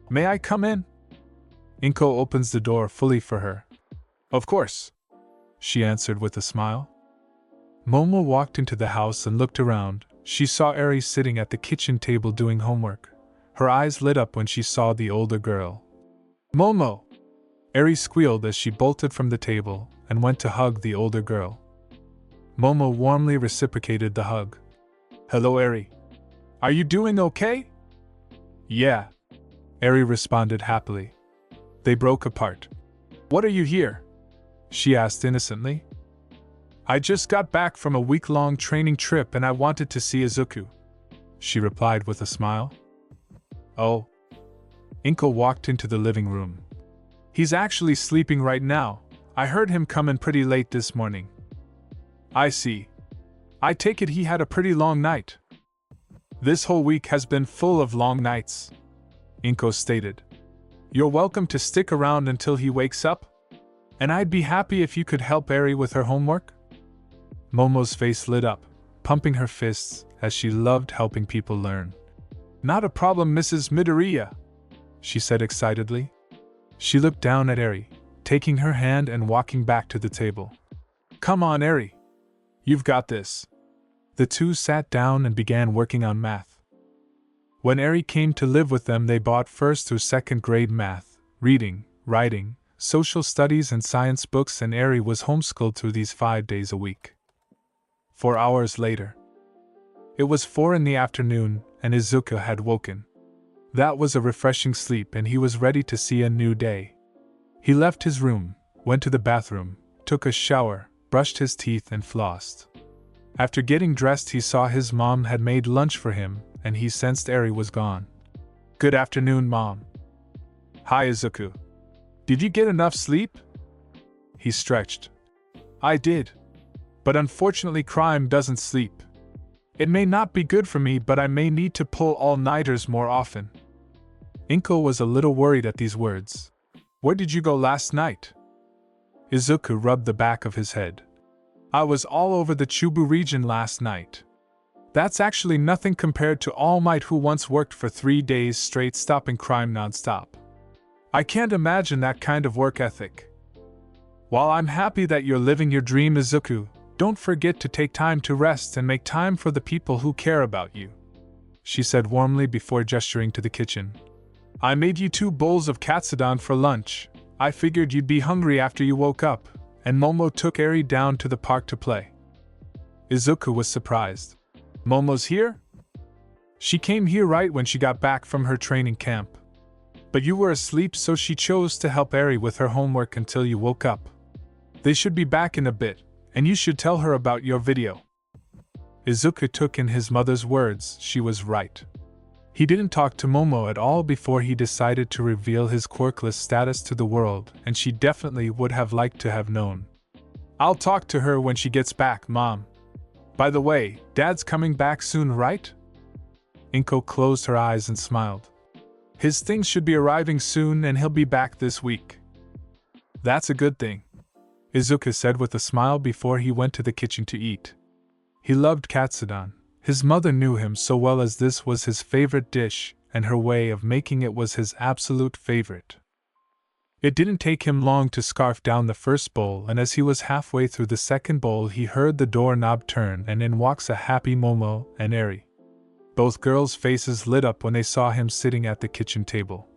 May I come in? Inko opens the door fully for her. Of course, she answered with a smile. Momo walked into the house and looked around. She saw Eri sitting at the kitchen table doing homework. Her eyes lit up when she saw the older girl. Momo! Eri squealed as she bolted from the table and went to hug the older girl. Momo warmly reciprocated the hug. Hello, Eri. Are you doing okay? Yeah, Eri responded happily. They broke apart. What are you here? She asked innocently. I just got back from a week-long training trip and I wanted to see Izuku, she replied with a smile. Oh. Inko walked into the living room. He's actually sleeping right now. I heard him come in pretty late this morning. I see. I take it he had a pretty long night. This whole week has been full of long nights, Inko stated. You're welcome to stick around until he wakes up, and I'd be happy if you could help Eri with her homework. Momo's face lit up, pumping her fists as she loved helping people learn. Not a problem, Mrs. Midoriya, she said excitedly. She looked down at Eri, taking her hand and walking back to the table. Come on, Eri. You've got this. The two sat down and began working on math. When Eri came to live with them, they bought first through second grade math, reading, writing, social studies and science books, and Eri was homeschooled through these 5 days a week. 4 hours later. It was 4 in the afternoon, and Izuku had woken. That was a refreshing sleep and he was ready to see a new day. He left his room, went to the bathroom, took a shower, brushed his teeth and flossed. After getting dressed, he saw his mom had made lunch for him, and he sensed Eri was gone. Good afternoon, Mom. Hi, Izuku. Did you get enough sleep? He stretched. I did. But unfortunately crime doesn't sleep. It may not be good for me, but I may need to pull all-nighters more often. Inko was a little worried at these words. Where did you go last night? Izuku rubbed the back of his head. I was all over the Chubu region last night. That's actually nothing compared to All Might, who once worked for 3 days straight stopping crime non-stop. I can't imagine that kind of work ethic. While I'm happy that you're living your dream, Izuku, don't forget to take time to rest and make time for the people who care about you, she said warmly before gesturing to the kitchen. I made you 2 bowls of katsudon for lunch. I figured you'd be hungry after you woke up, and Momo took Eri down to the park to play. Izuku was surprised. Momo's here? She came here right when she got back from her training camp. But you were asleep, so she chose to help Eri with her homework until you woke up. They should be back in a bit, and you should tell her about your video. Izuku took in his mother's words. She was right. He didn't talk to Momo at all before he decided to reveal his quirkless status to the world, and she definitely would have liked to have known. I'll talk to her when she gets back, Mom. By the way, Dad's coming back soon, right? Inko closed her eyes and smiled. His things should be arriving soon and he'll be back this week. That's a good thing, Izuku said with a smile before he went to the kitchen to eat. He loved katsudon. His mother knew him so well as this was his favorite dish, and her way of making it was his absolute favorite. It didn't take him long to scarf down the first bowl, and as he was halfway through the second bowl he heard the doorknob turn and in walks a happy Momo and Eri. Both girls' faces lit up when they saw him sitting at the kitchen table.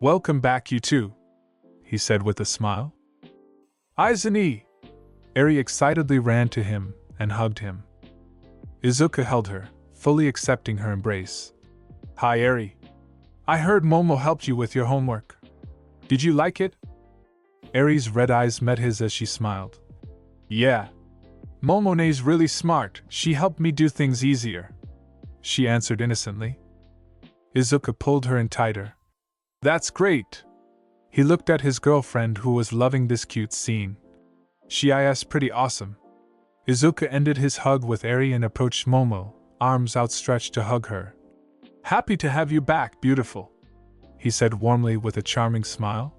Welcome back, you two, he said with a smile. Izumi! Eri excitedly ran to him and hugged him. Izuku held her, fully accepting her embrace. Hi, Eri. I heard Momo helped you with your homework. Did you like it? Eri's red eyes met his as she smiled. Yeah. Momone's really smart. She helped me do things easier, she answered innocently. Izuku pulled her in tighter. That's great. He looked at his girlfriend, who was loving this cute scene. She is pretty awesome. Izuku ended his hug with Eri and approached Momo, arms outstretched to hug her. Happy to have you back, beautiful, he said warmly with a charming smile.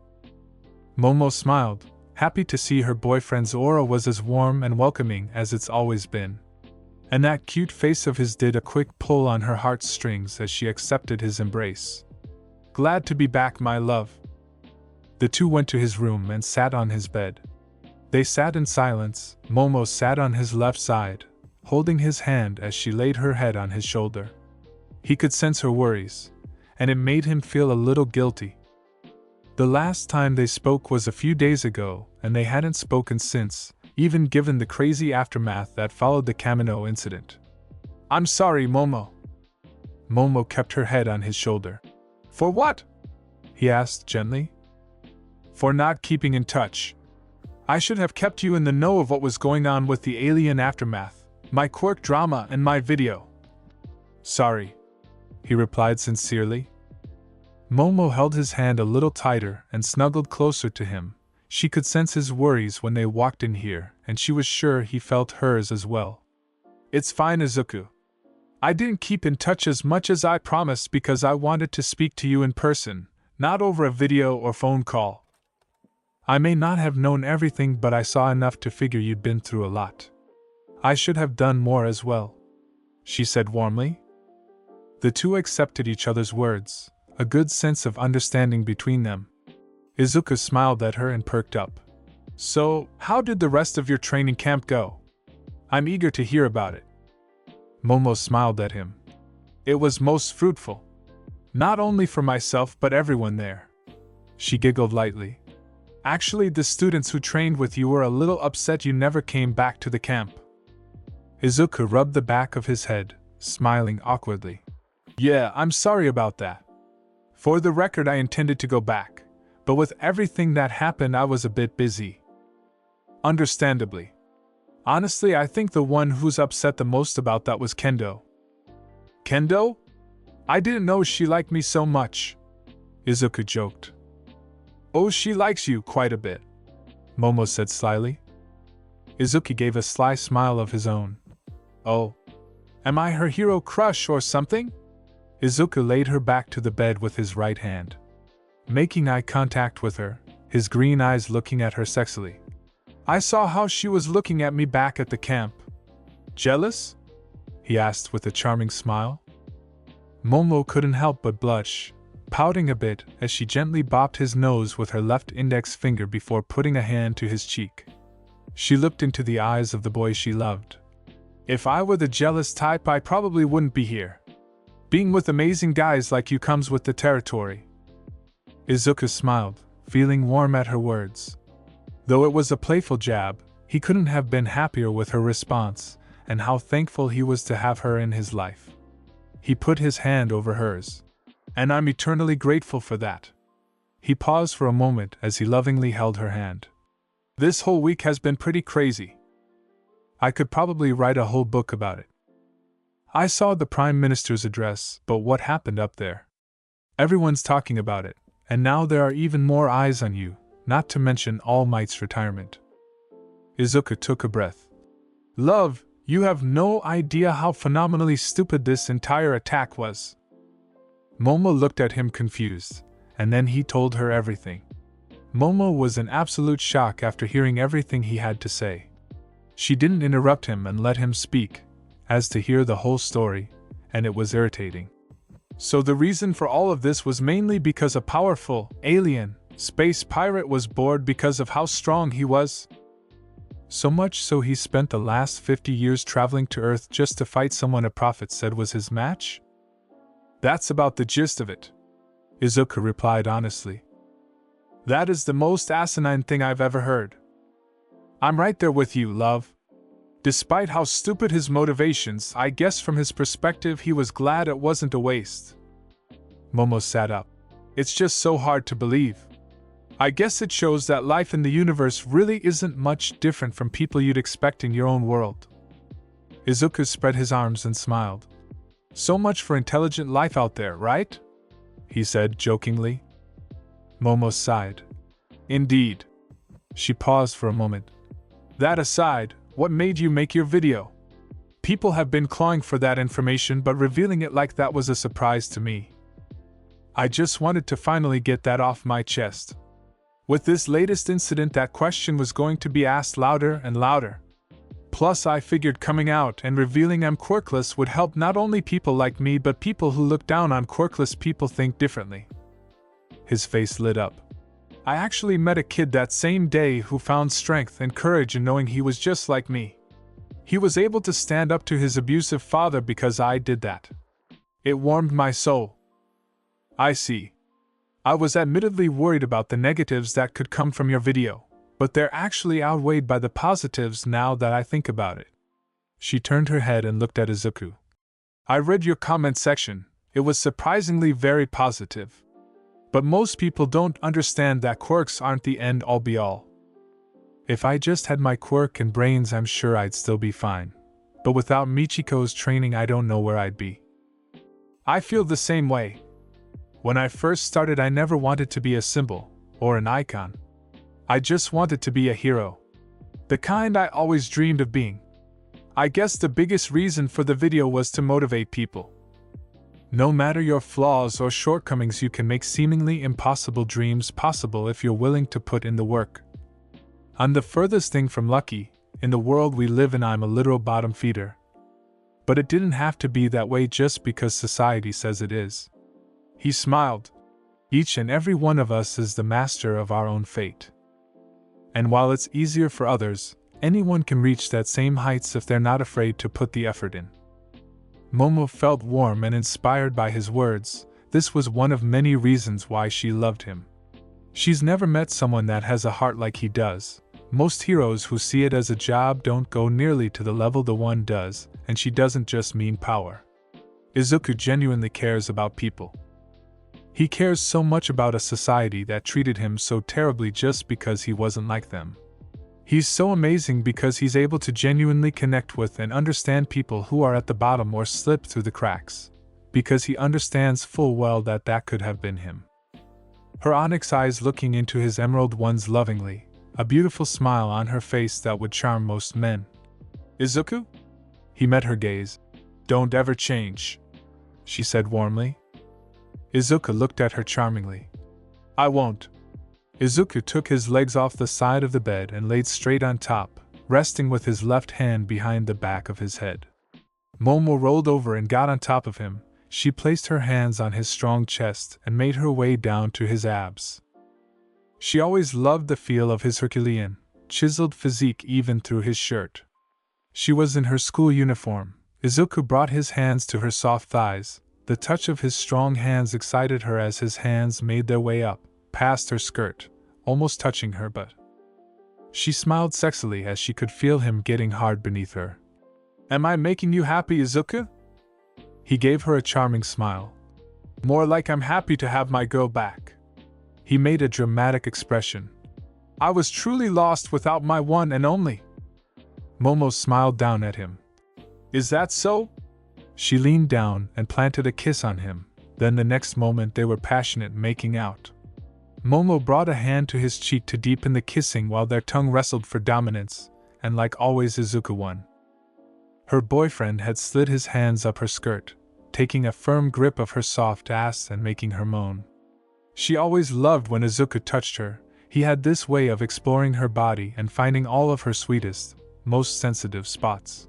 Momo smiled, happy to see her boyfriend's aura was as warm and welcoming as it's always been. And that cute face of his did a quick pull on her heartstrings as she accepted his embrace. Glad to be back, my love. The two went to his room and sat on his bed. They sat in silence. Momo sat on his left side, holding his hand as she laid her head on his shoulder. He could sense her worries, and it made him feel a little guilty. The last time they spoke was a few days ago, and they hadn't spoken since, even given the crazy aftermath that followed the Kamino incident. I'm sorry, Momo. Momo kept her head on his shoulder. For what? He asked gently. For not keeping in touch. I should have kept you in the know of what was going on with the alien aftermath, my quirk drama and my video. Sorry, he replied sincerely. Momo held his hand a little tighter and snuggled closer to him. She could sense his worries when they walked in here, and she was sure he felt hers as well. It's fine, Izuku. I didn't keep in touch as much as I promised because I wanted to speak to you in person, not over a video or phone call. I may not have known everything, but I saw enough to figure you'd been through a lot. I should have done more as well, she said warmly. The two accepted each other's words, a good sense of understanding between them. Izuku smiled at her and perked up. So, how did the rest of your training camp go? I'm eager to hear about it. Momo smiled at him. It was most fruitful. Not only for myself but everyone there. She giggled lightly. Actually, the students who trained with you were a little upset you never came back to the camp. Izuku rubbed the back of his head, smiling awkwardly. Yeah, I'm sorry about that. For the record, I intended to go back, but with everything that happened I was a bit busy. Understandably. Honestly, I think the one who's upset the most about that was Kendo. Kendo? I didn't know she liked me so much. Izuku joked. Oh, she likes you quite a bit, Momo said slyly. Izuku gave a sly smile of his own. Oh, am I her hero crush or something? Izuku laid her back to the bed with his right hand, making eye contact with her, his green eyes looking at her sexily. I saw how she was looking at me back at the camp. Jealous? He asked with a charming smile. Momo couldn't help but blush, pouting a bit as she gently bopped his nose with her left index finger before putting a hand to his cheek. She looked into the eyes of the boy she loved. If I were the jealous type, I probably wouldn't be here. Being with amazing guys like you comes with the territory. Izuku smiled, feeling warm at her words. Though it was a playful jab, he couldn't have been happier with her response, and how thankful he was to have her in his life. He put his hand over hers. And I'm eternally grateful for that. He paused for a moment as he lovingly held her hand. This whole week has been pretty crazy. I could probably write a whole book about it. I saw the Prime Minister's address, but what happened up there? Everyone's talking about it, and now there are even more eyes on you, not to mention All Might's retirement. Izuku took a breath. Love, you have no idea how phenomenally stupid this entire attack was. Momo looked at him confused, and then he told her everything. Momo was in absolute shock after hearing everything he had to say. She didn't interrupt him and let him speak, as to hear the whole story, and it was irritating. So the reason for all of this was mainly because a powerful, alien, space pirate was bored because of how strong he was? So much so he spent the last 50 years traveling to Earth just to fight someone a prophet said was his match? That's about the gist of it, Izuku replied honestly. That is the most asinine thing I've ever heard. I'm right there with you, love. Despite how stupid his motivations, I guess from his perspective he was glad it wasn't a waste. Momo sat up. It's just so hard to believe. I guess it shows that life in the universe really isn't much different from people you'd expect in your own world. Izuku spread his arms and smiled. So much for intelligent life out there, right? He said jokingly. Momo sighed. Indeed. She paused for a moment. That aside, what made you make your video? People have been clawing for that information, but revealing it like that was a surprise to me. I just wanted to finally get that off my chest. With this latest incident, that question was going to be asked louder and louder. Plus, I figured coming out and revealing I'm quirkless would help not only people like me but people who look down on quirkless people think differently. His face lit up. I actually met a kid that same day who found strength and courage in knowing he was just like me. He was able to stand up to his abusive father because I did that. It warmed my soul. I see. I was admittedly worried about the negatives that could come from your video, but they're actually outweighed by the positives now that I think about it. She turned her head and looked at Izuku. I read your comment section. It was surprisingly very positive. But most people don't understand that quirks aren't the end-all be-all. If I just had my quirk and brains, I'm sure I'd still be fine. But without Michiko's training, I don't know where I'd be. I feel the same way. When I first started, I never wanted to be a symbol or an icon. I just wanted to be a hero. The kind I always dreamed of being. I guess the biggest reason for the video was to motivate people. No matter your flaws or shortcomings, you can make seemingly impossible dreams possible if you're willing to put in the work. I'm the furthest thing from lucky. In the world we live in, I'm a literal bottom feeder. But it didn't have to be that way just because society says it is. He smiled. Each and every one of us is the master of our own fate. And while it's easier for others, anyone can reach that same heights if they're not afraid to put the effort in. Momo felt warm and inspired by his words. This was one of many reasons why she loved him. She's never met someone that has a heart like he does. Most heroes who see it as a job don't go nearly to the level the one does, and she doesn't just mean power. Izuku genuinely cares about people. He cares so much about a society that treated him so terribly just because he wasn't like them. He's so amazing because he's able to genuinely connect with and understand people who are at the bottom or slip through the cracks, because he understands full well that that could have been him. Her onyx eyes looking into his emerald ones lovingly, a beautiful smile on her face that would charm most men. Izuku? He met her gaze. Don't ever change, she said warmly. Izuku looked at her charmingly. I won't. Izuku took his legs off the side of the bed and laid straight on top, resting with his left hand behind the back of his head. Momo rolled over and got on top of him. She placed her hands on his strong chest and made her way down to his abs. She always loved the feel of his Herculean, chiseled physique even through his shirt. She was in her school uniform. Izuku brought his hands to her soft thighs. The touch of his strong hands excited her as his hands made their way up, past her skirt, almost touching her butt. She smiled sexily as she could feel him getting hard beneath her. Am I making you happy, Izuku? He gave her a charming smile. More like I'm happy to have my girl back. He made a dramatic expression. I was truly lost without my one and only. Momo smiled down at him. Is that so? She leaned down and planted a kiss on him, then the next moment they were passionate making out. Momo brought a hand to his cheek to deepen the kissing while their tongue wrestled for dominance, and like always Izuku won. Her boyfriend had slid his hands up her skirt, taking a firm grip of her soft ass and making her moan. She always loved when Izuku touched her. He had this way of exploring her body and finding all of her sweetest, most sensitive spots.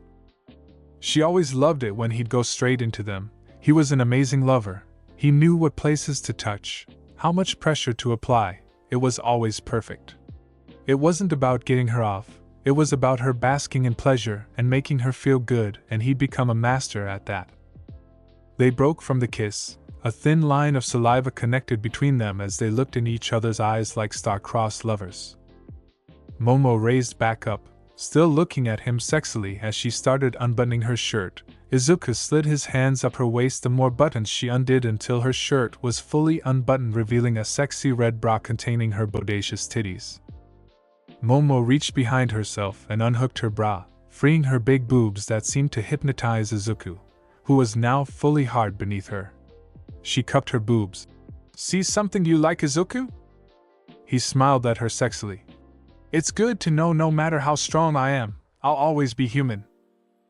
She always loved it when he'd go straight into them. He was an amazing lover. He knew what places to touch, how much pressure to apply. It was always perfect. It wasn't about getting her off. It was about her basking in pleasure and making her feel good, and he'd become a master at that. They broke from the kiss. A thin line of saliva connected between them as they looked in each other's eyes like star-crossed lovers. Momo raised back up, still looking at him sexily as she started unbuttoning her shirt. Izuku slid his hands up her waist. The more buttons she undid until her shirt was fully unbuttoned, revealing a sexy red bra containing her bodacious titties. Momo reached behind herself and unhooked her bra, freeing her big boobs that seemed to hypnotize Izuku, who was now fully hard beneath her. She cupped her boobs. See something you like, Izuku? He smiled at her sexily. It's good to know no matter how strong I am, I'll always be human.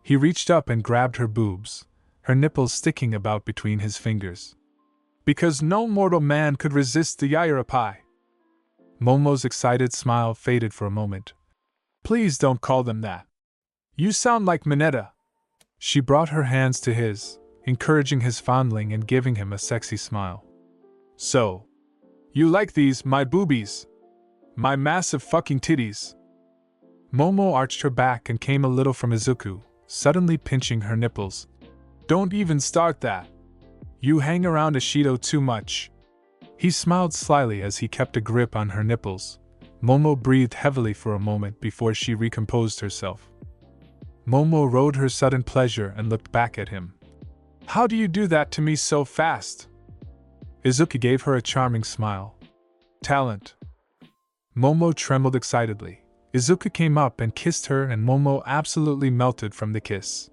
He reached up and grabbed her boobs, her nipples sticking about between his fingers. Because no mortal man could resist the Yairapai. Momo's excited smile faded for a moment. Please don't call them that. You sound like Mineta. She brought her hands to his, encouraging his fondling and giving him a sexy smile. So, you like these, my boobies? My massive fucking titties? Momo arched her back and came a little from Izuku, suddenly pinching her nipples. Don't even start that. You hang around Ishido too much. He smiled slyly as he kept a grip on her nipples. Momo breathed heavily for a moment before she recomposed herself. Momo rode her sudden pleasure and looked back at him. How do you do that to me so fast? Izuku gave her a charming smile. Talent. Momo trembled excitedly. Izuku came up and kissed her and Momo absolutely melted from the kiss.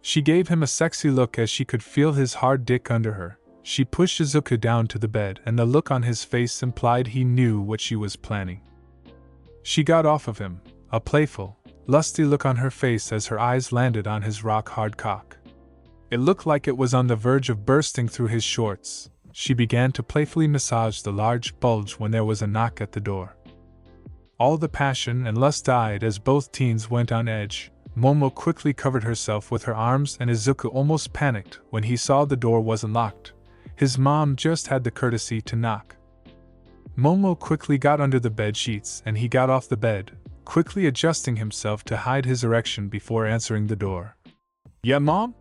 She gave him a sexy look as she could feel his hard dick under her. She pushed Izuku down to the bed and the look on his face implied he knew what she was planning. She got off of him, a playful, lusty look on her face as her eyes landed on his rock-hard cock. It looked like it was on the verge of bursting through his shorts. She began to playfully massage the large bulge when there was a knock at the door. All the passion and lust died as both teens went on edge. Momo quickly covered herself with her arms and Izuku almost panicked when he saw the door wasn't locked. His mom just had the courtesy to knock. Momo quickly got under the bed sheets and he got off the bed, quickly adjusting himself to hide his erection before answering the door. Yeah, Mom?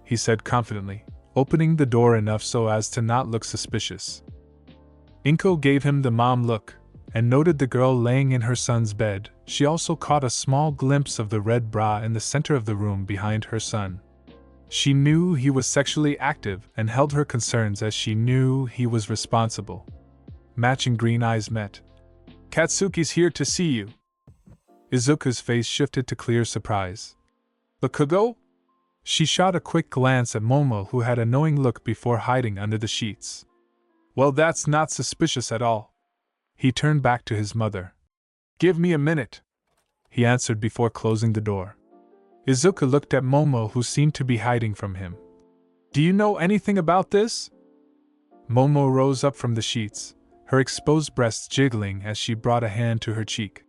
He said confidently, opening the door enough so as to not look suspicious. Inko gave him the mom look, and noted the girl laying in her son's bed. She also caught a small glimpse of the red bra in the center of the room behind her son. She knew he was sexually active and held her concerns as she knew he was responsible. Matching green eyes met. Katsuki's here to see you. Izuku's face shifted to clear surprise. Bakugo? She shot a quick glance at Momo who had a knowing look before hiding under the sheets. Well, that's not suspicious at all. He turned back to his mother. Give me a minute, he answered before closing the door. Izuku looked at Momo who seemed to be hiding from him. Do you know anything about this? Momo rose up from the sheets, her exposed breasts jiggling as she brought a hand to her cheek.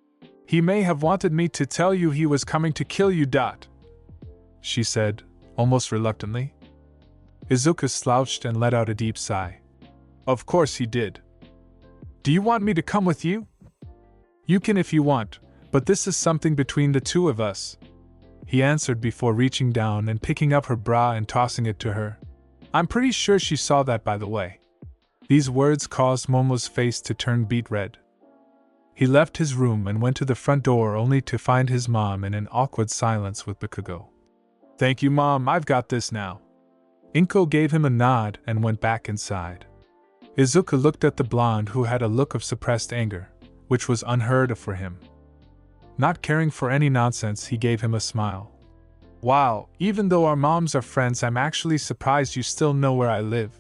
He may have wanted me to tell you he was coming to kill you. She said, almost reluctantly. Izuku slouched and let out a deep sigh. Of course he did. Do you want me to come with you? You can if you want, but this is something between the two of us, he answered before reaching down and picking up her bra and tossing it to her. I'm pretty sure she saw that, by the way. These words caused Momo's face to turn beet red. He left his room and went to the front door only to find his mom in an awkward silence with Bakugo. Thank you, Mom, I've got this now. Inko gave him a nod and went back inside. Izuku looked at the blonde who had a look of suppressed anger, which was unheard of for him. Not caring for any nonsense, he gave him a smile. Wow, even though our moms are friends, I'm actually surprised you still know where I live.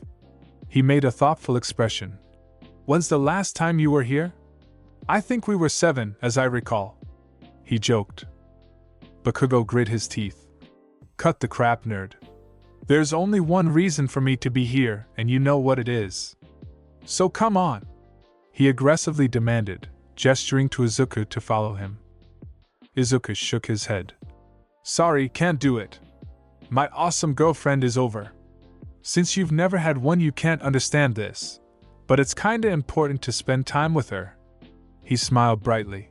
He made a thoughtful expression. When's the last time you were here? I think we were 7, as I recall. He joked. Bakugo grit his teeth. Cut the crap, nerd. There's only one reason for me to be here, and you know what it is. So come on, he aggressively demanded, gesturing to Izuku to follow him. Izuku shook his head. Sorry, can't do it. My awesome girlfriend is over. Since you've never had one, you can't understand this, but it's kinda important to spend time with her. He smiled brightly.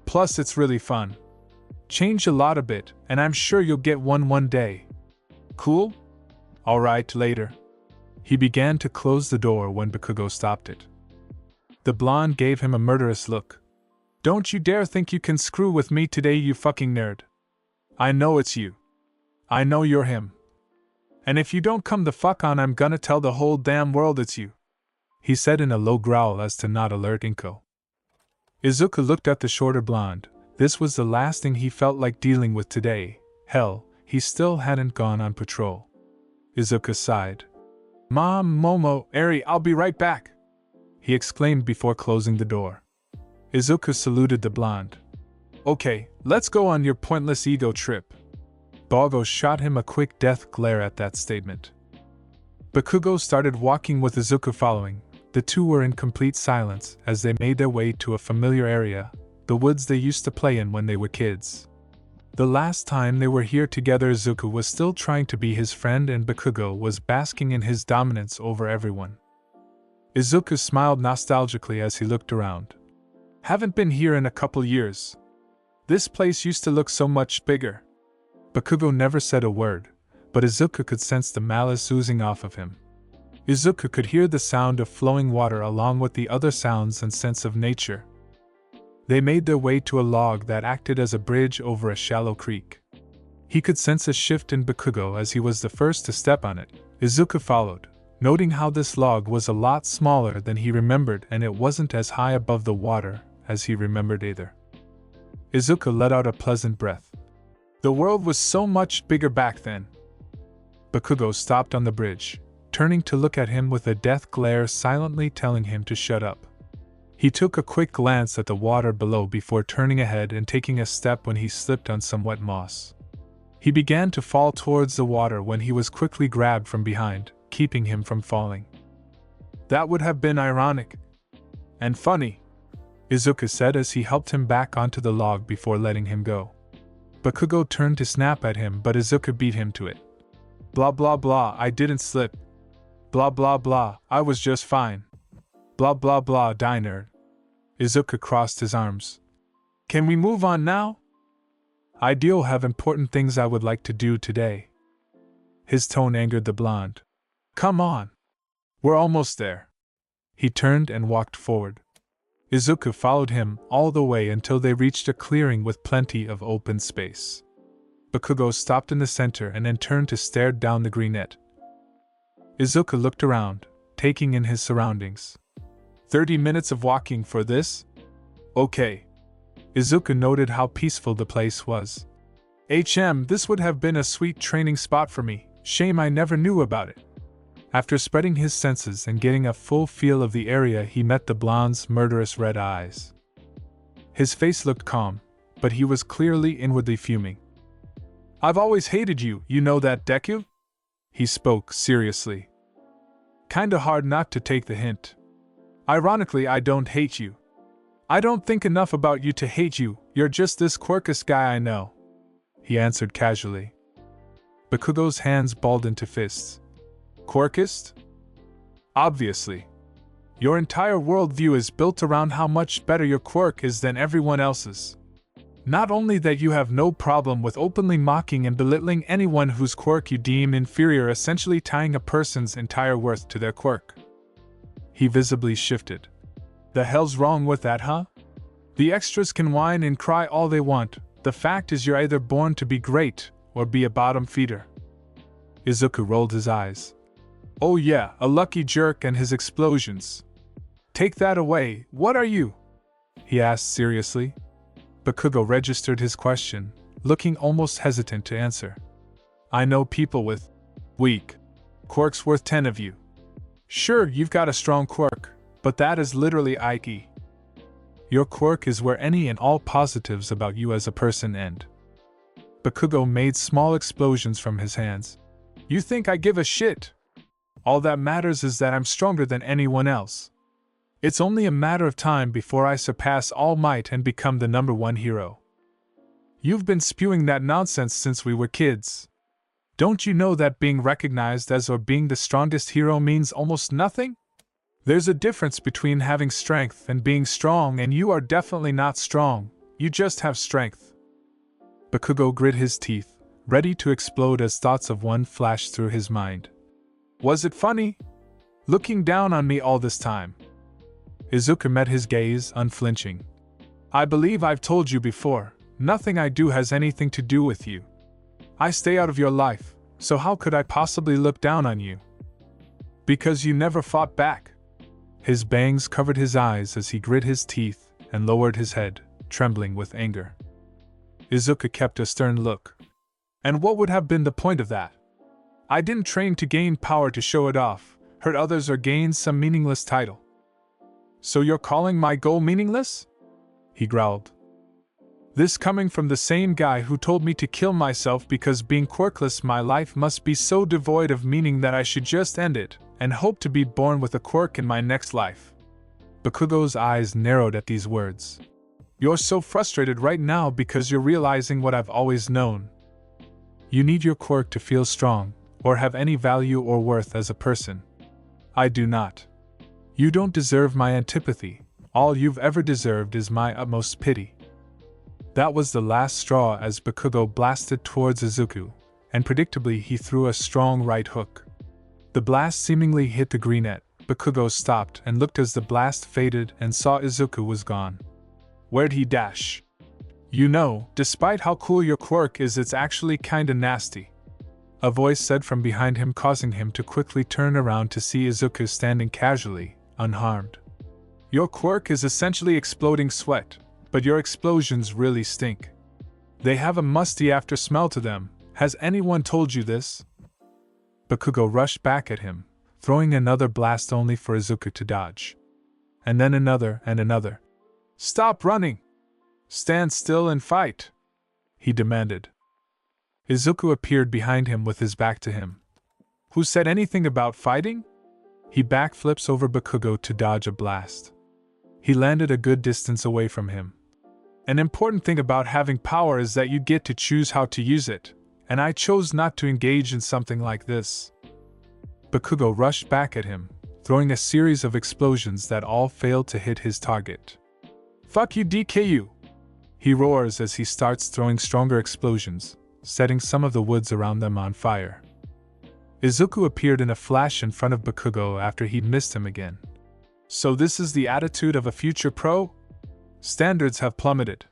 Plus, it's really fun. Change a lot a bit, and I'm sure you'll get one day. Cool? Alright, later. He began to close the door when Bakugo stopped it. The blonde gave him a murderous look. Don't you dare think you can screw with me today, you fucking nerd. I know it's you. I know you're him. And if you don't come the fuck on, I'm gonna tell the whole damn world it's you, he said in a low growl as to not alert Inko. Izuku looked at the shorter blonde. This was the last thing he felt like dealing with today. Hell, he still hadn't gone on patrol. Izuku sighed. Mom, Momo, Eri, I'll be right back, he exclaimed before closing the door. Izuku saluted the blonde. Okay, let's go on your pointless ego trip. Bakugo shot him a quick death glare at that statement. Bakugo started walking with Izuku following, The two were in complete silence as they made their way to a familiar area, the woods they used to play in when they were kids. The last time they were here together, Izuku was still trying to be his friend and Bakugo was basking in his dominance over everyone. Izuku smiled nostalgically as he looked around. Haven't been here in a couple years. This place used to look so much bigger. Bakugo never said a word, but Izuku could sense the malice oozing off of him. Izuku could hear the sound of flowing water along with the other sounds and sense of nature. They made their way to a log that acted as a bridge over a shallow creek. He could sense a shift in Bakugo as he was the first to step on it. Izuku followed, noting how this log was a lot smaller than he remembered and it wasn't as high above the water as he remembered either. Izuku let out a pleasant breath. The world was so much bigger back then. Bakugo stopped on the bridge, turning to look at him with a death glare silently telling him to shut up. He took a quick glance at the water below before turning ahead and taking a step when he slipped on some wet moss. He began to fall towards the water when he was quickly grabbed from behind, keeping him from falling. That would have been ironic. And funny, Izuku said as he helped him back onto the log before letting him go. Bakugo turned to snap at him but Izuku beat him to it. Blah blah blah, I didn't slip. Blah blah blah, I was just fine. Blah blah blah, die nerd. Izuku crossed his arms. Can we move on now? I do have important things I would like to do today. His tone angered the blonde. Come on. We're almost there. He turned and walked forward. Izuku followed him all the way until they reached a clearing with plenty of open space. Bakugo stopped in the center and then turned to stare down the greenette. Izuku looked around, taking in his surroundings. 30 minutes of walking for this? Okay. Izuku noted how peaceful the place was. This would have been a sweet training spot for me, shame I never knew about it. After spreading his senses and getting a full feel of the area, he met the blonde's murderous red eyes. His face looked calm, but he was clearly inwardly fuming. I've always hated you, you know that, Deku? He spoke seriously. Kinda hard not to take the hint. Ironically, I don't hate you. I don't think enough about you to hate you, you're just this quirkiest guy I know. He answered casually. Bakugo's hands balled into fists. Quirkiest? Obviously. Your entire worldview is built around how much better your quirk is than everyone else's. Not only that, you have no problem with openly mocking and belittling anyone whose quirk you deem inferior, essentially tying a person's entire worth to their quirk. He visibly shifted. The hell's wrong with that, huh? The extras can whine and cry all they want. The fact is you're either born to be great or be a bottom feeder. Izuku rolled his eyes. Oh yeah, a lucky jerk and his explosions. Take that away, what are you? He asked seriously. Bakugo registered his question, looking almost hesitant to answer. I know people with weak quirks worth 10 of you. Sure, you've got a strong quirk, but that is literally Ike. Your quirk is where any and all positives about you as a person end. Bakugo made small explosions from his hands. You think I give a shit? All that matters is that I'm stronger than anyone else. It's only a matter of time before I surpass All Might and become the #1 hero. You've been spewing that nonsense since we were kids. Don't you know that being recognized as or being the strongest hero means almost nothing? There's a difference between having strength and being strong, and you are definitely not strong, you just have strength. Bakugo grit his teeth, ready to explode as thoughts of one flashed through his mind. Was it funny? Looking down on me all this time? Izuku met his gaze, unflinching. I believe I've told you before, nothing I do has anything to do with you. I stay out of your life, so how could I possibly look down on you? Because you never fought back. His bangs covered his eyes as he grit his teeth and lowered his head, trembling with anger. Izuku kept a stern look. And what would have been the point of that? I didn't train to gain power to show it off, hurt others or gain some meaningless title. So you're calling my goal meaningless? He growled. This coming from the same guy who told me to kill myself because being quirkless my life must be so devoid of meaning that I should just end it, and hope to be born with a quirk in my next life. Bakugo's eyes narrowed at these words. You're so frustrated right now because you're realizing what I've always known. You need your quirk to feel strong, or have any value or worth as a person. I do not. You don't deserve my antipathy. All you've ever deserved is my utmost pity. That was the last straw as Bakugo blasted towards Izuku, and predictably he threw a strong right hook. The blast seemingly hit the greenette. Bakugo stopped and looked as the blast faded and saw Izuku was gone. Where'd he dash? You know, despite how cool your quirk is, it's actually kinda nasty. A voice said from behind him, causing him to quickly turn around to see Izuku standing casually, unharmed. Your quirk is essentially exploding sweat, but your explosions really stink. They have a musty after smell to them. Has anyone told you this? Bakugo rushed back at him, throwing another blast only for Izuku to dodge. And then another and another. Stop running! Stand still and fight! He demanded. Izuku appeared behind him with his back to him. Who said anything about fighting? He backflips over Bakugo to dodge a blast. He landed a good distance away from him. An important thing about having power is that you get to choose how to use it, and I chose not to engage in something like this. Bakugo rushed back at him, throwing a series of explosions that all failed to hit his target. Fuck you, DKU! He roars as he starts throwing stronger explosions, setting some of the woods around them on fire. Izuku appeared in a flash in front of Bakugo after he'd missed him again. So this is the attitude of a future pro? Standards have plummeted.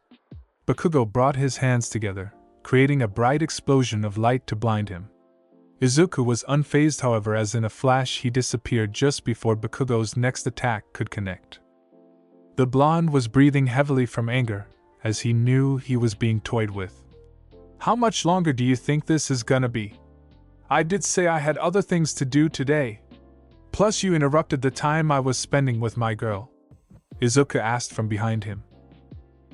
Bakugo brought his hands together, creating a bright explosion of light to blind him. Izuku was unfazed, however, as in a flash he disappeared just before Bakugo's next attack could connect. The blonde was breathing heavily from anger, as he knew he was being toyed with. How much longer do you think this is gonna be? I did say I had other things to do today. Plus you interrupted the time I was spending with my girl. Izuku asked from behind him.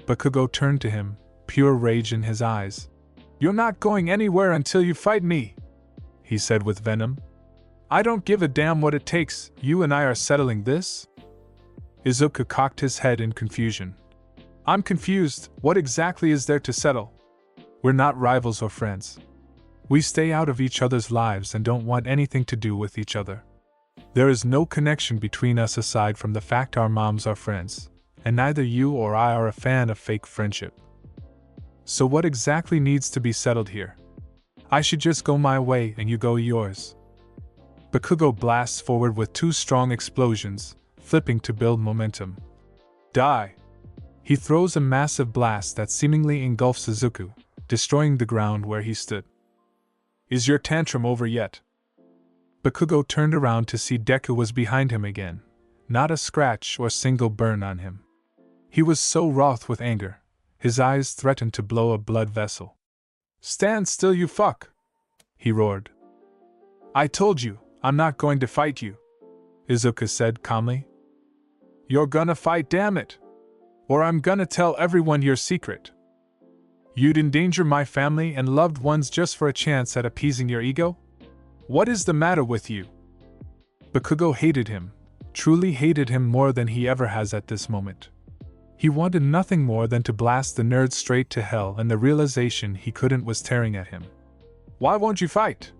Bakugo turned to him, pure rage in his eyes. You're not going anywhere until you fight me, he said with venom. I don't give a damn what it takes, you and I are settling this? Izuku cocked his head in confusion. I'm confused, what exactly is there to settle? We're not rivals or friends. We stay out of each other's lives and don't want anything to do with each other. There is no connection between us aside from the fact our moms are friends, and neither you or I are a fan of fake friendship. So what exactly needs to be settled here? I should just go my way and you go yours. Bakugo blasts forward with two strong explosions, flipping to build momentum. Die! He throws a massive blast that seemingly engulfs Izuku, destroying the ground where he stood. Is your tantrum over yet? Bakugo turned around to see Deku was behind him again, not a scratch or single burn on him. He was so wroth with anger, his eyes threatened to blow a blood vessel. Stand still, you fuck! He roared. I told you, I'm not going to fight you, Izuku said calmly. You're gonna fight, damn it! Or I'm gonna tell everyone your secret. You'd endanger my family and loved ones just for a chance at appeasing your ego? What is the matter with you? Bakugo hated him, truly hated him more than he ever has at this moment. He wanted nothing more than to blast the nerd straight to hell, and the realization he couldn't was tearing at him. Why won't you fight?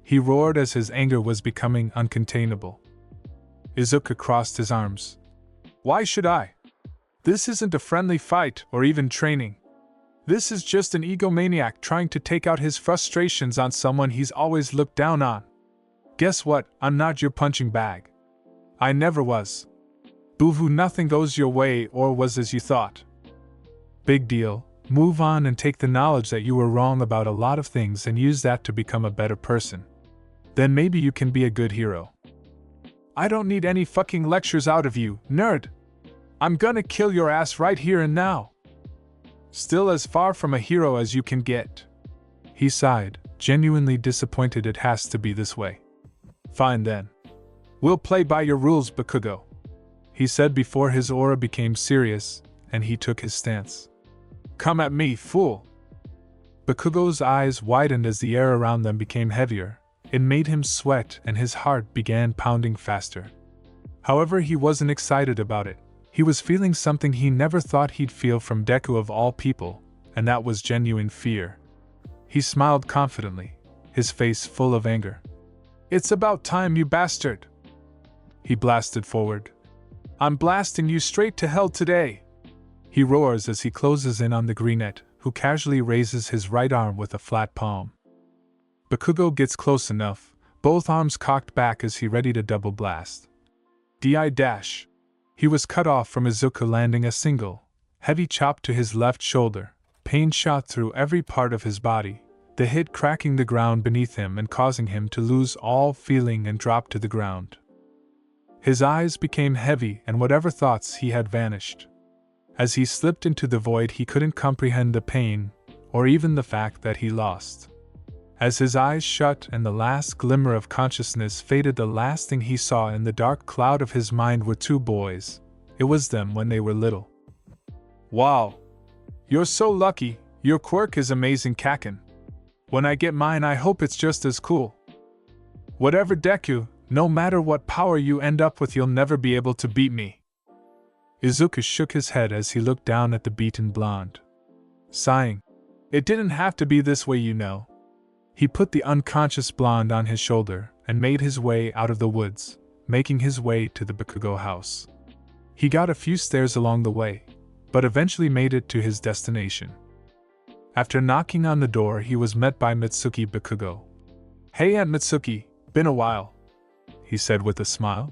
He roared as his anger was becoming uncontainable. Izuku crossed his arms. Why should I? This isn't a friendly fight or even training. This is just an egomaniac trying to take out his frustrations on someone he's always looked down on. Guess what? I'm not your punching bag. I never was. Boo-hoo, nothing goes your way or was as you thought. Big deal. Move on and take the knowledge that you were wrong about a lot of things and use that to become a better person. Then maybe you can be a good hero. I don't need any fucking lectures out of you, nerd. I'm gonna kill your ass right here and now. Still as far from a hero as you can get. He sighed, genuinely disappointed it has to be this way. Fine then. We'll play by your rules, Bakugo, he said before his aura became serious, and he took his stance. Come at me, fool! Bakugo's eyes widened as the air around them became heavier, It made him sweat and his heart began pounding faster. However, he wasn't excited about it. He was feeling something he never thought he'd feel from Deku of all people, and that was genuine fear. He smiled confidently, his face full of anger. "It's about time, you bastard!" He blasted forward. "I'm blasting you straight to hell today!" He roars as he closes in on the greenette, who casually raises his right arm with a flat palm. Bakugo gets close enough, both arms cocked back as he ready to double blast. D-dash. He was cut off from Izuku, landing a single, heavy chop to his left shoulder. Pain shot through every part of his body, the hit cracking the ground beneath him and causing him to lose all feeling and drop to the ground. His eyes became heavy and whatever thoughts he had vanished. As he slipped into the void, he couldn't comprehend the pain, or even the fact that he lost. As his eyes shut and the last glimmer of consciousness faded, the last thing he saw in the dark cloud of his mind were two boys. It was them when they were little. "Wow! You're so lucky, your quirk is amazing, Kaken. When I get mine, I hope it's just as cool. Whatever, Deku, no matter what power you end up with, you'll never be able to beat me." Izuku shook his head as he looked down at the beaten blonde. Sighing, "It didn't have to be this way, you know." He put the unconscious blonde on his shoulder and made his way out of the woods, making his way to the Bakugo house. He got a few stairs along the way, but eventually made it to his destination. After knocking on the door, he was met by Mitsuki Bakugo. "Hey, Aunt Mitsuki, been a while," he said with a smile.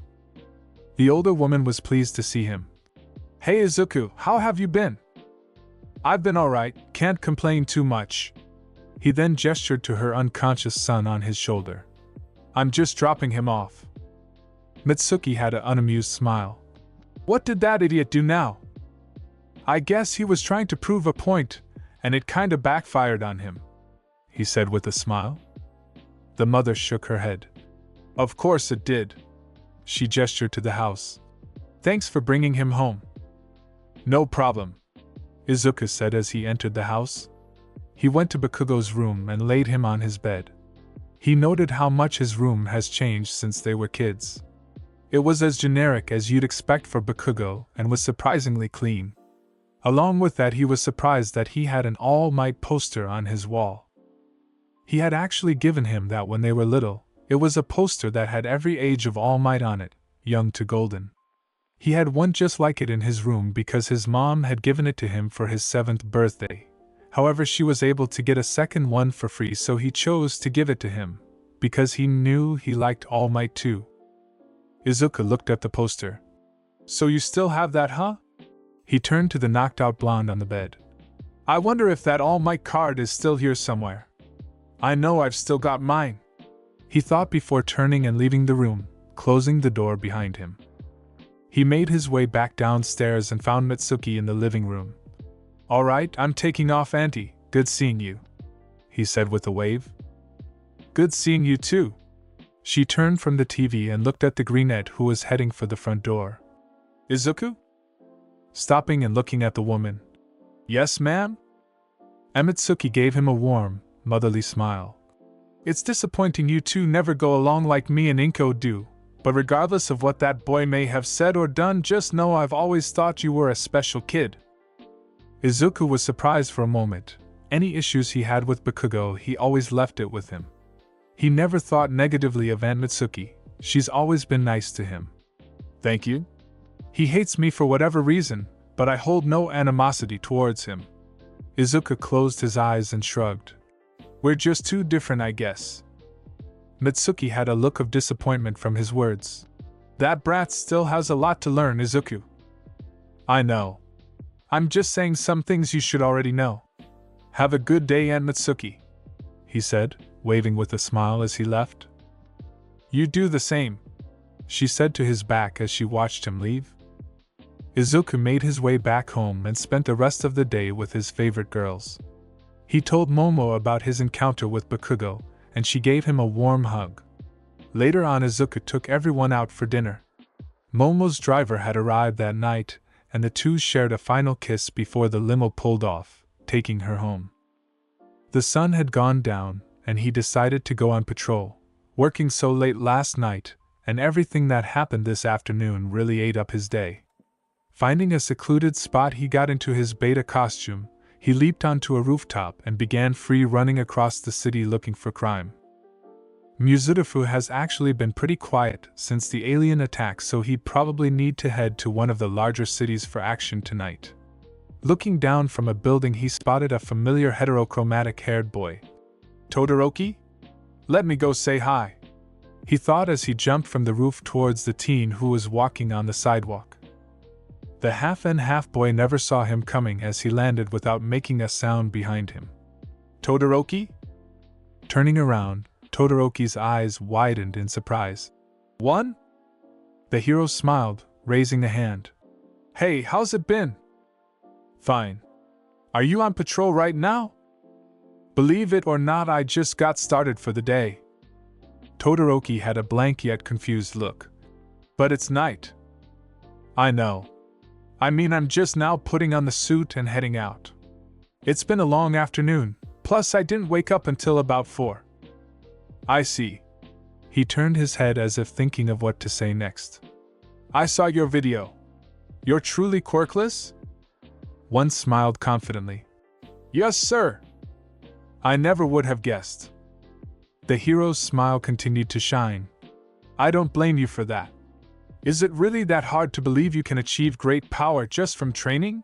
The older woman was pleased to see him. "Hey Izuku, how have you been?" "I've been alright, can't complain too much." He then gestured to her unconscious son on his shoulder. "I'm just dropping him off." Mitsuki had an unamused smile. "What did that idiot do now?" "I guess he was trying to prove a point, and it kinda backfired on him," he said with a smile. The mother shook her head. "Of course it did." She gestured to the house. "Thanks for bringing him home." "No problem," Izuku said as he entered the house. He went to Bakugo's room and laid him on his bed. He noted how much his room has changed since they were kids. It was as generic as you'd expect for Bakugo and was surprisingly clean. Along with that, he was surprised that he had an All Might poster on his wall. He had actually given him that when they were little. It was a poster that had every age of All Might on it, young to golden. He had one just like it in his room because his mom had given it to him for his 7th birthday. However, she was able to get a second one for free, so he chose to give it to him, because he knew he liked All Might too. Izuku looked at the poster. "So you still have that, huh?" He turned to the knocked-out blonde on the bed. "I wonder if that All Might card is still here somewhere. I know I've still got mine," he thought before turning and leaving the room, closing the door behind him. He made his way back downstairs and found Mitsuki in the living room. "All right, I'm taking off, Auntie. Good seeing you," he said with a wave. "Good seeing you too." She turned from the TV and looked at the greenette, who was heading for the front door. "Izuku?" Stopping and looking at the woman. "Yes, ma'am?" Mitsuki gave him a warm, motherly smile. "It's disappointing you two never go along like me and Inko do, but regardless of what that boy may have said or done, just know I've always thought you were a special kid." Izuku was surprised for a moment. Any issues he had with Bakugo, he always left it with him. He never thought negatively of Aunt Mitsuki. She's always been nice to him. "Thank you." "He hates me for whatever reason, but I hold no animosity towards him." Izuku closed his eyes and shrugged. "We're just too different, I guess." Mitsuki had a look of disappointment from his words. "That brat still has a lot to learn, Izuku." "I know. I'm just saying some things you should already know." "Have a good day, Aunt Mitsuki," he said, waving with a smile as he left. "You do the same," she said to his back as she watched him leave. Izuku made his way back home and spent the rest of the day with his favorite girls. He told Momo about his encounter with Bakugo, and she gave him a warm hug. Later on, Izuku took everyone out for dinner. Momo's driver had arrived that night, and the two shared a final kiss before the limo pulled off, taking her home. The sun had gone down, and he decided to go on patrol, Working so late last night, and everything that happened this afternoon really ate up his day. Finding a secluded spot, he got into his beta costume, he leaped onto a rooftop and began free running across the city looking for crime. Muzurifu has actually been pretty quiet since the alien attack, so he'd probably need to head to one of the larger cities for action tonight. Looking down from a building, he spotted a familiar heterochromatic-haired boy. "Todoroki? Let me go say hi," he thought as he jumped from the roof towards the teen who was walking on the sidewalk. The half-and-half boy never saw him coming as he landed without making a sound behind him. "Todoroki?" Turning around, Todoroki's eyes widened in surprise. "One?" The hero smiled, raising a hand. "Hey, how's it been?" "Fine. Are you on patrol right now?" "Believe it or not, I just got started for the day." Todoroki had a blank yet confused look. "But it's night." "I know. I mean, I'm just now putting on the suit and heading out. It's been a long afternoon, plus I didn't wake up until about 4. "I see." He turned his head as if thinking of what to say next. "I saw your video. You're truly quirkless?" One smiled confidently. "Yes, sir." "I never would have guessed." The hero's smile continued to shine. "I don't blame you for that. Is it really that hard to believe you can achieve great power just from training?"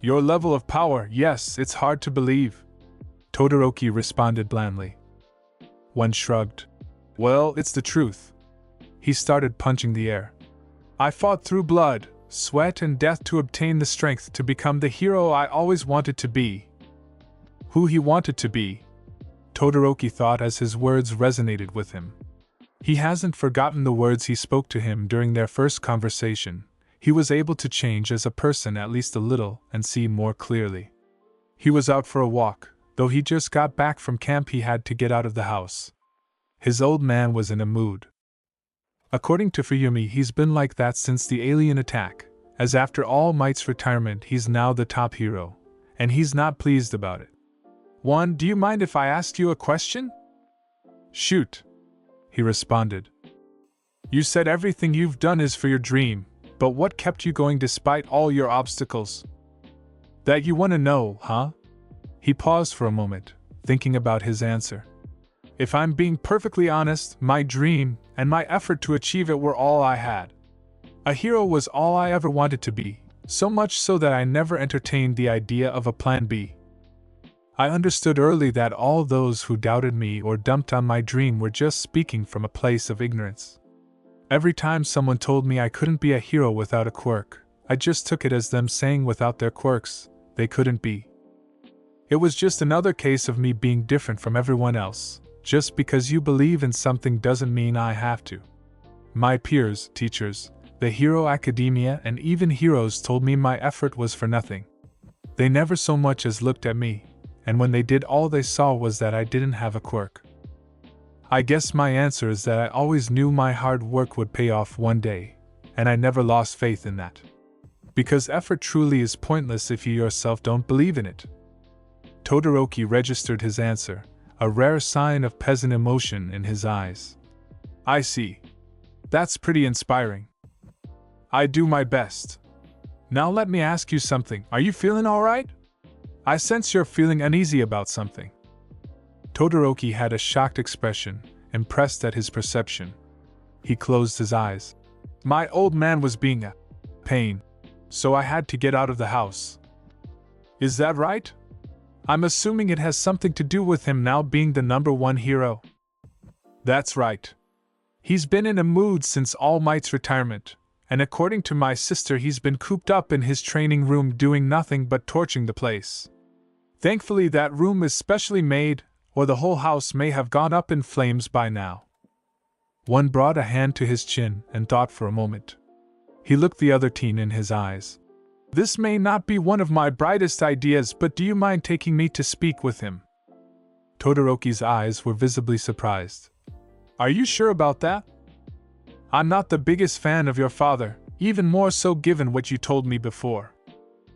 "Your level of power, yes, it's hard to believe," Todoroki responded blandly. One shrugged. "Well, it's the truth." He started punching the air. "I fought through blood, sweat and death to obtain the strength to become the hero I always wanted to be." Who he wanted to be, Todoroki thought as his words resonated with him. He hasn't forgotten the words he spoke to him during their first conversation. He was able to change as a person at least a little and see more clearly. He was out for a walk, though he just got back from camp. He had to get out of the house. His old man was in a mood. According to Fuyumi, he's been like that since the alien attack, as after All Might's retirement he's now the top hero, and he's not pleased about it. "One, do you mind if I ask you a question?" "Shoot," he responded. "You said everything you've done is for your dream, but what kept you going despite all your obstacles?" "That you want to know, huh?" He paused for a moment, thinking about his answer. "If I'm being perfectly honest, my dream and my effort to achieve it were all I had. A hero was all I ever wanted to be, so much so that I never entertained the idea of a plan B. I understood early that all those who doubted me or dumped on my dream were just speaking from a place of ignorance. Every time someone told me I couldn't be a hero without a quirk, I just took it as them saying without their quirks, they couldn't be. It was just another case of me being different from everyone else. Just because you believe in something doesn't mean I have to. My peers, teachers, the Hero Academia and even heroes told me my effort was for nothing. They never so much as looked at me, and when they did, all they saw was that I didn't have a quirk. I guess my answer is that I always knew my hard work would pay off one day, and I never lost faith in that. Because effort truly is pointless if you yourself don't believe in it." Todoroki registered his answer, a rare sign of peasant emotion in his eyes. "I see. That's pretty inspiring. I do my best. Now let me ask you something. Are you feeling all right? I sense you're feeling uneasy about something." Todoroki had a shocked expression, impressed at his perception. He closed his eyes. "My old man was being a pain, so I had to get out of the house." "Is that right? I'm assuming it has something to do with him now being the #1 hero." "That's right. He's been in a mood since All Might's retirement, and according to my sister he's been cooped up in his training room doing nothing but torching the place. Thankfully that room is specially made, or the whole house may have gone up in flames by now." One brought a hand to his chin and thought for a moment. He looked the other teen in his eyes. "This may not be one of my brightest ideas, but do you mind taking me to speak with him?" Todoroki's eyes were visibly surprised. "Are you sure about that? I'm not the biggest fan of your father, even more so given what you told me before.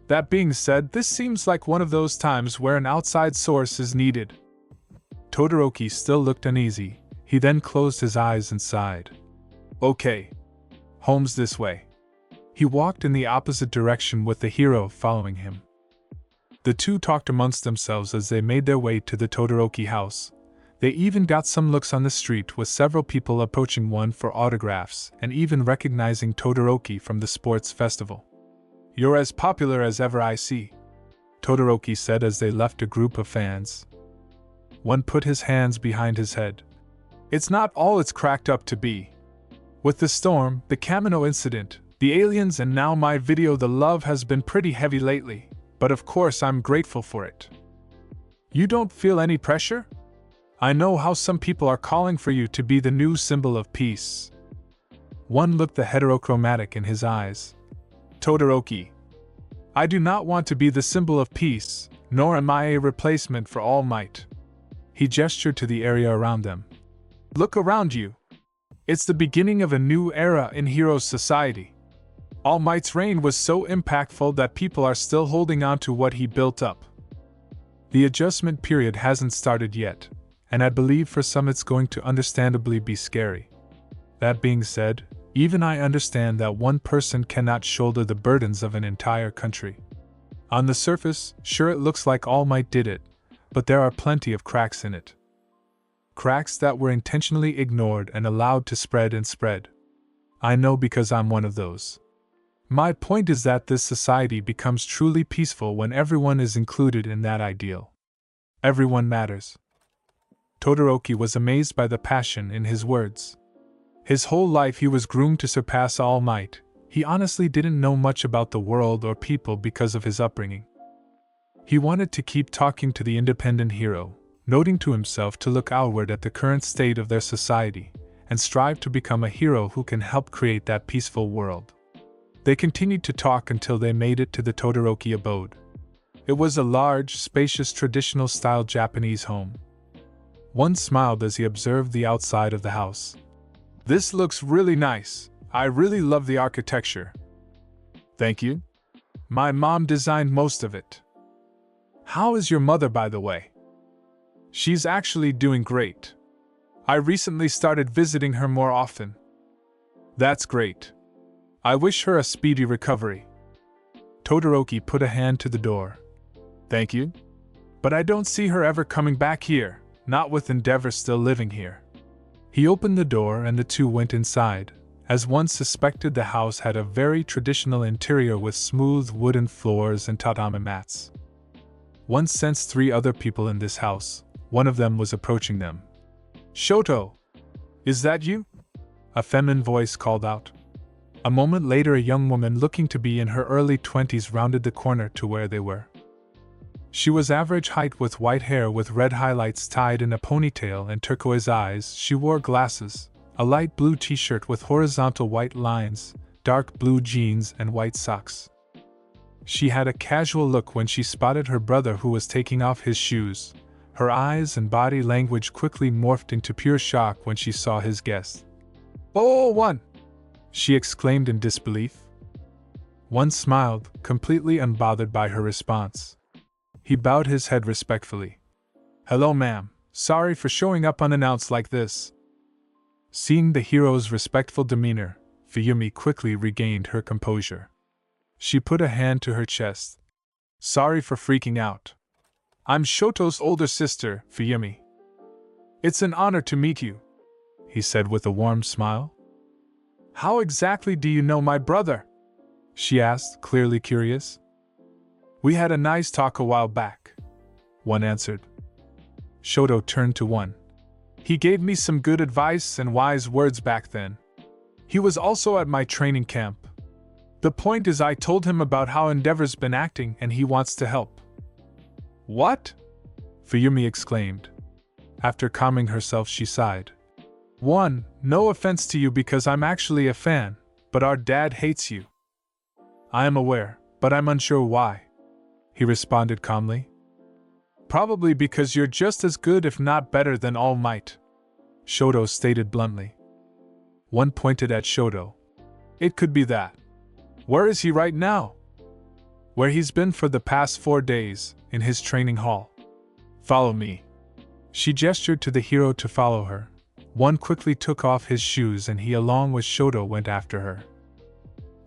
That being said, this seems like one of those times where an outside source is needed." Todoroki still looked uneasy. He then closed his eyes and sighed. Okay. Home's this way. He walked in the opposite direction with the hero following him. The two talked amongst themselves as they made their way to the Todoroki house. They even got some looks on the street, with several people approaching one for autographs and even recognizing Todoroki from the sports festival. "You're as popular as ever, I see," Todoroki said as they left a group of fans. One put his hands behind his head. "It's not all it's cracked up to be. With the storm, the Kamino incident, the aliens, and now my video, the love has been pretty heavy lately, but of course I'm grateful for it. You don't feel any pressure? I know how some people are calling for you to be the new symbol of peace." One looked the heterochromatic in his eyes. "Todoroki, I do not want to be the symbol of peace, nor am I a replacement for All Might." He gestured to the area around them. "Look around you. It's the beginning of a new era in Heroes Society. All Might's reign was so impactful that people are still holding on to what he built up. The adjustment period hasn't started yet, and I believe for some it's going to understandably be scary. That being said, even I understand that one person cannot shoulder the burdens of an entire country. On the surface, sure, it looks like All Might did it, but there are plenty of cracks in it. Cracks that were intentionally ignored and allowed to spread and spread. I know because I'm one of those. My point is that this society becomes truly peaceful when everyone is included in that ideal. Everyone matters." Todoroki was amazed by the passion in his words. His whole life he was groomed to surpass All Might. He honestly didn't know much about the world or people because of his upbringing. He wanted to keep talking to the independent hero, noting to himself to look outward at the current state of their society, and strive to become a hero who can help create that peaceful world. They continued to talk until they made it to the Todoroki abode. It was a large, spacious, traditional-style Japanese home. One smiled as he observed the outside of the house. "This looks really nice. I really love the architecture." "Thank you. My mom designed most of it." "How is your mother, by the way?" "She's actually doing great. I recently started visiting her more often." "That's great. I wish her a speedy recovery." Todoroki put a hand to the door. "Thank you. But I don't see her ever coming back here, not with Endeavor still living here." He opened the door and the two went inside, as one suspected the house had a very traditional interior with smooth wooden floors and tatami mats. One sensed 3 other people in this house. One of them was approaching them. "Shoto! Is that you?" a feminine voice called out. A moment later, a young woman looking to be in her early 20s rounded the corner to where they were. She was average height with white hair with red highlights tied in a ponytail and turquoise eyes. She wore glasses, a light blue t-shirt with horizontal white lines, dark blue jeans and white socks. She had a casual look when she spotted her brother who was taking off his shoes. Her eyes and body language quickly morphed into pure shock when she saw his guest. "Oh, One!" she exclaimed in disbelief. One smiled, completely unbothered by her response. He bowed his head respectfully. "Hello, ma'am. Sorry for showing up unannounced like this." Seeing the hero's respectful demeanor, Fuyumi quickly regained her composure. She put a hand to her chest. "Sorry for freaking out. I'm Shoto's older sister, Fuyumi. It's an honor to meet you," he said with a warm smile. "How exactly do you know my brother?" she asked, clearly curious. "We had a nice talk a while back," One answered. Shoto turned to One. "He gave me some good advice and wise words back then. He was also at my training camp. The point is, I told him about how Endeavor's been acting and he wants to help." "What?" Fuyumi exclaimed. After calming herself, she sighed. "One, no offense to you because I'm actually a fan, but our dad hates you." "I am aware, but I'm unsure why," he responded calmly. "Probably because you're just as good if not better than All Might," Shoto stated bluntly. One pointed at Shoto. "It could be that. Where is he right now?" "Where he's been for the past 4 days, in his training hall." "Follow me." She gestured to the hero to follow her. One quickly took off his shoes and he along with Shoto went after her.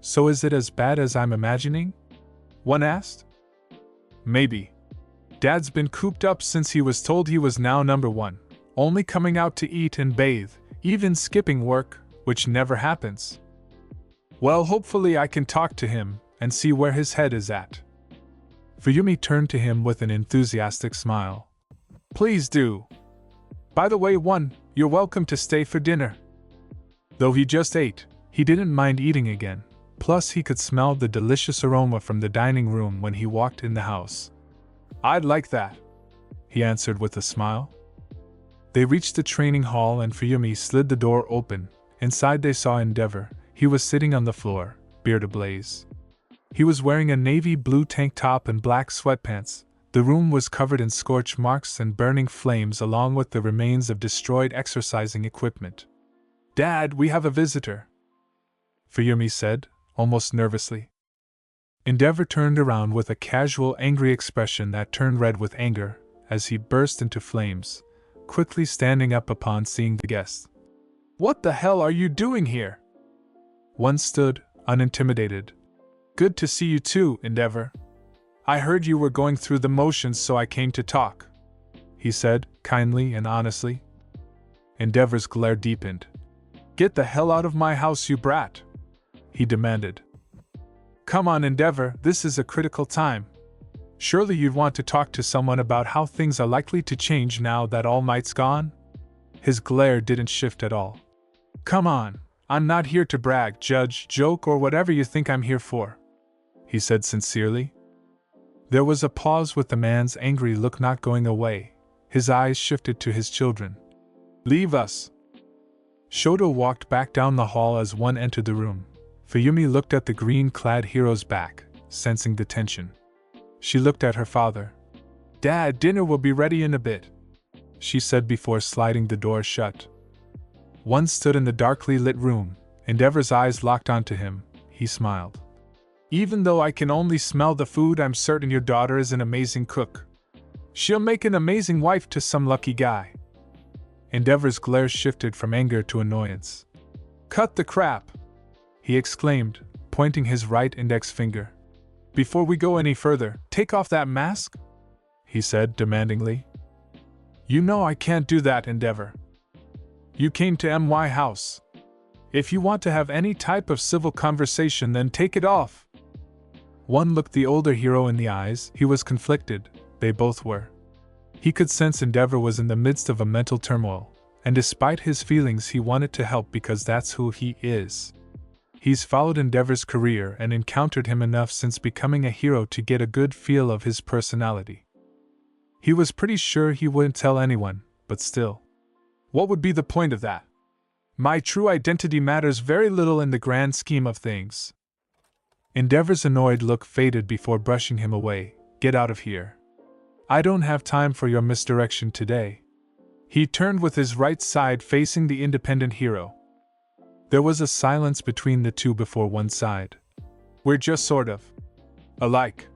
So is it as bad as I'm imagining? One asked. Maybe. Dad's been cooped up since he was told he was now number one, only coming out to eat and bathe, even skipping work, which never happens. Well, hopefully I can talk to him and see where his head is at. Fuyumi turned to him with an enthusiastic smile. Please do. By the way, you're welcome to stay for dinner. Though he just ate, he didn't mind eating again, plus he could smell the delicious aroma from the dining room when he walked in the house. I'd like that, he answered with a smile. They reached the training hall and Fuyumi slid the door open. Inside they saw Endeavor. He was sitting on the floor, beard ablaze. He was wearing a navy blue tank top and black sweatpants. The room was covered in scorch marks and burning flames along with the remains of destroyed exercising equipment. Dad, we have a visitor, Fuyumi said, almost nervously. Endeavor turned around with a casual, angry expression that turned red with anger as he burst into flames, quickly standing up upon seeing the guest. What the hell are you doing here? One stood, unintimidated. Good to see you too, Endeavor. I heard you were going through the motions, so I came to talk, he said, kindly and honestly. Endeavor's glare deepened. Get the hell out of my house, you brat, he demanded. Come on, Endeavor, this is a critical time. Surely you'd want to talk to someone about how things are likely to change now that All Might's gone? His glare didn't shift at all. Come on, I'm not here to brag, judge, joke, or whatever you think I'm here for, he said sincerely. There was a pause with the man's angry look not going away. His eyes shifted to his children. Leave us. Shoto walked back down the hall as one entered the room. Fuyumi looked at the green-clad hero's back, sensing the tension. She looked at her father. Dad, dinner will be ready in a bit, she said before sliding the door shut. One stood in the darkly lit room. Endeavor's eyes locked onto him. He smiled. Even though I can only smell the food, I'm certain your daughter is an amazing cook. She'll make an amazing wife to some lucky guy. Endeavor's glare shifted from anger to annoyance. Cut the crap, he exclaimed, pointing his right index finger. Before we go any further, take off that mask, he said demandingly. You know I can't do that, Endeavor. You came to MY house. If you want to have any type of civil conversation, then take it off. One looked the older hero in the eyes. He was conflicted. They both were. He could sense Endeavor was in the midst of a mental turmoil, and despite his feelings he wanted to help because that's who he is. He's followed Endeavor's career and encountered him enough since becoming a hero to get a good feel of his personality. He was pretty sure he wouldn't tell anyone, but still. What would be the point of that? My true identity matters very little in the grand scheme of things. Endeavor's annoyed look faded before brushing him away. Get out of here. I don't have time for your misdirection today. He turned with his right side facing the independent hero. There was a silence between the two before one sighed. We're just sort of alike.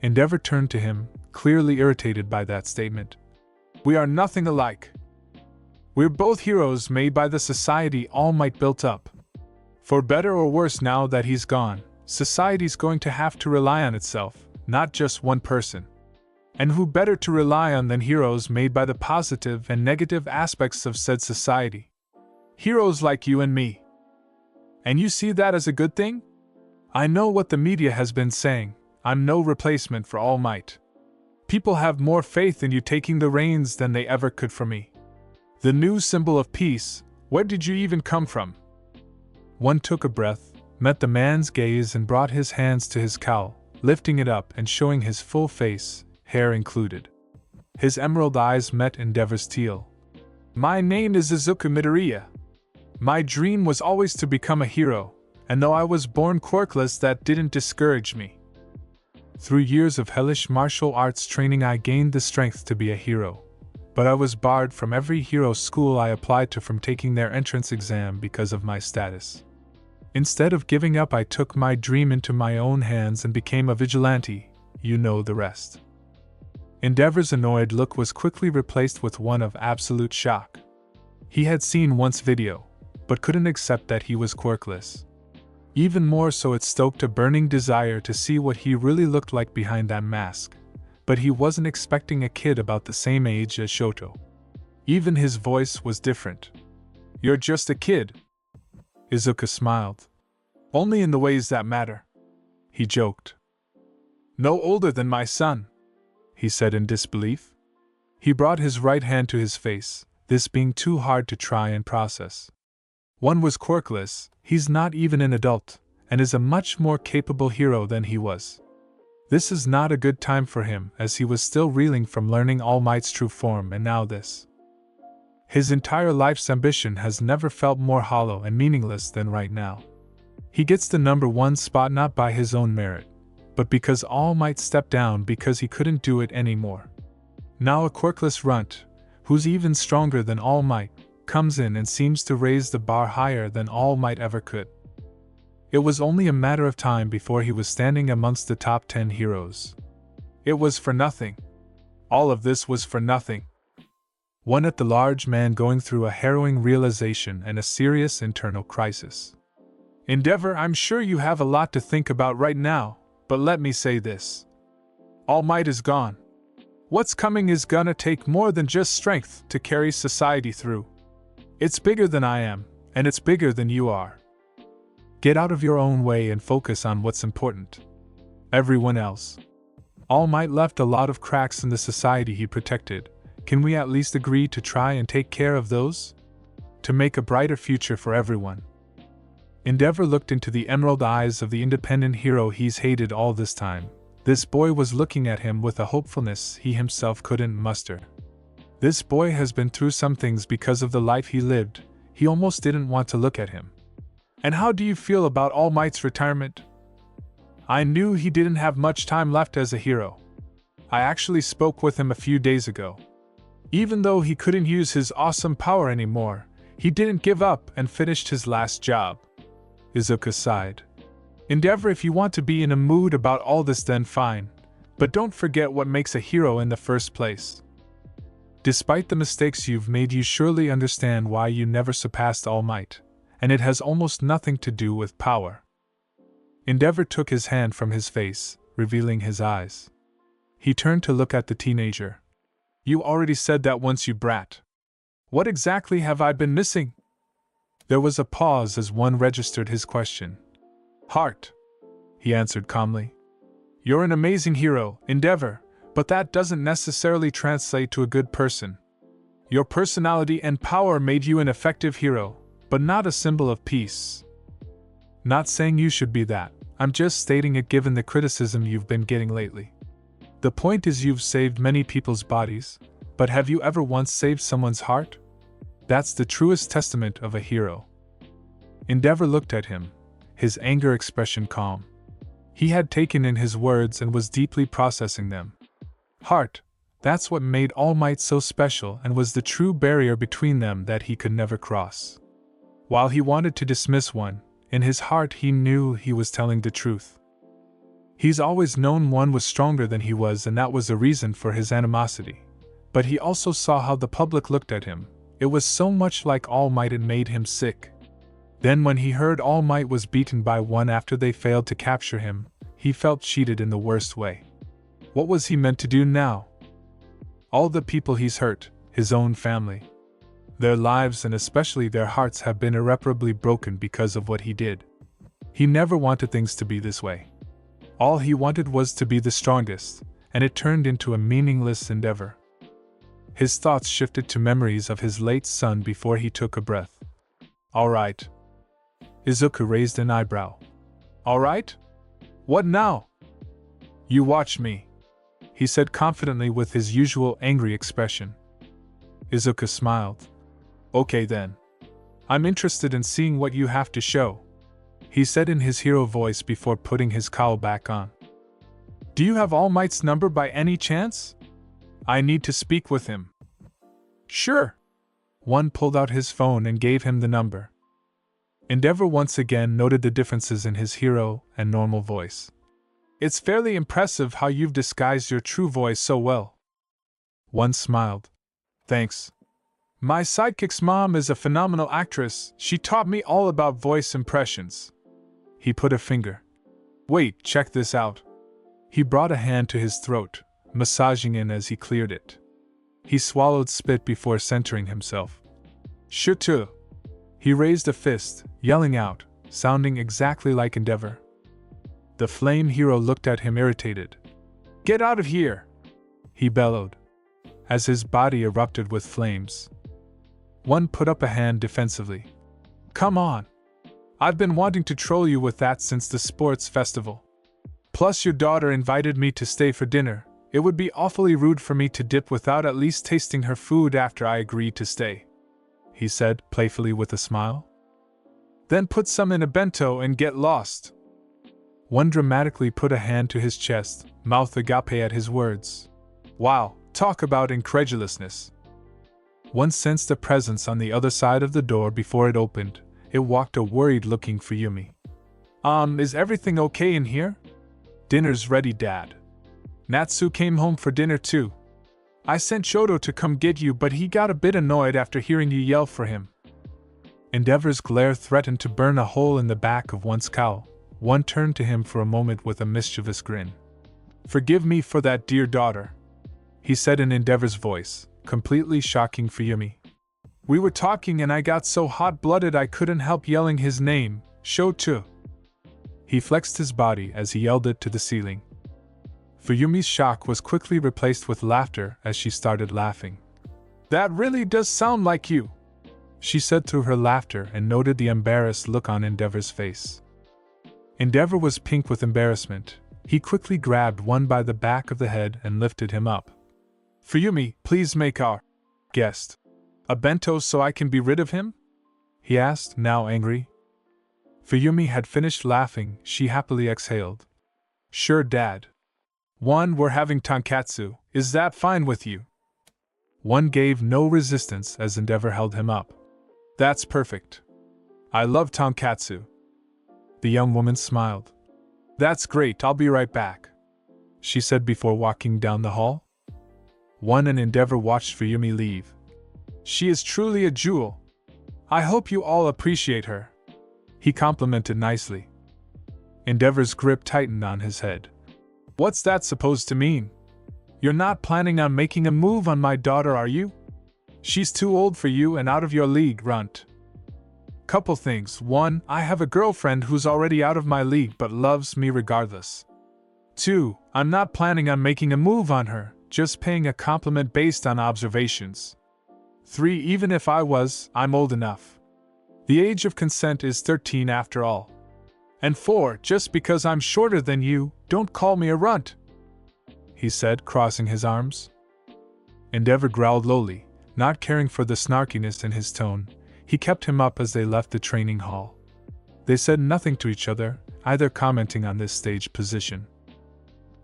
Endeavor turned to him, clearly irritated by that statement. We are nothing alike. We're both heroes made by the society All Might built up. For better or worse, now that he's gone, society's going to have to rely on itself, not just one person. And who better to rely on than heroes made by the positive and negative aspects of said society? Heroes like you and me. And you see that as a good thing? I know what the media has been saying. I'm no replacement for All Might. People have more faith in you taking the reins than they ever could for me. The new symbol of peace, where did you even come from? One took a breath, met the man's gaze and brought his hands to his cowl, lifting it up and showing his full face, hair included. His emerald eyes met Endeavor's teal. My name is Izuku Midoriya. My dream was always to become a hero, and though I was born quirkless, that didn't discourage me. Through years of hellish martial arts training I gained the strength to be a hero. But I was barred from every hero school I applied to from taking their entrance exam because of my status. Instead of giving up, I took my dream into my own hands and became a vigilante. You know the rest. Endeavor's annoyed look was quickly replaced with one of absolute shock. He had seen once video, but couldn't accept that he was quirkless. Even more so, it stoked a burning desire to see what he really looked like behind that mask. But he wasn't expecting a kid about the same age as Shoto. Even his voice was different. "You're just a kid." Izuku smiled. "Only in the ways that matter," he joked. "No older than my son," he said in disbelief. He brought his right hand to his face, this being too hard to try and process. One was quirkless, he's not even an adult, and is a much more capable hero than he was. This is not a good time for him, as he was still reeling from learning All Might's true form, and now this. His entire life's ambition has never felt more hollow and meaningless than right now. He gets the number 1 spot not by his own merit, but because All Might stepped down because he couldn't do it anymore. Now a quirkless runt, who's even stronger than All Might, comes in and seems to raise the bar higher than All Might ever could. It was only a matter of time before he was standing amongst the top 10 heroes. It was for nothing. All of this was for nothing. One at the large man going through a harrowing realization and a serious internal crisis. "Endeavor, I'm sure you have a lot to think about right now, but let me say this. All Might is gone. What's coming is gonna take more than just strength to carry society through. It's bigger than I am, and it's bigger than you are. Get out of your own way and focus on what's important. Everyone else. All Might left a lot of cracks in the society he protected. Can we at least agree to try and take care of those? To make a brighter future for everyone." Endeavor looked into the emerald eyes of the independent hero he's hated all this time. This boy was looking at him with a hopefulness he himself couldn't muster. This boy has been through some things because of the life he lived. He almost didn't want to look at him. "And how do you feel about All Might's retirement?" "I knew he didn't have much time left as a hero. I actually spoke with him a few days ago. Even though he couldn't use his awesome power anymore, he didn't give up and finished his last job." Izuku sighed. "Endeavor, if you want to be in a mood about all this, then fine, but don't forget what makes a hero in the first place. Despite the mistakes you've made, you surely understand why you never surpassed All Might, and it has almost nothing to do with power." Endeavor took his hand from his face, revealing his eyes. He turned to look at the teenager. "You already said that once, you brat. What exactly have I been missing?" There was a pause as one registered his question. "Heart," he answered calmly. "You're an amazing hero, Endeavor, but that doesn't necessarily translate to a good person. Your personality and power made you an effective hero, but not a symbol of peace. Not saying you should be that, I'm just stating it given the criticism you've been getting lately. The point is, you've saved many people's bodies, but have you ever once saved someone's heart? That's the truest testament of a hero." Endeavor looked at him, his anger expression calm. He had taken in his words and was deeply processing them. Heart, that's what made All Might so special and was the true barrier between them that he could never cross. While he wanted to dismiss one, in his heart he knew he was telling the truth. He's always known one was stronger than he was, and that was a reason for his animosity. But he also saw how the public looked at him. It was so much like All Might it made him sick. Then when he heard All Might was beaten by one after they failed to capture him, he felt cheated in the worst way. What was he meant to do now? All the people he's hurt, his own family. Their lives and especially their hearts have been irreparably broken because of what he did. He never wanted things to be this way. All he wanted was to be the strongest, and it turned into a meaningless endeavor. His thoughts shifted to memories of his late son before he took a breath. All right. Izuku raised an eyebrow. All right? What now? You watch me, he said confidently with his usual angry expression. Izuku smiled. Okay then. I'm interested in seeing what you have to show, he said in his hero voice before putting his cowl back on. Do you have All Might's number by any chance? I need to speak with him. Sure. One pulled out his phone and gave him the number. Endeavor once again noted the differences in his hero and normal voice. It's fairly impressive how you've disguised your true voice so well. One smiled. Thanks. My sidekick's mom is a phenomenal actress. She taught me all about voice impressions. He put a finger. Wait, check this out. He brought a hand to his throat, massaging it as he cleared it. He swallowed spit before centering himself. Shutu! He raised a fist, yelling out, sounding exactly like Endeavor. The flame hero looked at him irritated. Get out of here! He bellowed, as his body erupted with flames. One put up a hand defensively. Come on! I've been wanting to troll you with that since the sports festival. Plus your daughter invited me to stay for dinner. It would be awfully rude for me to dip without at least tasting her food after I agreed to stay, he said playfully with a smile. Then put some in a bento and get lost. One dramatically put a hand to his chest, mouth agape at his words. Wow, talk about incredulousness. One sensed a presence on the other side of the door before it opened. It walked a worried-looking Fuyumi. Is everything okay in here? Dinner's ready, Dad. Natsu came home for dinner too. I sent Shoto to come get you, but he got a bit annoyed after hearing you yell for him. Endeavor's glare threatened to burn a hole in the back of one's cowl. One turned to him for a moment with a mischievous grin. Forgive me for that, dear daughter, he said in Endeavor's voice, completely shocking Fuyumi. We were talking and I got so hot-blooded I couldn't help yelling his name, Shoto. He flexed his body as he yelled it to the ceiling. Fuyumi's shock was quickly replaced with laughter as she started laughing. That really does sound like you, she said through her laughter and noted the embarrassed look on Endeavor's face. Endeavor was pink with embarrassment. He quickly grabbed one by the back of the head and lifted him up. Fuyumi, please make our guest a bento so I can be rid of him? He asked, now angry. Fuyumi had finished laughing. She happily exhaled. Sure, Dad. One, we're having tonkatsu. Is that fine with you? One gave no resistance as Endeavor held him up. That's perfect. I love tonkatsu. The young woman smiled. That's great, I'll be right back, she said before walking down the hall. One and Endeavor watched Fuyumi leave. She is truly a jewel. I hope you all appreciate her, he complimented nicely. Endeavor's grip tightened on his head. What's that supposed to mean? You're not planning on making a move on my daughter, are you? She's too old for you and out of your league, runt. Couple things. 1, I have a girlfriend who's already out of my league but loves me regardless. 2, I'm not planning on making a move on her, just paying a compliment based on observations. 3, even if I was, I'm old enough. The age of consent is 13 after all. And 4, just because I'm shorter than you, don't call me a runt, he said, crossing his arms. Endeavor growled lowly, not caring for the snarkiness in his tone. He kept him up as they left the training hall. They said nothing to each other, either commenting on this stage position.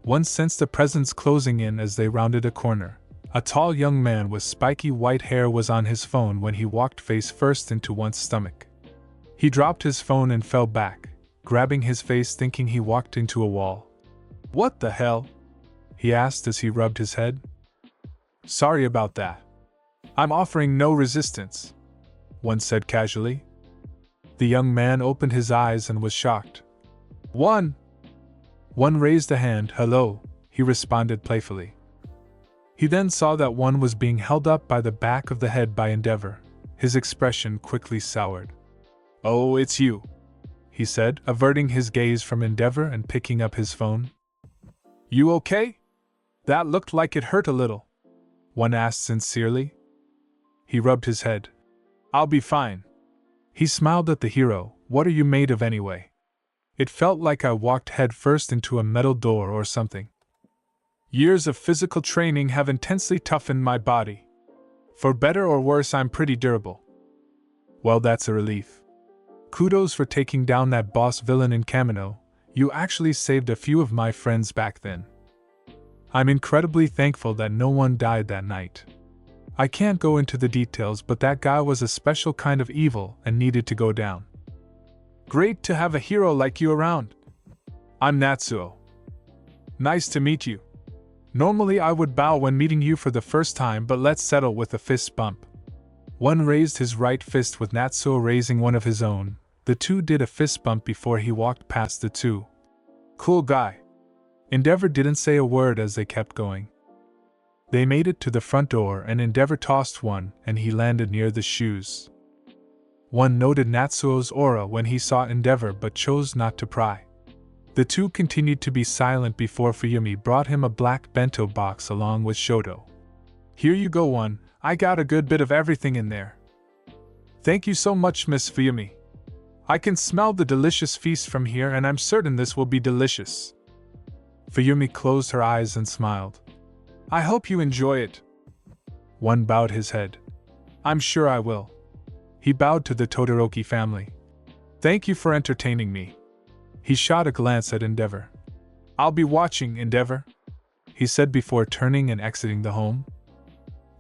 One sensed a presence closing in as they rounded a corner. A tall young man with spiky white hair was on his phone when he walked face first into one's stomach. He dropped his phone and fell back, grabbing his face thinking he walked into a wall. What the hell? He asked as he rubbed his head. Sorry about that. I'm offering no resistance, one said casually. The young man opened his eyes and was shocked. One raised a hand. Hello, he responded playfully. He then saw that one was being held up by the back of the head by Endeavor. His expression quickly soured. Oh, it's you, he said, averting his gaze from Endeavor and picking up his phone. You okay? That looked like it hurt a little, one asked sincerely. He rubbed his head. I'll be fine. He smiled at the hero. What are you made of anyway? It felt like I walked headfirst into a metal door or something. Years of physical training have intensely toughened my body. For better or worse, I'm pretty durable. Well, that's a relief. Kudos for taking down that boss villain in Kamino. You actually saved a few of my friends back then. I'm incredibly thankful that no one died that night. I can't go into the details, but that guy was a special kind of evil and needed to go down. Great to have a hero like you around. I'm Natsuo. Nice to meet you. Normally I would bow when meeting you for the first time, but let's settle with a fist bump. One raised his right fist with Natsuo raising one of his own. The two did a fist bump before he walked past the two. Cool guy. Endeavor didn't say a word as they kept going. They made it to the front door and Endeavor tossed one and he landed near the shoes. One noted Natsuo's aura when he saw Endeavor but chose not to pry. The two continued to be silent before Fuyumi brought him a black bento box along with Shoto. Here you go one, I got a good bit of everything in there. Thank you so much Miss Fuyumi. I can smell the delicious feast from here and I'm certain this will be delicious. Fuyumi closed her eyes and smiled. I hope you enjoy it. One bowed his head. I'm sure I will. He bowed to the Todoroki family. Thank you for entertaining me. He shot a glance at Endeavor. I'll be watching, Endeavor, he said before turning and exiting the home.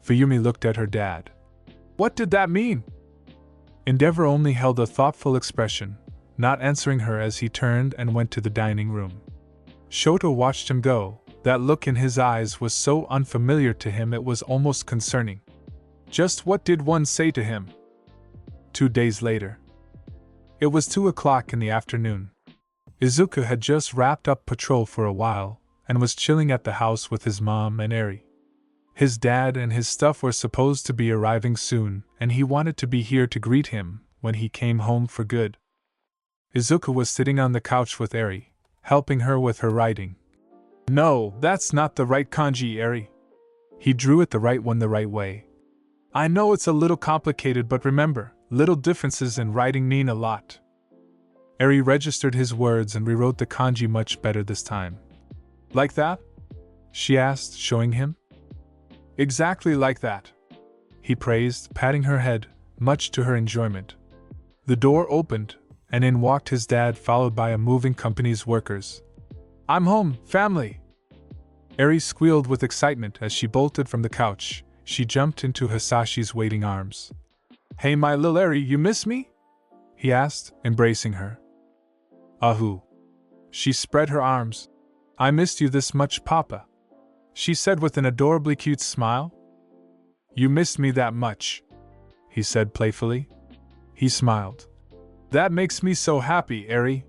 Fuyumi looked at her dad. What did that mean? Endeavor only held a thoughtful expression, not answering her as he turned and went to the dining room. Shoto watched him go. That look in his eyes was so unfamiliar to him it was almost concerning. Just what did one say to him? 2 days later. It was 2 o'clock in the afternoon. Izuku had just wrapped up patrol for a while, and was chilling at the house with his mom and Eri. His dad and his stuff were supposed to be arriving soon, and he wanted to be here to greet him when he came home for good. Izuku was sitting on the couch with Eri, helping her with her writing. No, that's not the right kanji, Eri. He drew it the right one the right way. I know it's a little complicated, but remember, little differences in writing mean a lot. Eri registered his words and rewrote the kanji much better this time. Like that? She asked, showing him. Exactly like that, he praised, patting her head, much to her enjoyment. The door opened, and in walked his dad followed by a moving company's workers. I'm home, family! Eri squealed with excitement as she bolted from the couch. She jumped into Hisashi's waiting arms. Hey my lil' Eri, you miss me? He asked, embracing her. Ahoo. She spread her arms. I missed you this much, Papa, she said with an adorably cute smile. You missed me that much, he said playfully. He smiled. That makes me so happy, Eri.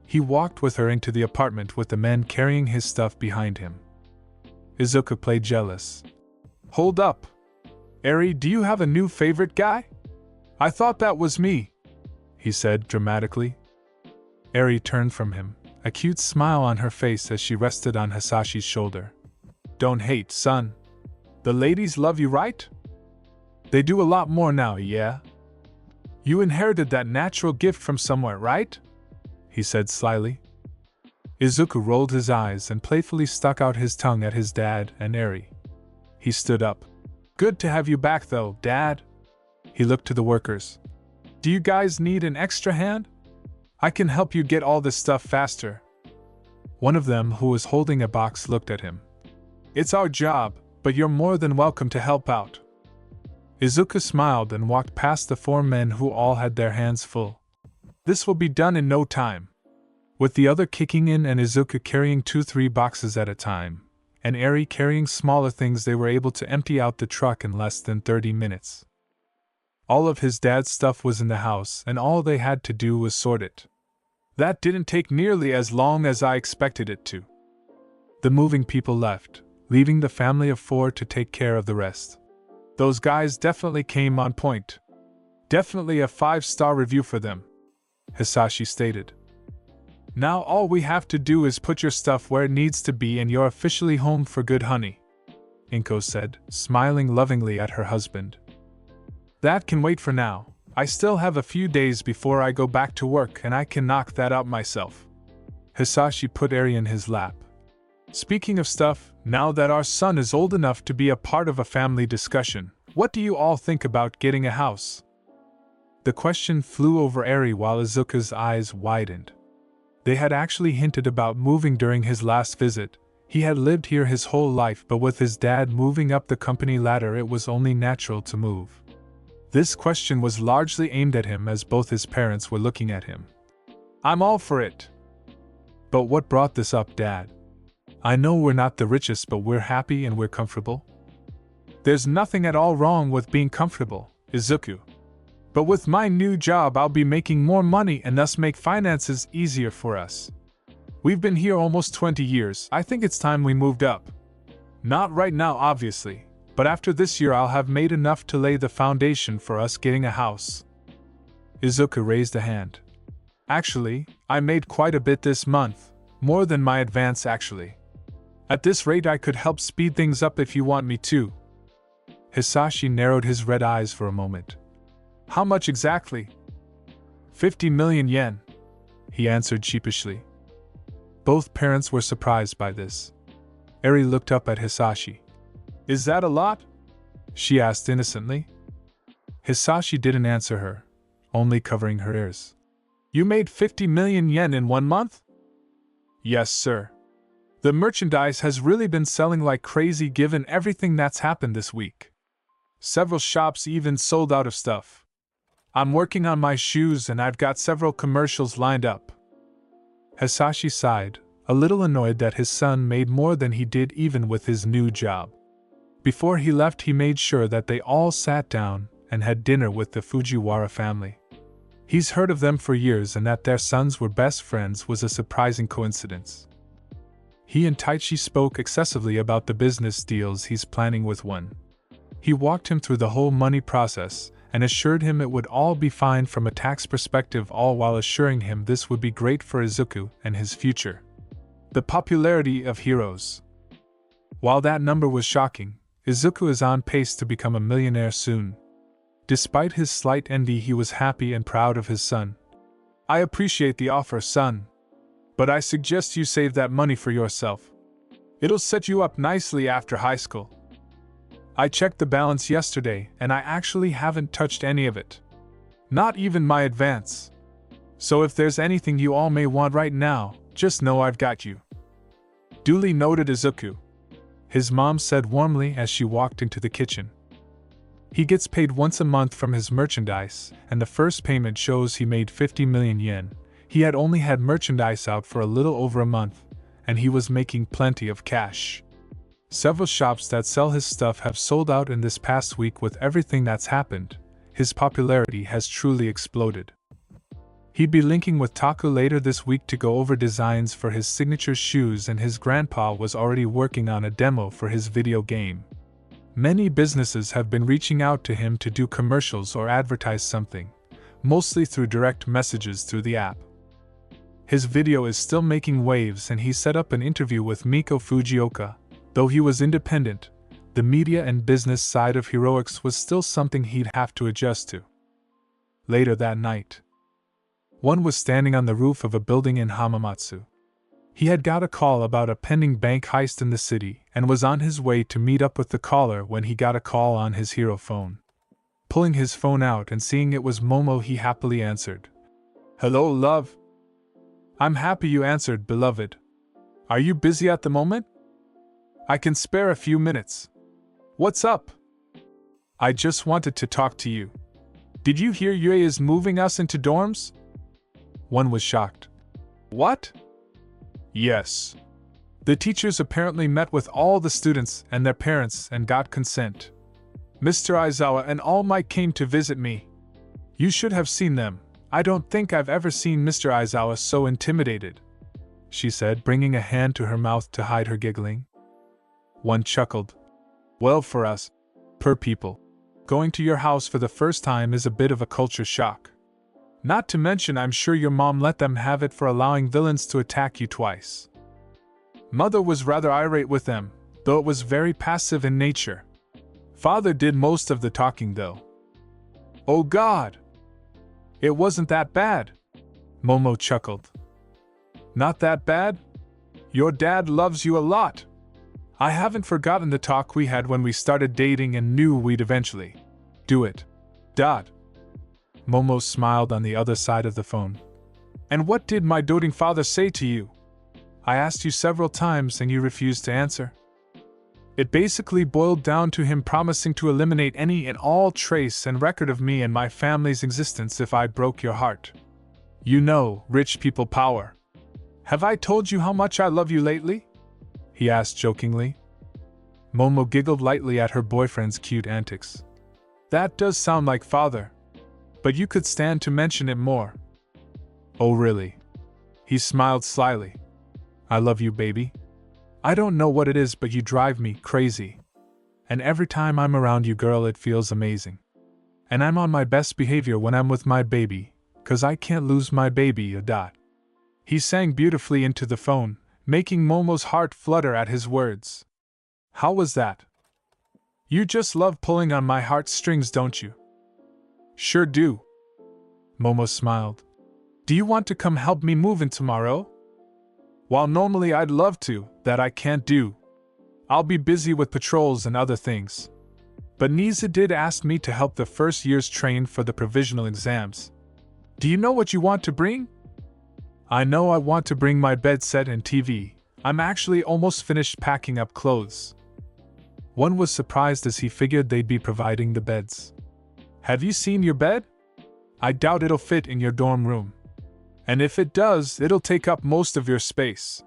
He walked with her into the apartment with the men carrying his stuff behind him. Izuku played jealous. Hold up. Eri, do you have a new favorite guy? I thought that was me, he said dramatically. Eri turned from him, a cute smile on her face as she rested on Hisashi's shoulder. Don't hate, son. The ladies love you, right? They do a lot more now, yeah? You inherited that natural gift from somewhere, right? He said slyly. Izuku rolled his eyes and playfully stuck out his tongue at his dad and Eri. He stood up. Good to have you back though, Dad. He looked to the workers. Do you guys need an extra hand? I can help you get all this stuff faster. One of them, who was holding a box, looked at him. It's our job, but you're more than welcome to help out. Izuku smiled and walked past the 4 men who all had their hands full. This will be done in no time. With the other kicking in and Izuku carrying 2-3 boxes at a time, and Eri carrying smaller things, they were able to empty out the truck in less than 30 minutes. All of his dad's stuff was in the house and all they had to do was sort it. That didn't take nearly as long as I expected it to. The moving people left, leaving the family of 4 to take care of the rest. Those guys definitely came on point. Definitely a 5-star review for them, Hisashi stated. Now all we have to do is put your stuff where it needs to be and you're officially home for good, honey, Inko said, smiling lovingly at her husband. That can wait for now. I still have a few days before I go back to work and I can knock that out myself. Hisashi put Eri in his lap. Speaking of stuff, now that our son is old enough to be a part of a family discussion, what do you all think about getting a house? The question flew over Eri while Izuku's eyes widened. They had actually hinted about moving during his last visit. He had lived here his whole life, but with his dad moving up the company ladder, it was only natural to move. This question was largely aimed at him as both his parents were looking at him. I'm all for it. But what brought this up, Dad? I know we're not the richest, but we're happy and we're comfortable. There's nothing at all wrong with being comfortable, Izuku. But with my new job I'll be making more money and thus make finances easier for us. We've been here almost 20 years, I think it's time we moved up. Not right now obviously, but after this year I'll have made enough to lay the foundation for us getting a house. Izuku raised a hand. Actually, I made quite a bit this month, more than my advance actually. At this rate I could help speed things up if you want me to. Hisashi narrowed his red eyes for a moment. How much exactly? 50 million yen, he answered sheepishly. Both parents were surprised by this. Eri looked up at Hisashi. Is that a lot? She asked innocently. Hisashi didn't answer her, only covering her ears. You made 50 million yen in 1 month? Yes, sir. The merchandise has really been selling like crazy given everything that's happened this week. Several shops even sold out of stuff. I'm working on my shoes and I've got several commercials lined up. Hisashi sighed, a little annoyed that his son made more than he did even with his new job. Before he left he made sure that they all sat down and had dinner with the Fujiwara family. He's heard of them for years and that their sons were best friends was a surprising coincidence. He and Taichi spoke excessively about the business deals he's planning with one. He walked him through the whole money process and assured him it would all be fine from a tax perspective, all while assuring him this would be great for Izuku and his future. The popularity of heroes. While that number was shocking, Izuku is on pace to become a millionaire soon. Despite his slight envy, he was happy and proud of his son. I appreciate the offer, son. But I suggest you save that money for yourself. It'll set you up nicely after high school. I checked the balance yesterday and I actually haven't touched any of it. Not even my advance. So if there's anything you all may want right now, just know I've got you. Duly noted, Izuku, his mom said warmly as she walked into the kitchen. He gets paid once a month from his merchandise, and the first payment shows he made 50 million yen. He had only had merchandise out for a little over a month, and he was making plenty of cash. Several shops that sell his stuff have sold out in this past week. With everything that's happened, his popularity has truly exploded. He'd be linking with Taku later this week to go over designs for his signature shoes, and his grandpa was already working on a demo for his video game. Many businesses have been reaching out to him to do commercials or advertise something, mostly through direct messages through the app. His video is still making waves and he set up an interview with Miko Fujioka. Though he was independent, the media and business side of heroics was still something he'd have to adjust to. Later that night, one was standing on the roof of a building in Hamamatsu. He had got a call about a pending bank heist in the city and was on his way to meet up with the caller when he got a call on his hero phone. Pulling his phone out and seeing it was Momo, he happily answered. Hello, love. I'm happy you answered, beloved. Are you busy at the moment? I can spare a few minutes. What's up? I just wanted to talk to you. Did you hear Yue is moving us into dorms? One was shocked. What? Yes. The teachers apparently met with all the students and their parents and got consent. Mr. Aizawa and All Might came to visit me. You should have seen them. I don't think I've ever seen Mr. Aizawa so intimidated, she said, bringing a hand to her mouth to hide her giggling. One chuckled. Well, for us, per people, going to your house for the first time is a bit of a culture shock. Not to mention I'm sure your mom let them have it for allowing villains to attack you twice. Mother was rather irate with them, though it was very passive in nature. Father did most of the talking though. Oh God! It wasn't that bad, Momo chuckled. Not that bad? Your dad loves you a lot. I haven't forgotten the talk we had when we started dating and knew we'd eventually do it. Dot. Momo smiled on the other side of the phone. And what did my doting father say to you? I asked you several times and you refused to answer. It basically boiled down to him promising to eliminate any and all trace and record of me and my family's existence if I broke your heart. You know, rich people power. Have I told you how much I love you lately? He asked jokingly. Momo giggled lightly at her boyfriend's cute antics. That does sound like father. But you could stand to mention it more. Oh really? He smiled slyly. I love you, baby. I don't know what it is, but you drive me crazy. And every time I'm around you, girl, it feels amazing. And I'm on my best behavior when I'm with my baby, 'cause I can't lose my baby a dot. He sang beautifully into the phone, making Momo's heart flutter at his words. How was that? You just love pulling on my heartstrings, don't you? Sure do. Momo smiled. Do you want to come help me move in tomorrow? While normally I'd love to, that I can't do. I'll be busy with patrols and other things. But Nisa did ask me to help the first years train for the provisional exams. Do you know what you want to bring? I know I want to bring my bed set and TV. I'm actually almost finished packing up clothes. One was surprised as he figured they'd be providing the beds. Have you seen your bed? I doubt it'll fit in your dorm room. And if it does, it'll take up most of your space.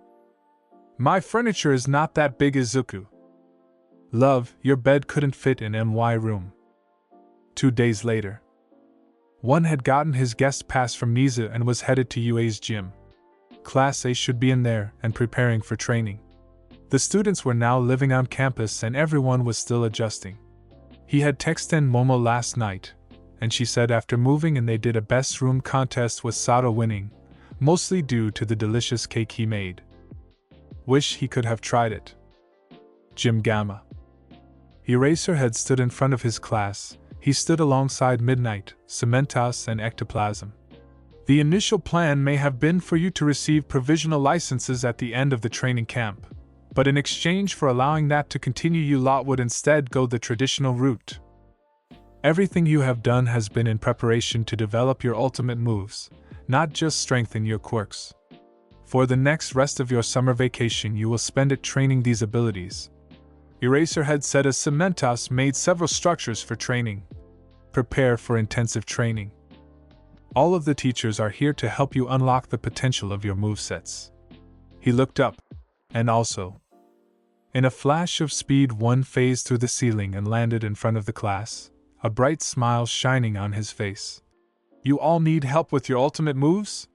My furniture is not that big, Izuku. Love, your bed couldn't fit in my room. 2 days later. One had gotten his guest pass from Nisa and was headed to UA's gym. Class A should be in there and preparing for training. The students were now living on campus and everyone was still adjusting. He had texted Momo last night, and she said after moving in they did a best room contest with Sato winning, mostly due to the delicious cake he made. Wish he could have tried it. Gym Gamma. Eraserhead stood in front of his class. He stood alongside Midnight, Cementos, and Ectoplasm. The initial plan may have been for you to receive provisional licenses at the end of the training camp, but in exchange for allowing that to continue, you lot would instead go the traditional route. Everything you have done has been in preparation to develop your ultimate moves, not just strengthen your quirks. For the next rest of your summer vacation, you will spend it training these abilities. Eraserhead said as Cementos made several structures for training. Prepare for intensive training. All of the teachers are here to help you unlock the potential of your movesets. He looked up, and also. In a flash of speed, one phased through the ceiling and landed in front of the class, a bright smile shining on his face. You all need help with your ultimate moves?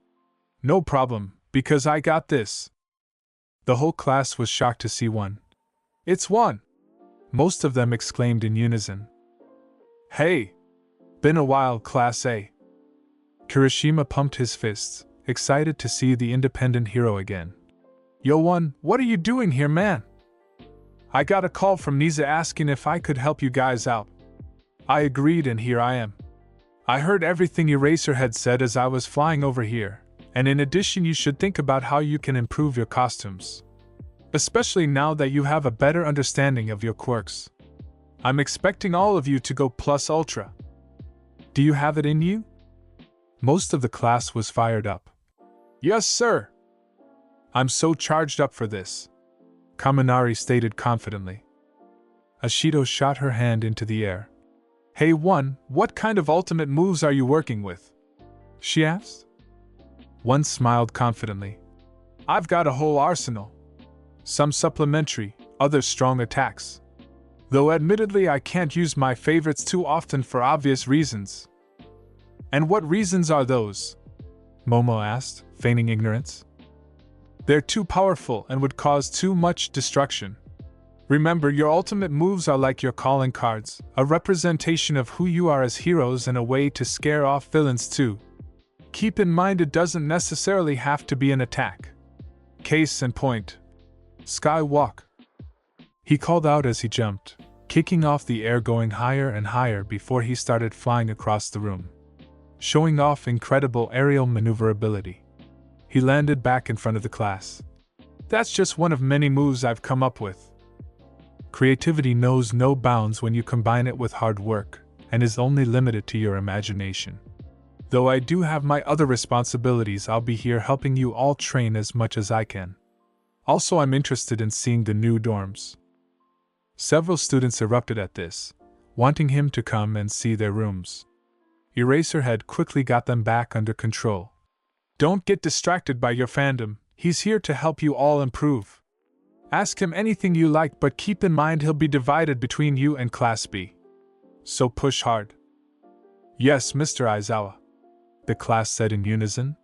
No problem, because I got this. The whole class was shocked to see one. It's one! Most of them exclaimed in unison. Hey! Been a while, Class A. Kirishima pumped his fists, excited to see the independent hero again. Yo One, what are you doing here, man? I got a call from Nisa asking if I could help you guys out. I agreed and here I am. I heard everything Eraserhead said as I was flying over here, and in addition you should think about how you can improve your costumes. Especially now that you have a better understanding of your quirks. I'm expecting all of you to go plus ultra. Do you have it in you? Most of the class was fired up. Yes, sir. I'm so charged up for this, Kaminari stated confidently. Ashido shot her hand into the air. Hey One, what kind of ultimate moves are you working with? She asked. One smiled confidently. I've got a whole arsenal. Some supplementary, others strong attacks. Though admittedly I can't use my favorites too often for obvious reasons. And what reasons are those? Momo asked, feigning ignorance. They're too powerful and would cause too much destruction. Remember, your ultimate moves are like your calling cards, a representation of who you are as heroes and a way to scare off villains too. Keep in mind it doesn't necessarily have to be an attack. Case in point. Skywalk. He called out as he jumped, kicking off the air, going higher and higher before he started flying across the room, showing off incredible aerial maneuverability. He landed back in front of the class. That's just one of many moves I've come up with. Creativity knows no bounds when you combine it with hard work, and is only limited to your imagination. Though I do have my other responsibilities, I'll be here helping you all train as much as I can. Also, I'm interested in seeing the new dorms. Several students erupted at this, wanting him to come and see their rooms. Eraserhead quickly got them back under control. Don't get distracted by your fandom, he's here to help you all improve. Ask him anything you like, but keep in mind he'll be divided between you and Class B. so push hard. Yes, Mr. Aizawa, the class said in unison.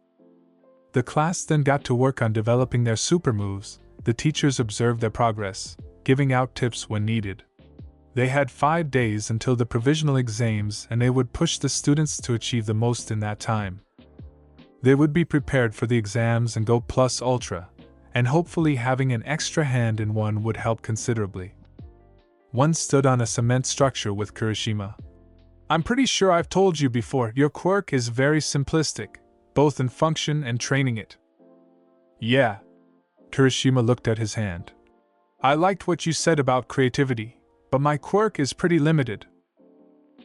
The class then got to work on developing their super moves. The teachers observed their progress, giving out tips when needed. They had 5 days until the provisional exams, and they would push the students to achieve the most in that time. They would be prepared for the exams and go plus ultra, and hopefully having an extra hand in one would help considerably. One stood on a cement structure with Kirishima. I'm pretty sure I've told you before, your quirk is very simplistic, both in function and training it. Yeah. Kirishima looked at his hand. I liked what you said about creativity, but my quirk is pretty limited.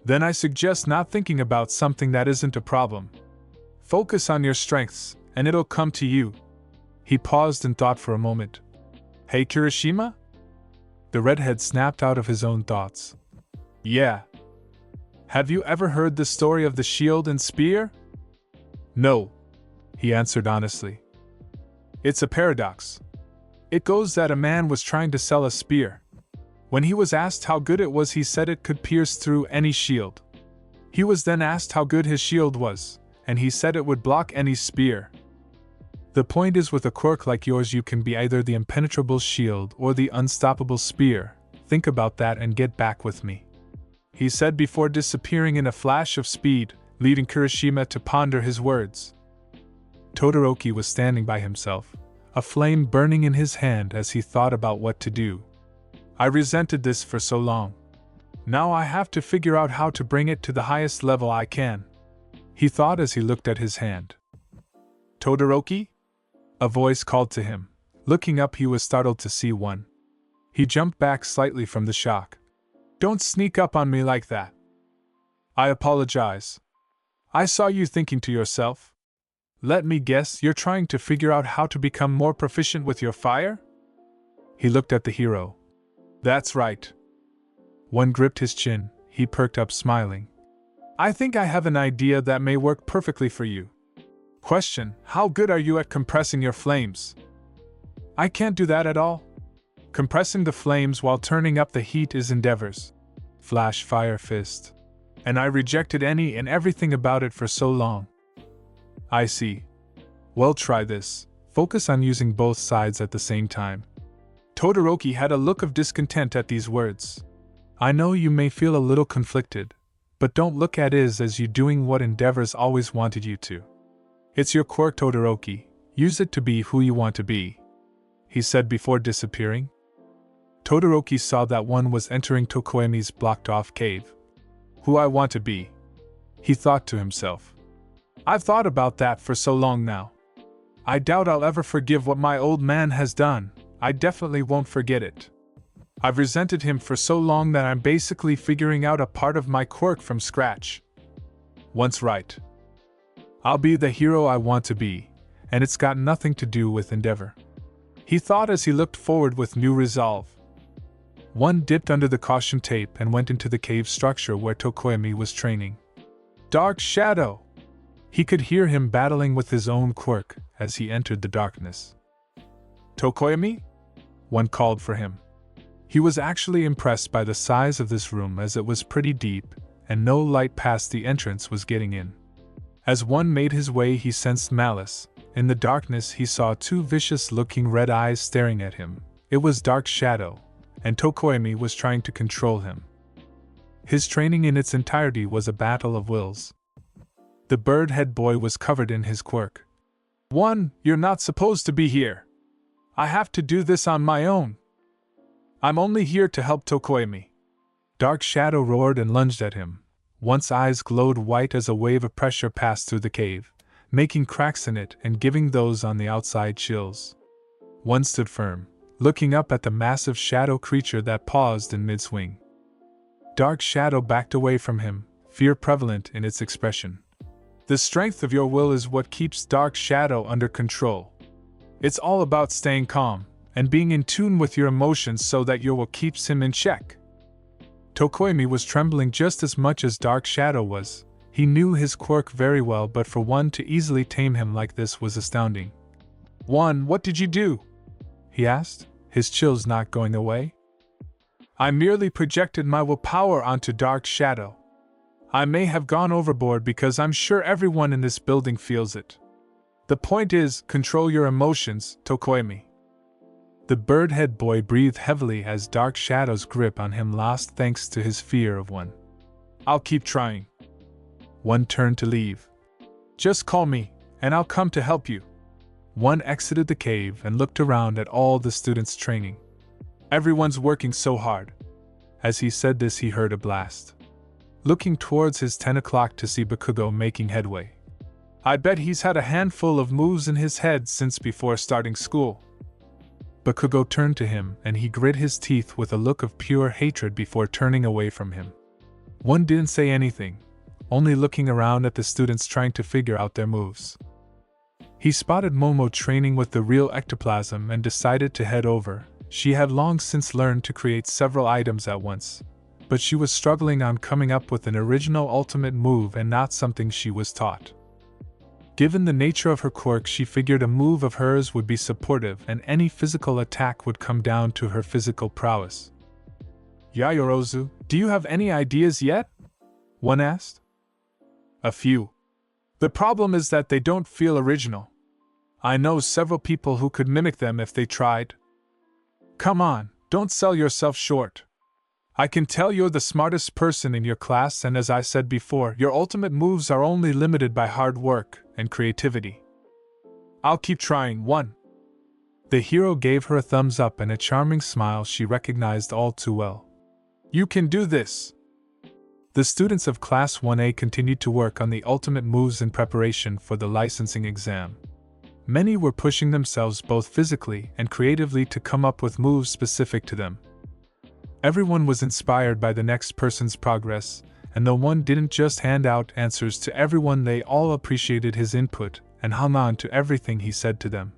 Then I suggest not thinking about something that isn't a problem. Focus on your strengths, and it'll come to you. He paused and thought for a moment. Hey Kirishima? The redhead snapped out of his own thoughts. Yeah. Have you ever heard the story of the shield and spear? No, he answered honestly. It's a paradox. It goes that a man was trying to sell a spear. When he was asked how good it was, he said it could pierce through any shield. He was then asked how good his shield was, and he said it would block any spear. The point is, with a quirk like yours, you can be either the impenetrable shield or the unstoppable spear. Think about that and get back with me, he said before disappearing in a flash of speed, leading Kirishima to ponder his words. Todoroki was standing by himself, a flame burning in his hand as he thought about what to do. I resented this for so long. Now I have to figure out how to bring it to the highest level I can, he thought as he looked at his hand. Todoroki? A voice called to him. Looking up, he was startled to see one. He jumped back slightly from the shock. Don't sneak up on me like that. I apologize. I saw you thinking to yourself. Let me guess, you're trying to figure out how to become more proficient with your fire? He looked at the hero. That's right. One gripped his chin. He perked up, smiling. I think I have an idea that may work perfectly for you. Question: how good are you at compressing your flames? I can't do that at all. Compressing the flames while turning up the heat is endeavors. Flash fire fist. And I rejected any and everything about it for so long. I see. Well, try this. Focus on using both sides at the same time. Todoroki had a look of discontent at these words. I know you may feel a little conflicted, but don't look at it as you doing what endeavors always wanted you to. It's your quirk, Todoroki. Use it to be who you want to be, he said before disappearing. Todoroki saw that one was entering Tokoemi's blocked-off cave. Who I want to be, he thought to himself. I've thought about that for so long now. I doubt I'll ever forgive what my old man has done. I definitely won't forget it. I've resented him for so long that I'm basically figuring out a part of my quirk from scratch. Once right. I'll be the hero I want to be, and it's got nothing to do with endeavor, he thought as he looked forward with new resolve. One dipped under the caution tape and went into the cave structure where Tokoemi was training. Dark Shadow! He could hear him battling with his own quirk as he entered the darkness. Tokoemi? One called for him. He was actually impressed by the size of this room, as it was pretty deep, and no light past the entrance was getting in. As one made his way, he sensed malice. In the darkness, he saw two vicious-looking red eyes staring at him. It was Dark Shadow, and Tokoemi was trying to control him. His training in its entirety was a battle of wills. The bird-head boy was covered in his quirk. One, you're not supposed to be here. I have to do this on my own. I'm only here to help Tokoemi. Dark Shadow roared and lunged at him. One's eyes glowed white as a wave of pressure passed through the cave, making cracks in it and giving those on the outside chills. One stood firm, looking up at the massive shadow creature that paused in mid-swing. Dark Shadow backed away from him, fear prevalent in its expression. The strength of your will is what keeps Dark Shadow under control. It's all about staying calm and being in tune with your emotions so that your will keeps him in check. Tokoemi was trembling just as much as Dark Shadow was. He knew his quirk very well, but for one to easily tame him like this was astounding. One, what did you do? He asked, his chills not going away. I merely projected my willpower onto Dark Shadow. I may have gone overboard because I'm sure everyone in this building feels it. The point is, control your emotions, Tokoemi. The bird-head boy breathed heavily as Dark Shadow's grip on him lost thanks to his fear of one. I'll keep trying. One turned to leave. Just call me, and I'll come to help you. One exited the cave and looked around at all the students training. Everyone's working so hard. As he said this, he heard a blast. Looking towards his 10 o'clock to see Bakugo making headway. I bet he's had a handful of moves in his head since before starting school. Bakugo turned to him and he grit his teeth with a look of pure hatred before turning away from him. One didn't say anything, only looking around at the students trying to figure out their moves. He spotted Momo training with the real ectoplasm and decided to head over. She had long since learned to create several items at once, but she was struggling on coming up with an original ultimate move and not something she was taught. Given the nature of her quirk, she figured a move of hers would be supportive and any physical attack would come down to her physical prowess. Yayorozu, do you have any ideas yet? One asked. A few. The problem is that they don't feel original. I know several people who could mimic them if they tried. Come on, don't sell yourself short. I can tell you're the smartest person in your class, and as I said before, your ultimate moves are only limited by hard work and creativity. I'll keep trying. One. The hero gave her a thumbs up and a charming smile she recognized all too well. You can do this. The students of Class 1A continued to work on the ultimate moves in preparation for the licensing exam. Many were pushing themselves both physically and creatively to come up with moves specific to them. Everyone was inspired by the next person's progress, and though one didn't just hand out answers to everyone, they all appreciated his input and hung on to everything he said to them.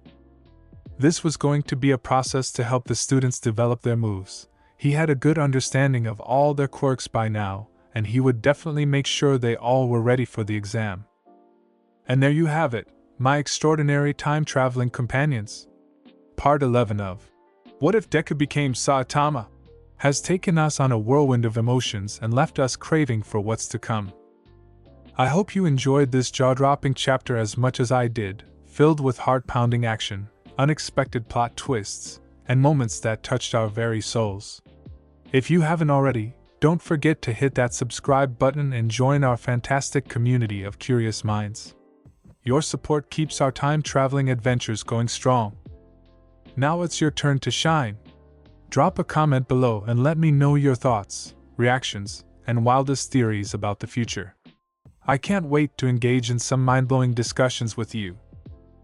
This was going to be a process to help the students develop their moves. He had a good understanding of all their quirks by now, and he would definitely make sure they all were ready for the exam. And there you have it, my extraordinary time-traveling companions. Part 11 of What If Deku Became Saitama has taken us on a whirlwind of emotions and left us craving for what's to come. I hope you enjoyed this jaw-dropping chapter as much as I did, filled with heart-pounding action, unexpected plot twists, and moments that touched our very souls. If you haven't already, don't forget to hit that subscribe button and join our fantastic community of curious minds. Your support keeps our time-traveling adventures going strong. Now it's your turn to shine. Drop a comment below and let me know your thoughts, reactions, and wildest theories about the future. I can't wait to engage in some mind-blowing discussions with you.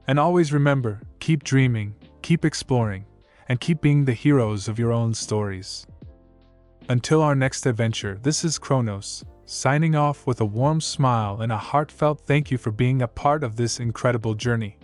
And always remember, keep dreaming, keep exploring, and keep being the heroes of your own stories. Until our next adventure, this is Chronos, signing off with a warm smile and a heartfelt thank you for being a part of this incredible journey.